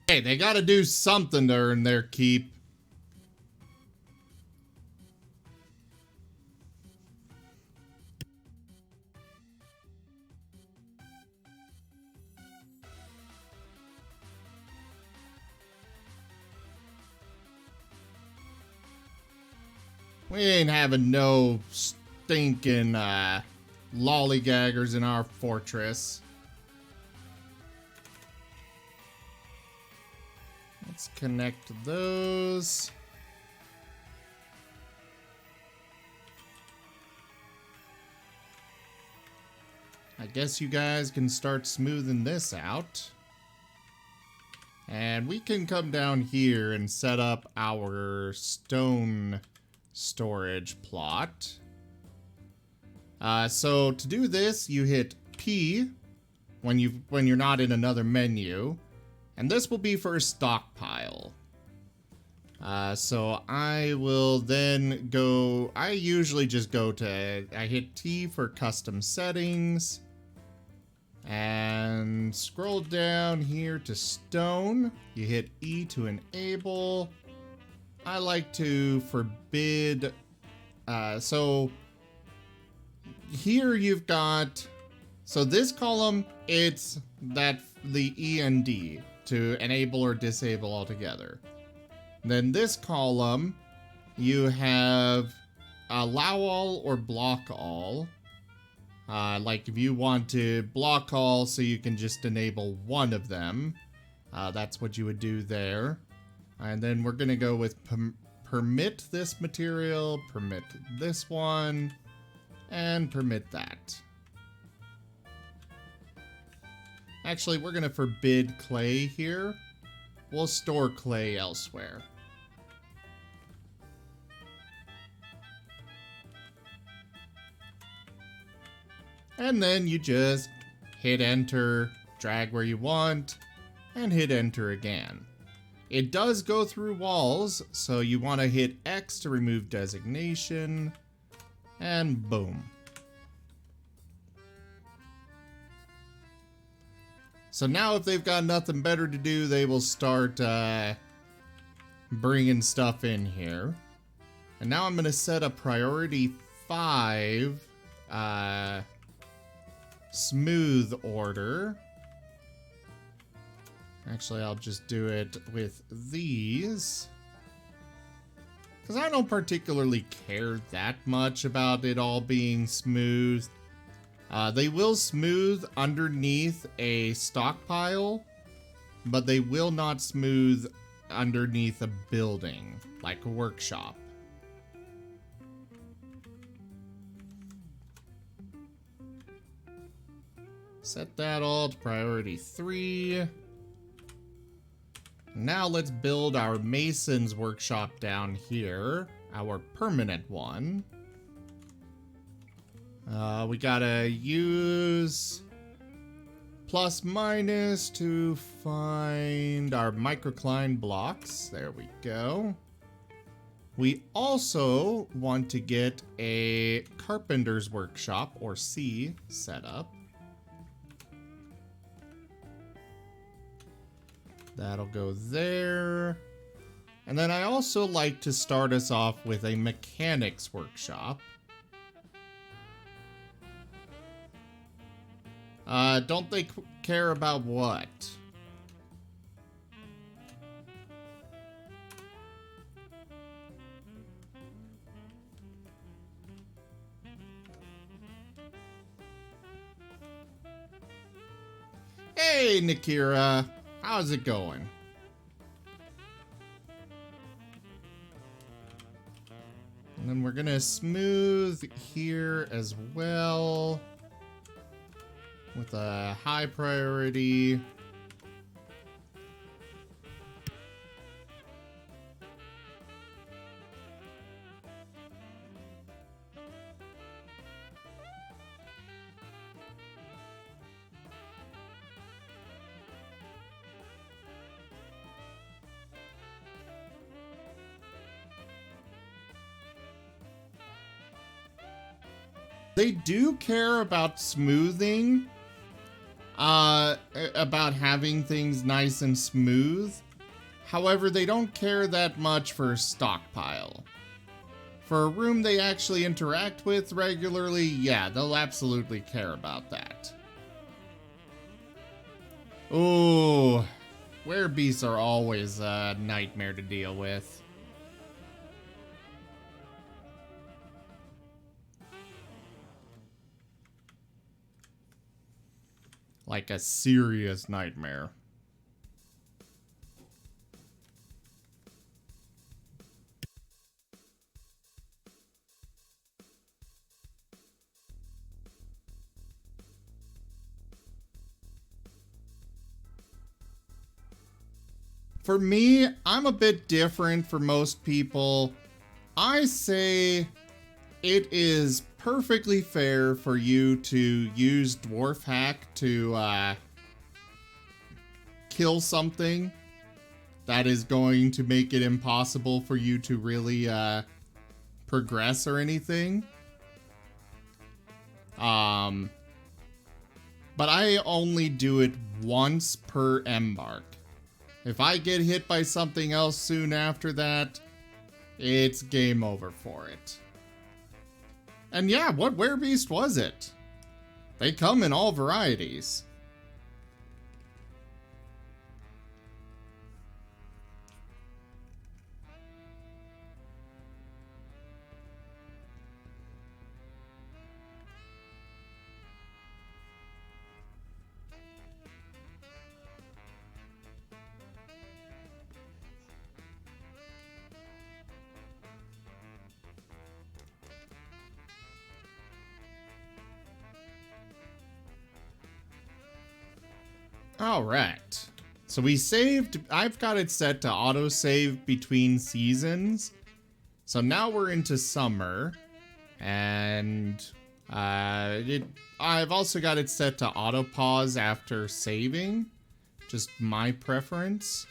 Speaker 1: Hey, they gotta do something to earn their keep. We ain't having no stinking lollygaggers in our fortress. Let's connect those. I guess you guys can start smoothing this out. And we can come down here and set up our stone storage plot. So to do this, you hit P when you're not in another menu. And this will be for a stockpile. So I will then go... I usually just go to... I hit T for custom settings. And scroll down here to stone. You hit E to enable. I like to forbid... so here you've got... So this column, it's the END. To enable or disable altogether. Then this column, you have allow all or block all. Like if you want to block all so you can just enable one of them, that's what you would do there. And then we're going to go with permit this material, permit this one, and permit that. Actually, we're going to forbid clay here. we'll store clay elsewhere. And then you just hit enter, drag where you want, and hit enter again. It does go through walls, so you want to hit X to remove designation, and boom. So now if they've got nothing better to do, they will start bringing stuff in here. And now I'm going to set a priority 5 smooth order. Actually, I'll just do it with these, because I don't particularly care that much about it all being smooth. They will smooth underneath a stockpile, but they will not smooth underneath a building, like a workshop. Set that all to priority 3. Now let's build our mason's workshop down here, our permanent one. We gotta use plus minus to find our microcline blocks. There we go. We also want to get a carpenter's workshop, or C, set up. That'll go there. And then I also like to start us off with a mechanic's workshop. Don't they care about what? Hey, Nakira. How's it going? And then we're gonna smooth here as well with a high priority. They do care about smoothing, about having things nice and smooth. However, they don't care that much for stockpile. For a room they actually interact with regularly, yeah, they'll absolutely care about that. Ooh, werebeasts are always a nightmare to deal with. Like a serious nightmare. For me, I'm a bit different for most people. I say it is perfectly fair for you to use Dwarf Hack to kill something that is going to make it impossible for you to really progress or anything. But I only do it once per Embark. If I get hit by something else soon after that, it's game over for it. And yeah, what werebeast was it? They come in all varieties. All right. So we saved, I've got it set to autosave between seasons. So now we're into summer. And I've also got it set to auto pause after saving. Just my preference.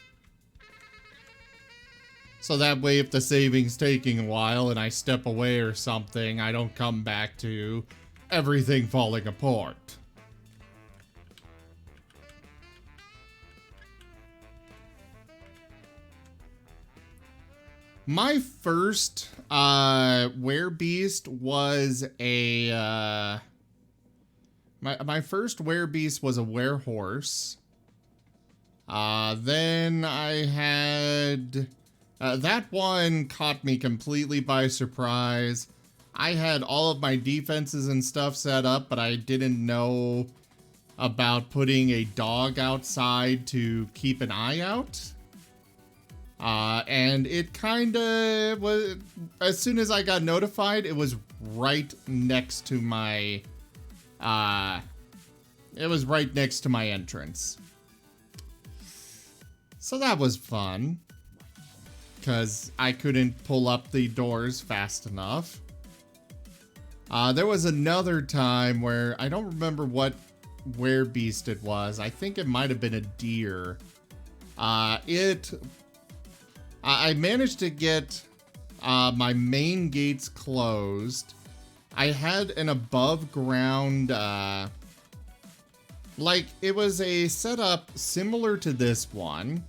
Speaker 1: So that way if the saving's taking a while and I step away or something, I don't come back to everything falling apart. My first werebeast was a my first werebeast was a werehorse. Then I had that one caught me completely by surprise. I had all of my defenses and stuff set up, but I didn't know about putting a dog outside to keep an eye out. And it kind of was, as soon as I got notified, it was right next to my, it was right next to my entrance. So that was fun, because I couldn't pull up the doors fast enough. There was another time where, I don't remember what werebeast it was. I think it might have been a deer. I managed to get my main gates closed. I had an above ground, like it was a setup similar to this one.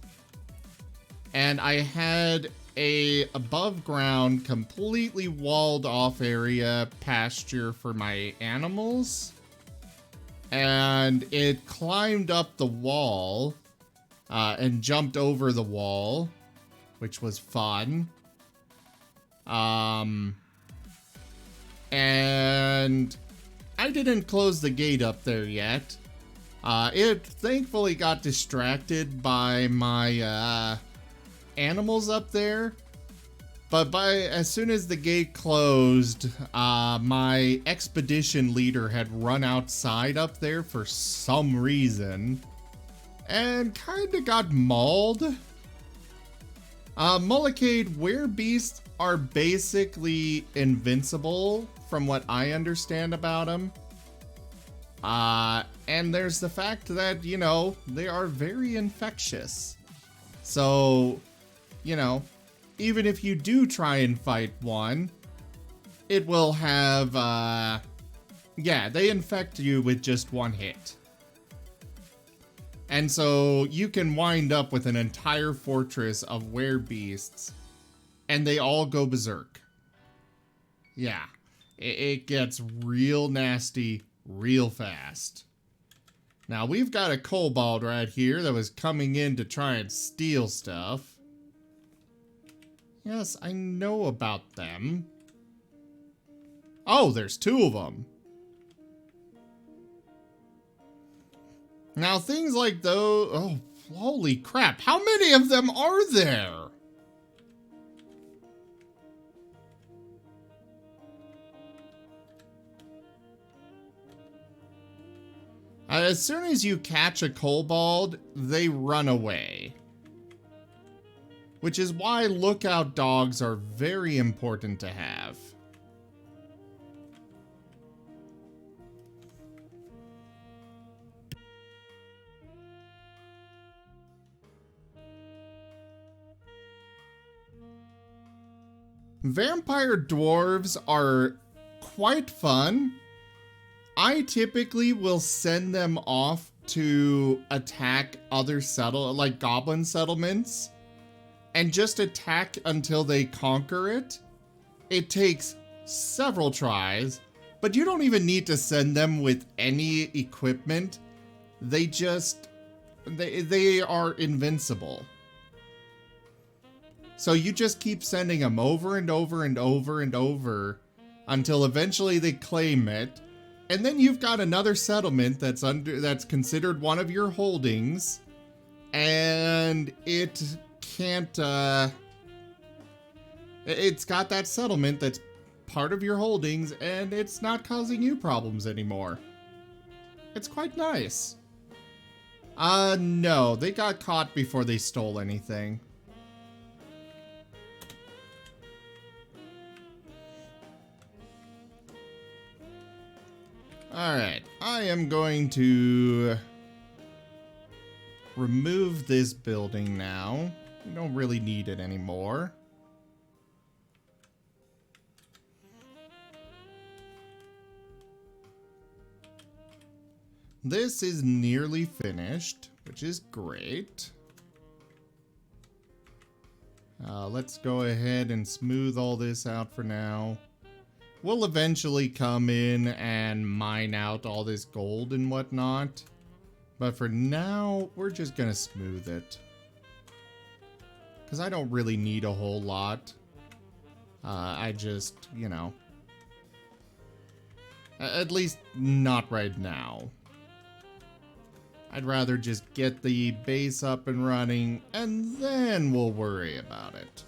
Speaker 1: And I had a above ground, completely walled off area pasture for my animals. And it climbed up the wall and jumped over the wall, which was fun. And I didn't close the gate up there yet. It thankfully got distracted by my animals up there. But as soon as the gate closed, my expedition leader had run outside up there for some reason and kind of got mauled. Mullicade werebeasts are basically invincible from what I understand about them. And there's the fact that, you know, they are very infectious. So, you know, even if you do try and fight one, it will have, yeah, they infect you with just one hit. And so you can wind up with an entire fortress of werebeasts, and they all go berserk. Yeah, it gets real nasty real fast. Now we've got a kobold right here that was coming in to try and steal stuff. Yes, I know about them. Oh, there's two of them. Now, things like those... Oh, holy crap. How many of them are there? As soon as you catch a kobold, they run away. Which is why lookout dogs are very important to have. Vampire dwarves are quite fun. I typically will send them off to attack other like goblin settlements and just attack until they conquer it. It takes several tries, but you don't even need to send them with any equipment. They just, they are invincible. So you just keep sending them over and over and over and over until eventually they claim it. And then you've got another settlement that's considered one of your holdings, and it can't, it's got that settlement that's part of your holdings, and it's not causing you problems anymore. It's quite nice. No. They got caught before they stole anything. Alright. I am going to remove this building now. We don't really need it anymore. This is nearly finished, which is great. Let's go ahead and smooth all this out for now. We'll eventually come in and mine out all this gold and whatnot. But for now, we're just gonna smooth it. Because I don't really need a whole lot. I just, you know. At least not right now. I'd rather just get the base up and running, and then we'll worry about it.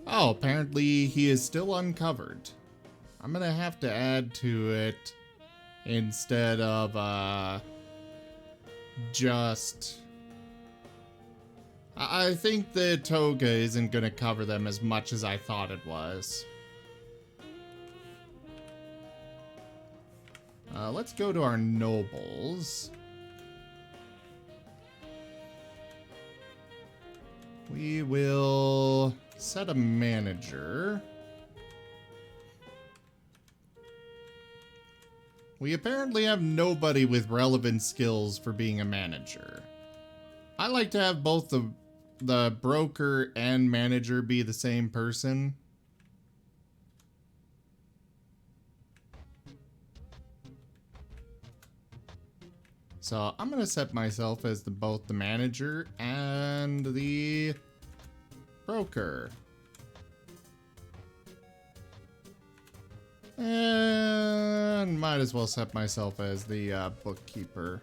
Speaker 1: Oh, apparently he is still uncovered. I'm gonna have to add to it instead of, just... I think the toga isn't gonna cover them as much as I thought it was. Let's go to our nobles. We will set a manager. We apparently have nobody with relevant skills for being a manager. I like to have both the broker and manager be the same person. So I'm gonna set myself as both the manager and the broker. And might as well set myself as the bookkeeper.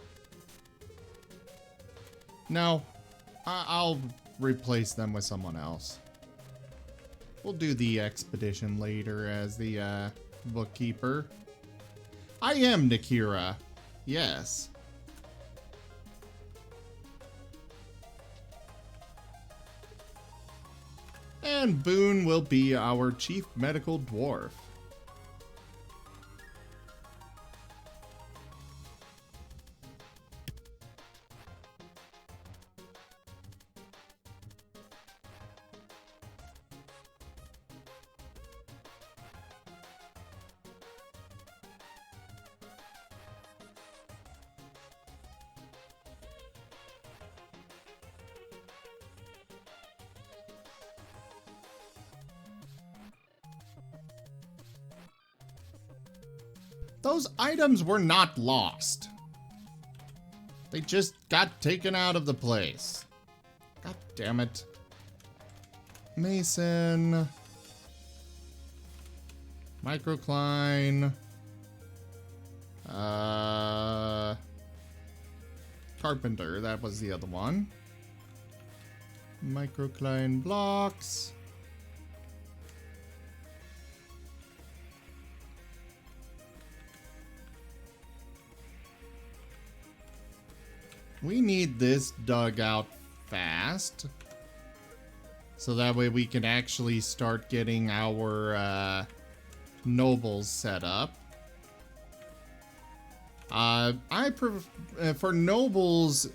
Speaker 1: No, I'll replace them with someone else. We'll do the expedition later as the bookkeeper. I am Nakira. Yes. And Boone will be our chief medical dwarf. Those items were not lost. They just got taken out of the place. God damn it. Mason. Microcline. Carpenter, that was the other one. Microcline blocks. We need this dug out fast. So that way we can actually start getting our nobles set up. For nobles,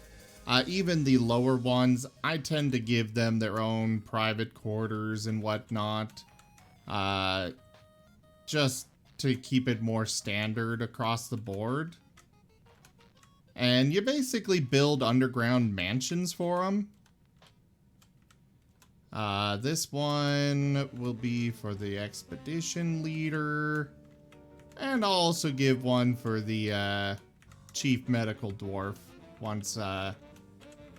Speaker 1: even the lower ones, I tend to give them their own private quarters and whatnot. Just to keep it more standard across the board. And you basically build underground mansions for them. This one will be for the expedition leader. And I'll also give one for the chief medical dwarf once,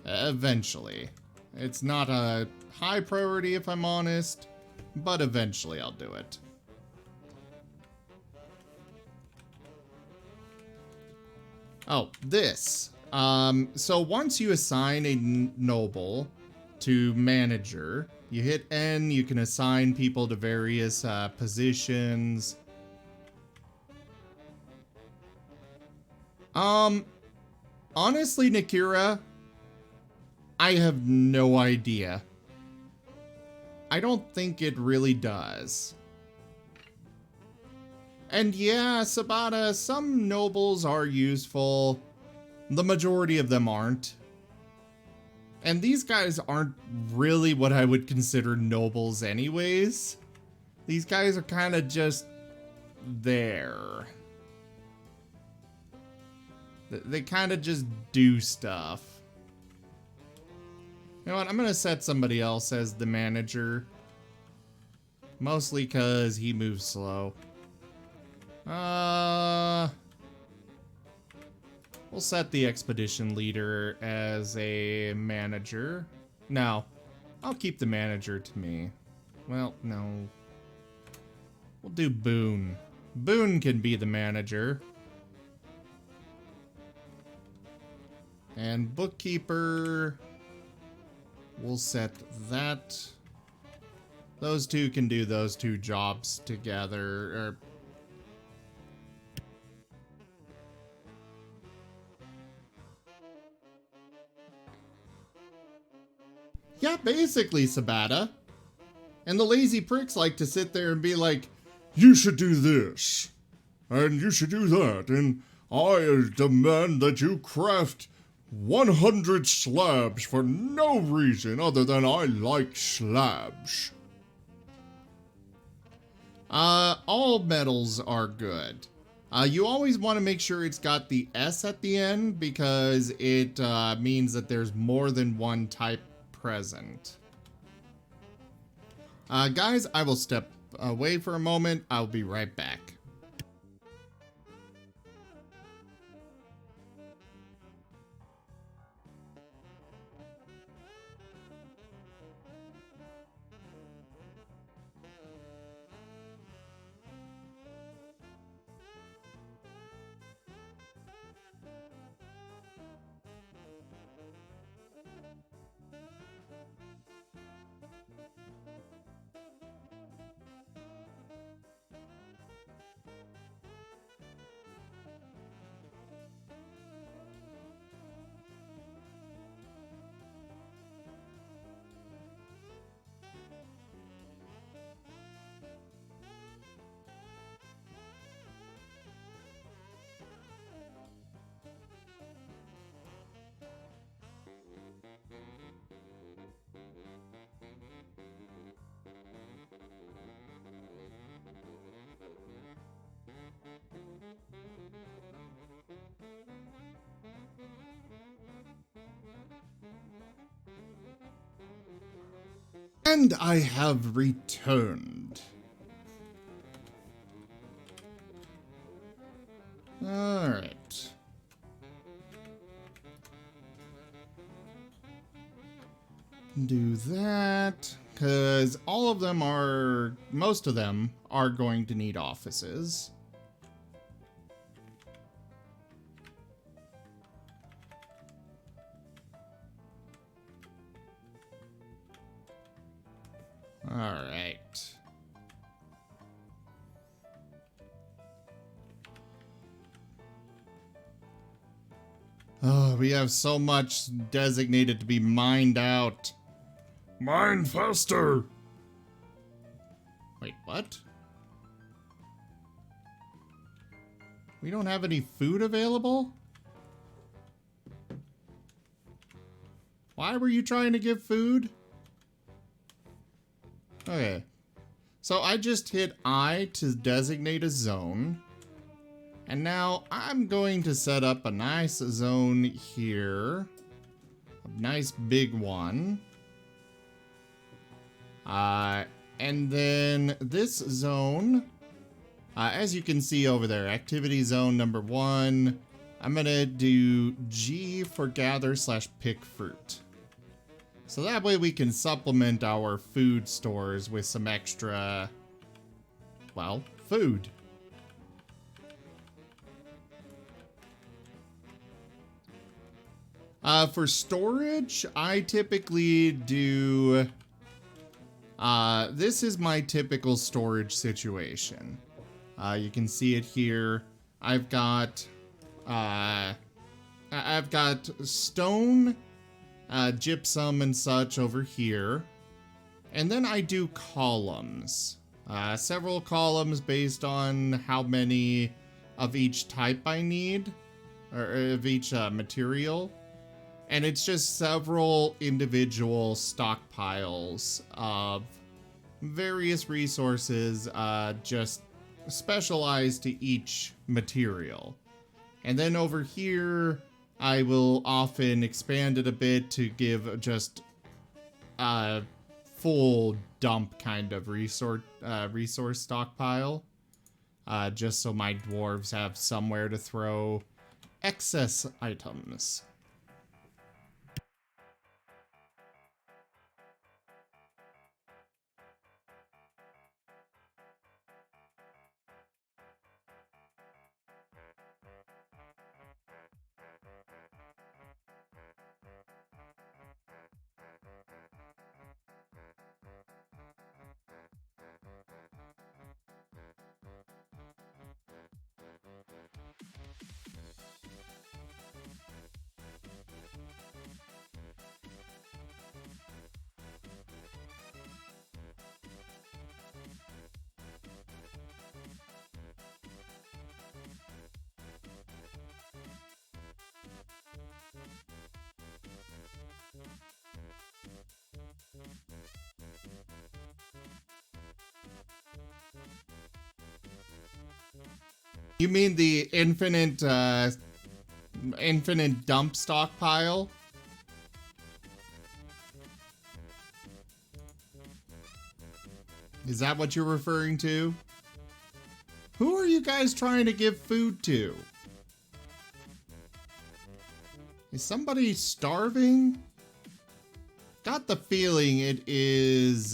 Speaker 1: eventually. It's not a high priority if I'm honest, but eventually I'll do it. Oh, this. So once you assign a noble to manager, you hit N, you can assign people to various positions. Honestly, Nakira, I have no idea. I don't think it really does. And yeah, Sabata, some nobles are useful. The majority of them aren't. And these guys aren't really what I would consider nobles anyways. These guys are kind of just there. They kind of just do stuff. You know what? I'm going to set somebody else as the manager. Mostly because he moves slow. We'll set the expedition leader as a manager. No, I'll keep the manager to me. Well, no. We'll do Boone. Boone can be the manager. And bookkeeper, we'll set that. Those two can do those two jobs together. Yeah, basically, Sabata. And the lazy pricks like to sit there and be like,
Speaker 2: You should do this, and you should do that, and I demand that you craft 100 slabs for no reason other than I like slabs.
Speaker 1: all metals are good. You always want to make sure it's got the S at the end because it means that there's more than one type present. Guys, I will step away for a moment. I'll be right back. And I have returned. Alright. Do that, because all of them are, most of them are going to need offices. All right. All we have so much designated to be mined out.
Speaker 2: Mine faster!
Speaker 1: Wait, what? We don't have any food available? Why were you trying to give food? Okay. So I just hit I to designate a zone. And now I'm going to set up a nice zone here. A nice big one. And then this zone, as you can see over there, activity zone number 1, I'm gonna do G for gather/pick fruit. So that way we can supplement our food stores with some extra, well, food. For storage, I typically do, this is my typical storage situation. You can see it here. I've got stone, gypsum and such over here. And then I do columns. Several columns based on how many of each type I need, or of each material. And it's just several individual stockpiles of various resources, just specialized to each material. And then over here, I will often expand it a bit to give just a full dump kind of resource stockpile. Just so my dwarves have somewhere to throw excess items. You mean the infinite dump stockpile? Is that what you're referring to? Who are you guys trying to give food to? Is somebody starving? Got the feeling it is,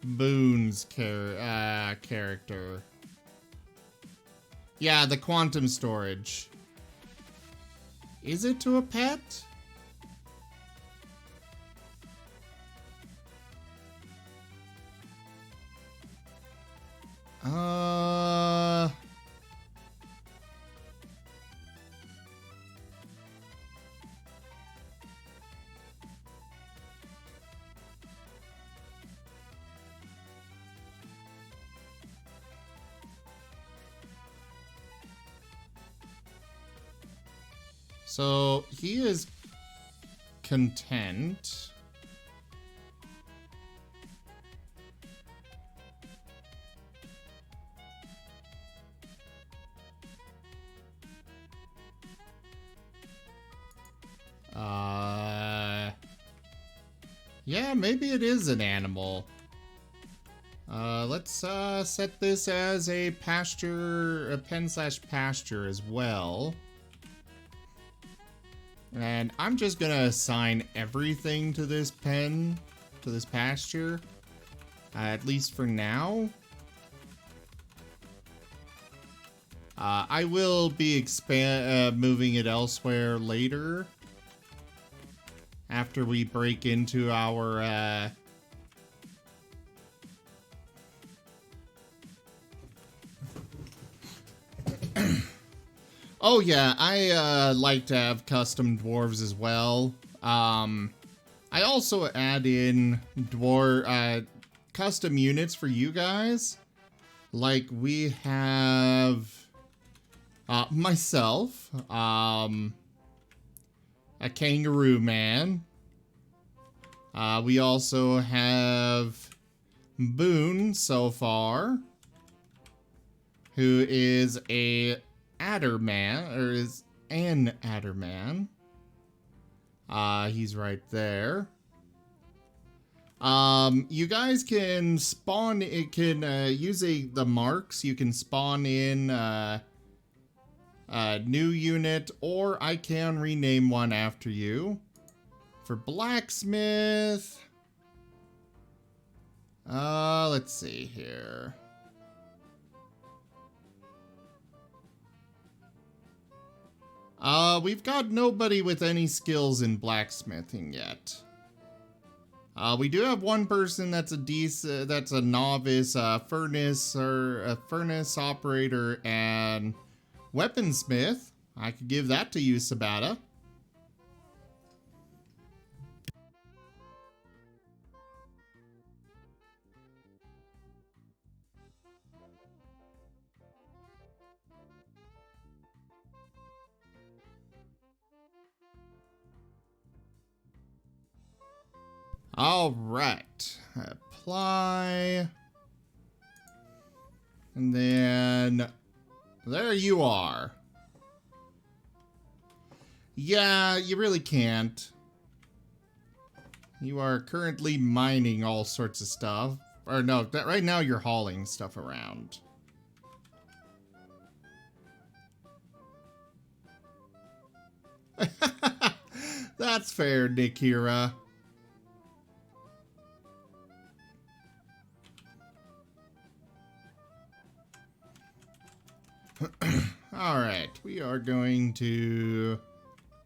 Speaker 1: Boone's character. Yeah, the quantum storage. Is it to a pet? So he is content. Yeah, maybe it is an animal. Let's set this as a pasture, a pen/pasture as well. And I'm just gonna assign everything to this pen, to this pasture, at least for now. I will be moving it elsewhere later, after we break into our Oh yeah, I like to have custom dwarves as well. I also add in custom units for you guys. Like we have myself, a kangaroo man. We also have Boone so far, who is a adder man, or is an adder man. He's right there. You guys can spawn, use the marks, you can spawn in, a new unit, or I can rename one after you. For blacksmith, let's see here. We've got nobody with any skills in blacksmithing yet. We do have one person that's a novice, furnace operator and weaponsmith. I could give that to you, Sabata. All right, apply, and then there you are. Yeah, you really can't. You are currently mining all sorts of stuff. Or no, right now you're hauling stuff around. That's fair, Nikira. Alright, we are going to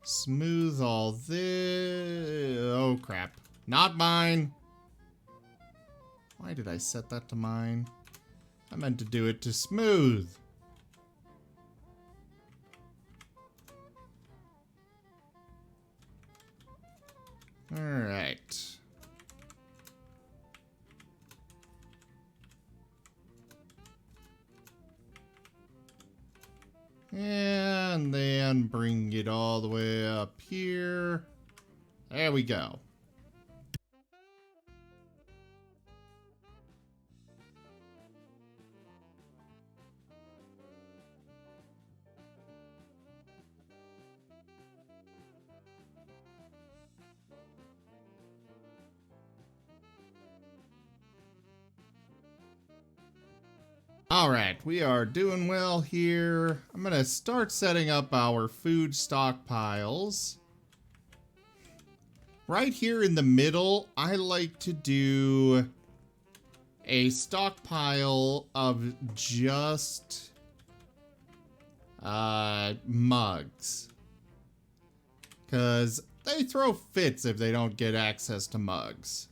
Speaker 1: smooth all this. Oh crap. Not mine. Why did I set that to mine? I meant to do it to smooth. Alright. And then bring it all the way up here. There we go. Alright, we are doing well here. I'm gonna start setting up our food stockpiles. Right here in the middle, I like to do a stockpile of just mugs. Because they throw fits if they don't get access to mugs.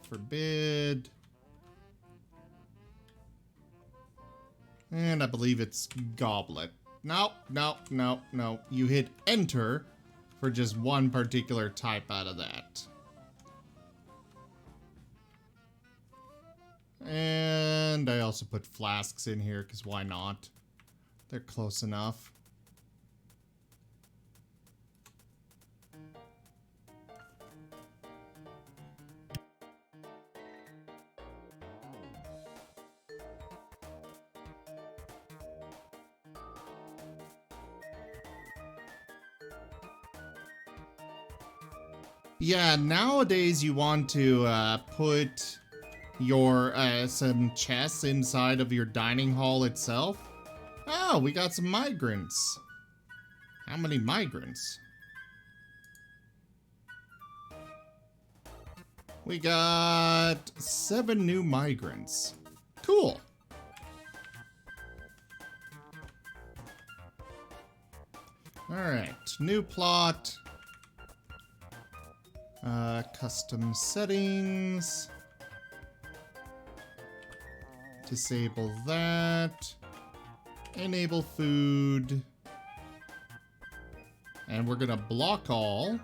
Speaker 1: Forbid. And I believe it's goblet. No. You hit enter for just one particular type out of that. And I also put flasks in here because why not? They're close enough. Yeah, nowadays you want to put your some chests inside of your dining hall itself. Oh, we got some migrants. How many migrants? We got 7 new migrants. Cool. All right, new plot. Custom settings. Disable that. Enable food. And we're gonna block all.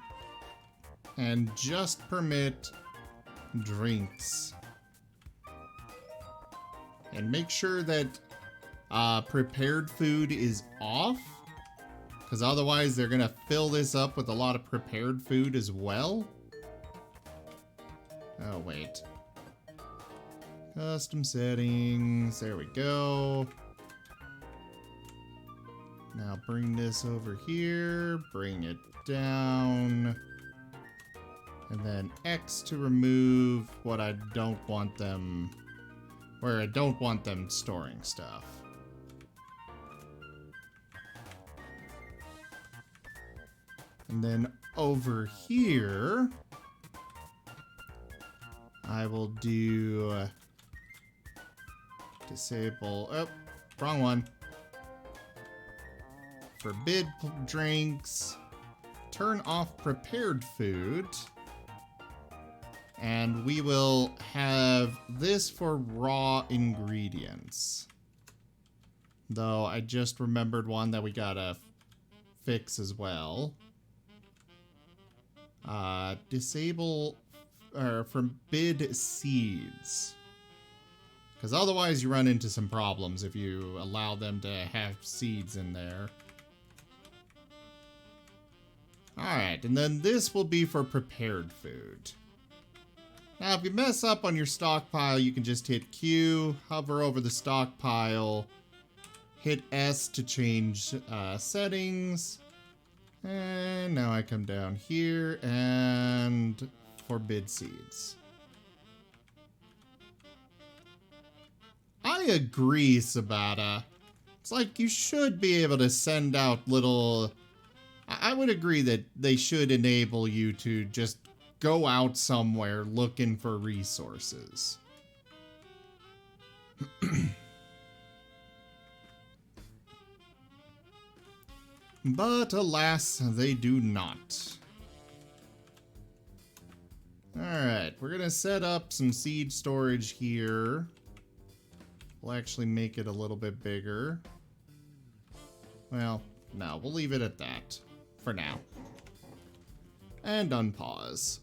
Speaker 1: And just permit drinks. And make sure that prepared food is off. Because otherwise they're gonna fill this up with a lot of prepared food as well. Oh, wait. Custom settings. There we go. Now bring this over here. Bring it down. And then X to remove what I don't want them... where I don't want them storing stuff. And then over here... I will do disable, oh, wrong one. Forbid drinks, turn off prepared food, and we will have this for raw ingredients. Though I just remembered one that we gotta fix as well. Disable or forbid seeds. Because otherwise you run into some problems if you allow them to have seeds in there. Alright, and then this will be for prepared food. Now if you mess up on your stockpile, you can just hit Q, hover over the stockpile, hit S to change settings. And now I come down here and forbid seeds. I agree, Sabata. It's like you should be able to send out little... I would agree that they should enable you to just go out somewhere looking for resources. But alas, they do not. Alright, we're gonna set up some seed storage here. We'll actually make it a little bit bigger. Well, no, we'll leave it at that for now. And unpause.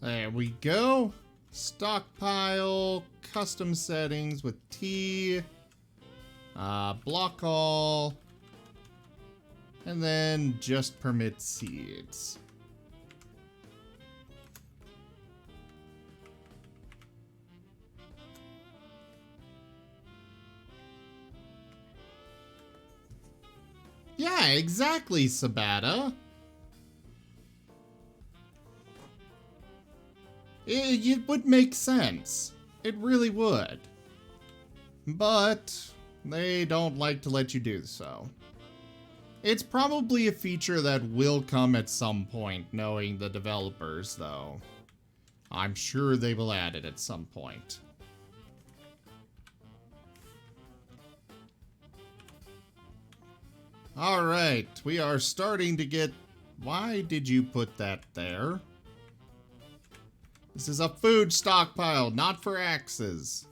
Speaker 1: There we go. Stockpile, custom settings with T, block all, and then just permit seeds. Yeah, exactly, Sabata. It would make sense. It really would. But they don't like to let you do so. It's probably a feature that will come at some point, knowing the developers, though. I'm sure they will add it at some point. Alright, we are starting to get... Why did you put that there? This is a food stockpile, not for axes.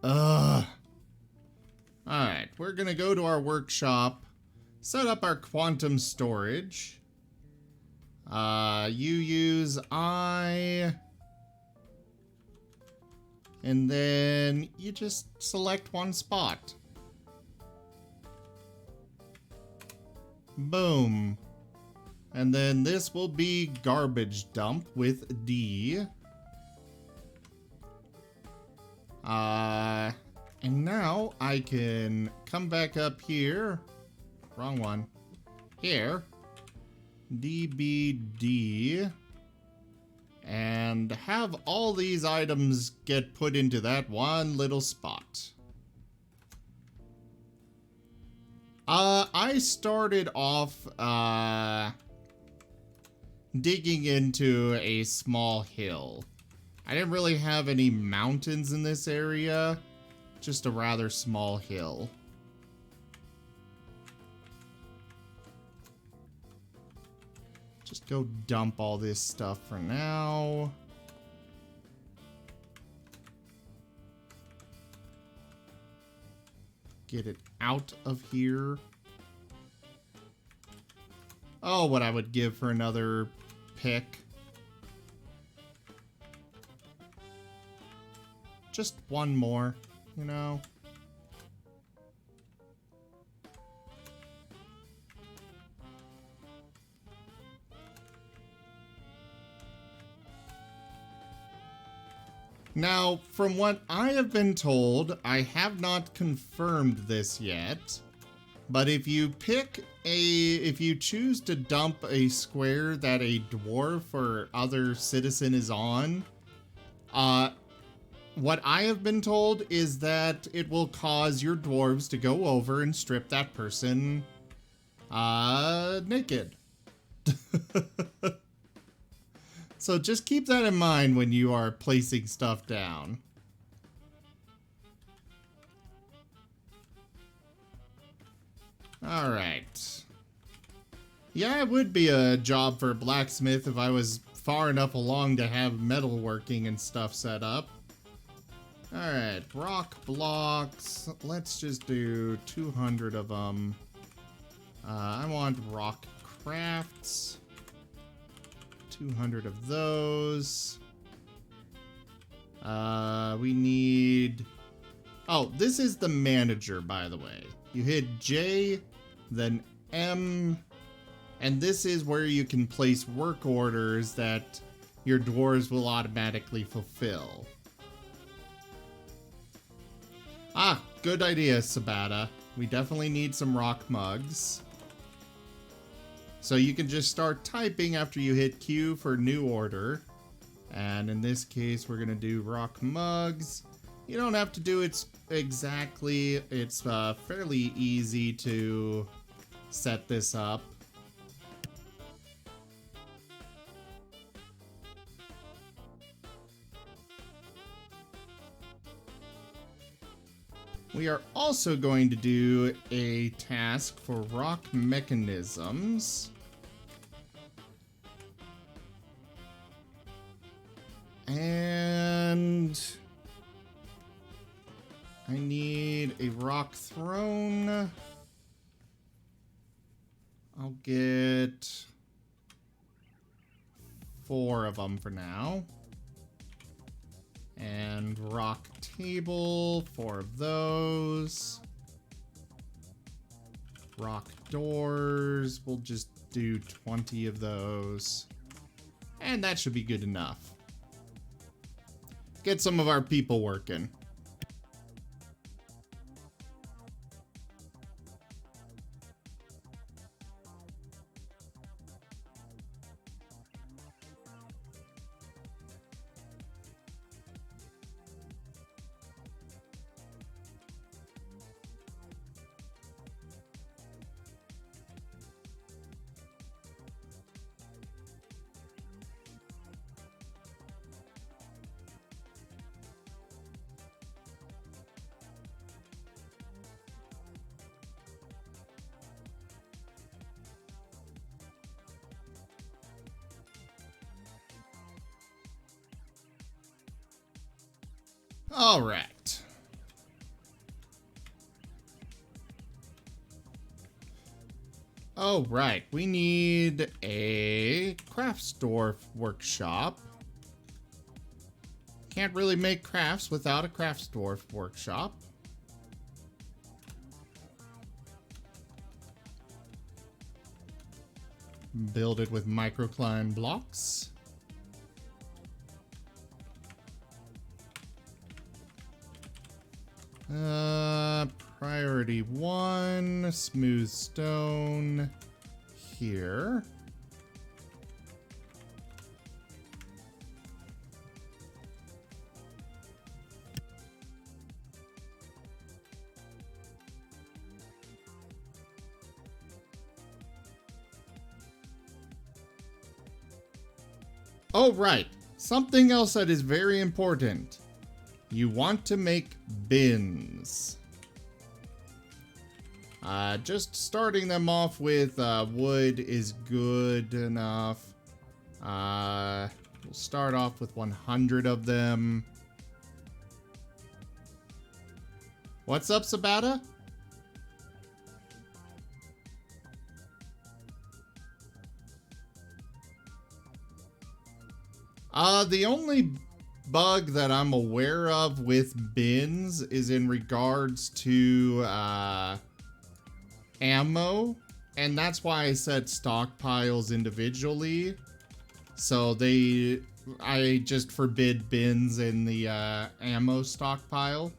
Speaker 1: Ugh. Alright, we're gonna go to our workshop, set up our quantum storage. You use I, and then you just select one spot. Boom. And then this will be garbage dump with D. And now I can come back up here. Wrong one. Here. DBD. And have all these items get put into that one little spot. I started off, digging into a small hill. I didn't really have any mountains in this area, just a rather small hill. Just go dump all this stuff for now. Get it out of here. Oh, what I would give for another pick. Just one more, you know? Now, from what I have been told, I have not confirmed this yet, but if you choose to dump a square that a dwarf or other citizen is on, what I have been told is that it will cause your dwarves to go over and strip that person, naked. So just keep that in mind when you are placing stuff down. Alright. Yeah, it would be a job for a blacksmith if I was far enough along to have metalworking and stuff set up. Alright, rock blocks. Let's just do 200 of them. I want rock crafts. 200 of those. We need... Oh, this is the manager, by the way. You hit J, then M, and this is where you can place work orders that your dwarves will automatically fulfill. Ah, good idea, Sabata. We definitely need some rock mugs. So you can just start typing after you hit Q for new order. And in this case, we're going to do rock mugs. You don't have to do it exactly. It's fairly easy to set this up. We are also going to do a task for rock mechanisms. And I need a rock throne. I'll get 4 of them for now. And rock table, 4 of those. Rock doors, we'll just do 20 of those. And that should be good enough. Get some of our people working. All right. Oh, right. We need a crafts dwarf workshop. Can't really make crafts without a crafts dwarf workshop. Build it with microclimb blocks. Priority 1, smooth stone here. Oh, right. Something else that is very important. You want to make bins. Just starting them off with wood is good enough. We'll start off with 100 of them. What's up, Sabata? The only bug that I'm aware of with bins is in regards to ammo, and that's why I set stockpiles individually. So I just forbid bins in the ammo stockpile.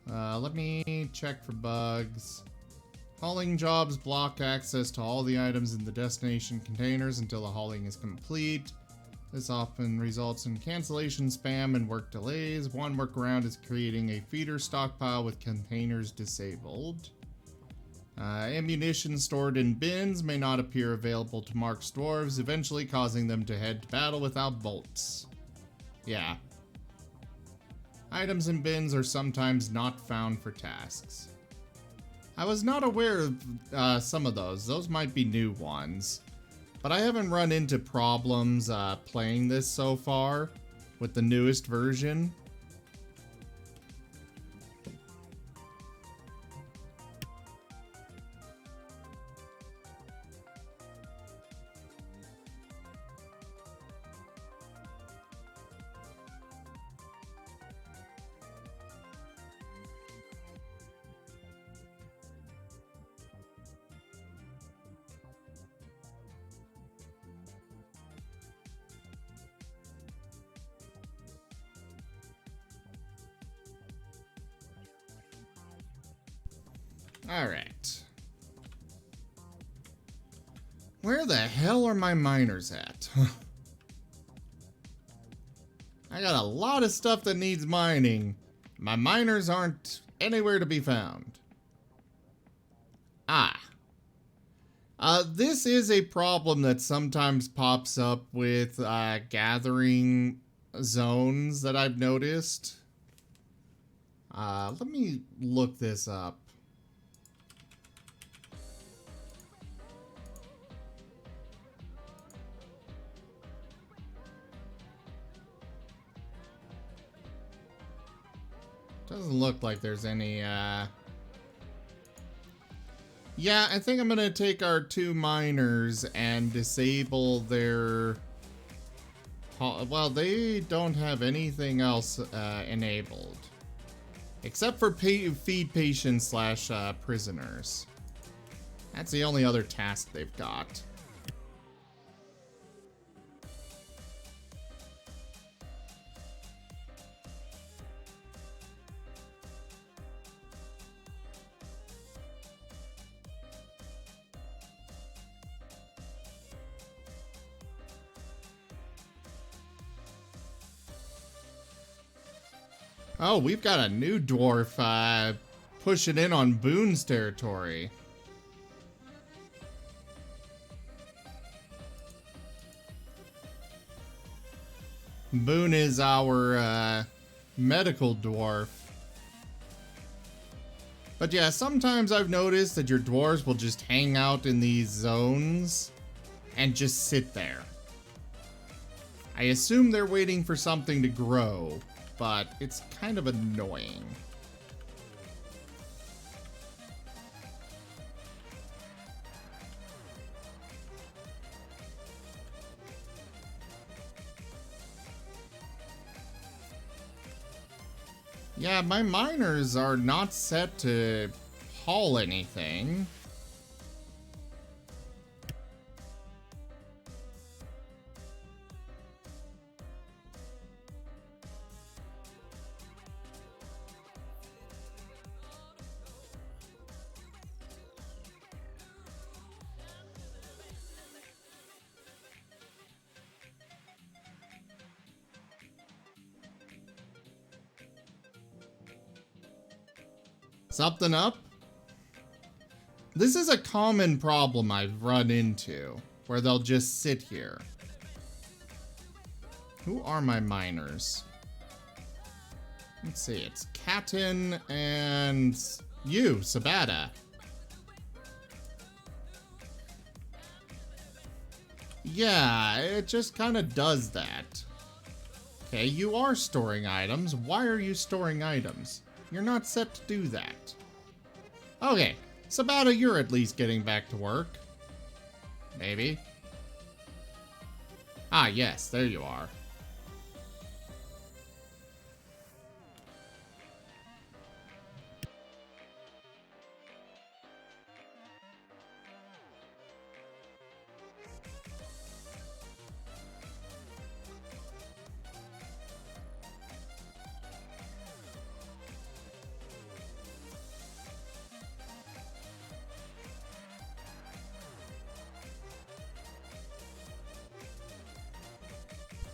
Speaker 1: Let me check for bugs. Hauling jobs block access to all the items in the destination containers until the hauling is complete. This often results in cancellation spam and work delays. One workaround is creating a feeder stockpile with containers disabled. Ammunition stored in bins may not appear available to Mark's dwarves, eventually causing them to head to battle without bolts. Yeah. Items in bins are sometimes not found for tasks. I was not aware of some of those. Those might be new ones. But I haven't run into problems playing this so far with the newest version. Alright. Where the hell are my miners at? I got a lot of stuff that needs mining. My miners aren't anywhere to be found. This is a problem that sometimes pops up with gathering zones that I've noticed. Let me look this up. Doesn't look like there's any, Yeah, I think I'm gonna take our 2 miners and disable their... Well, they don't have anything else enabled. Except for feed patients / prisoners. That's the only other task they've got. Oh, we've got a new dwarf pushing in on Boone's territory. Boone is our medical dwarf. But yeah, sometimes I've noticed that your dwarves will just hang out in these zones and just sit there. I assume they're waiting for something to grow, but it's kind of annoying. Yeah, my miners are not set to haul anything. Something up? This is a common problem I've run into, where they'll just sit here. Who are my miners? Let's see, it's Katin and you, Sabata. Yeah, it just kind of does that. Okay, you are storing items. Why are you storing items? You're not set to do that. Okay, Sabata, you're at least getting back to work. Maybe. Ah, yes, there you are.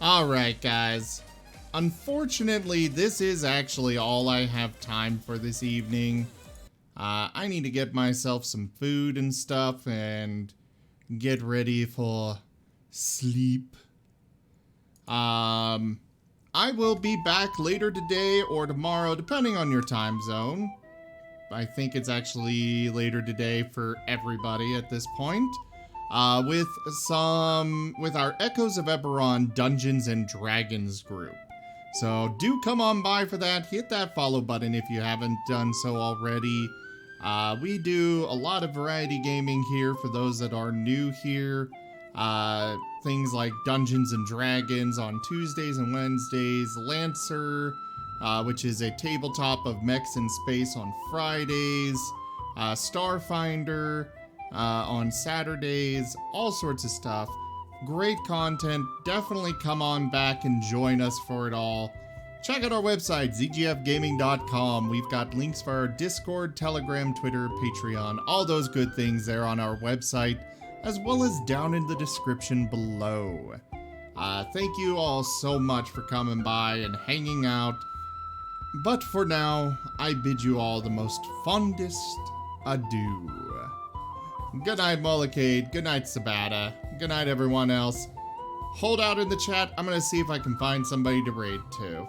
Speaker 1: Alright, guys. Unfortunately, this is actually all I have time for this evening. I need to get myself some food and stuff and get ready for sleep. I will be back later today or tomorrow, depending on your time zone. I think it's actually later today for everybody at this point. With our Echoes of Eberron Dungeons and Dragons group. So do come on by for that. Hit that follow button if you haven't done so already. We do a lot of variety gaming here for those that are new here. Things like Dungeons and Dragons on Tuesdays and Wednesdays. Lancer, which is a tabletop of mechs in space on Fridays. Starfinder. On Saturdays, all sorts of stuff. Great content. Definitely come on back and join us for it all. Check out our website, zgfgaming.com. We've got links for our Discord, Telegram, Twitter, Patreon, all those good things there on our website, as well as down in the description below. Thank you all so much for coming by and hanging out. But for now, I bid you all the most fondest adieu. Good night, Mollocade. Good night, Sabata. Good night, everyone else. Hold out in the chat. I'm going to see if I can find somebody to raid to.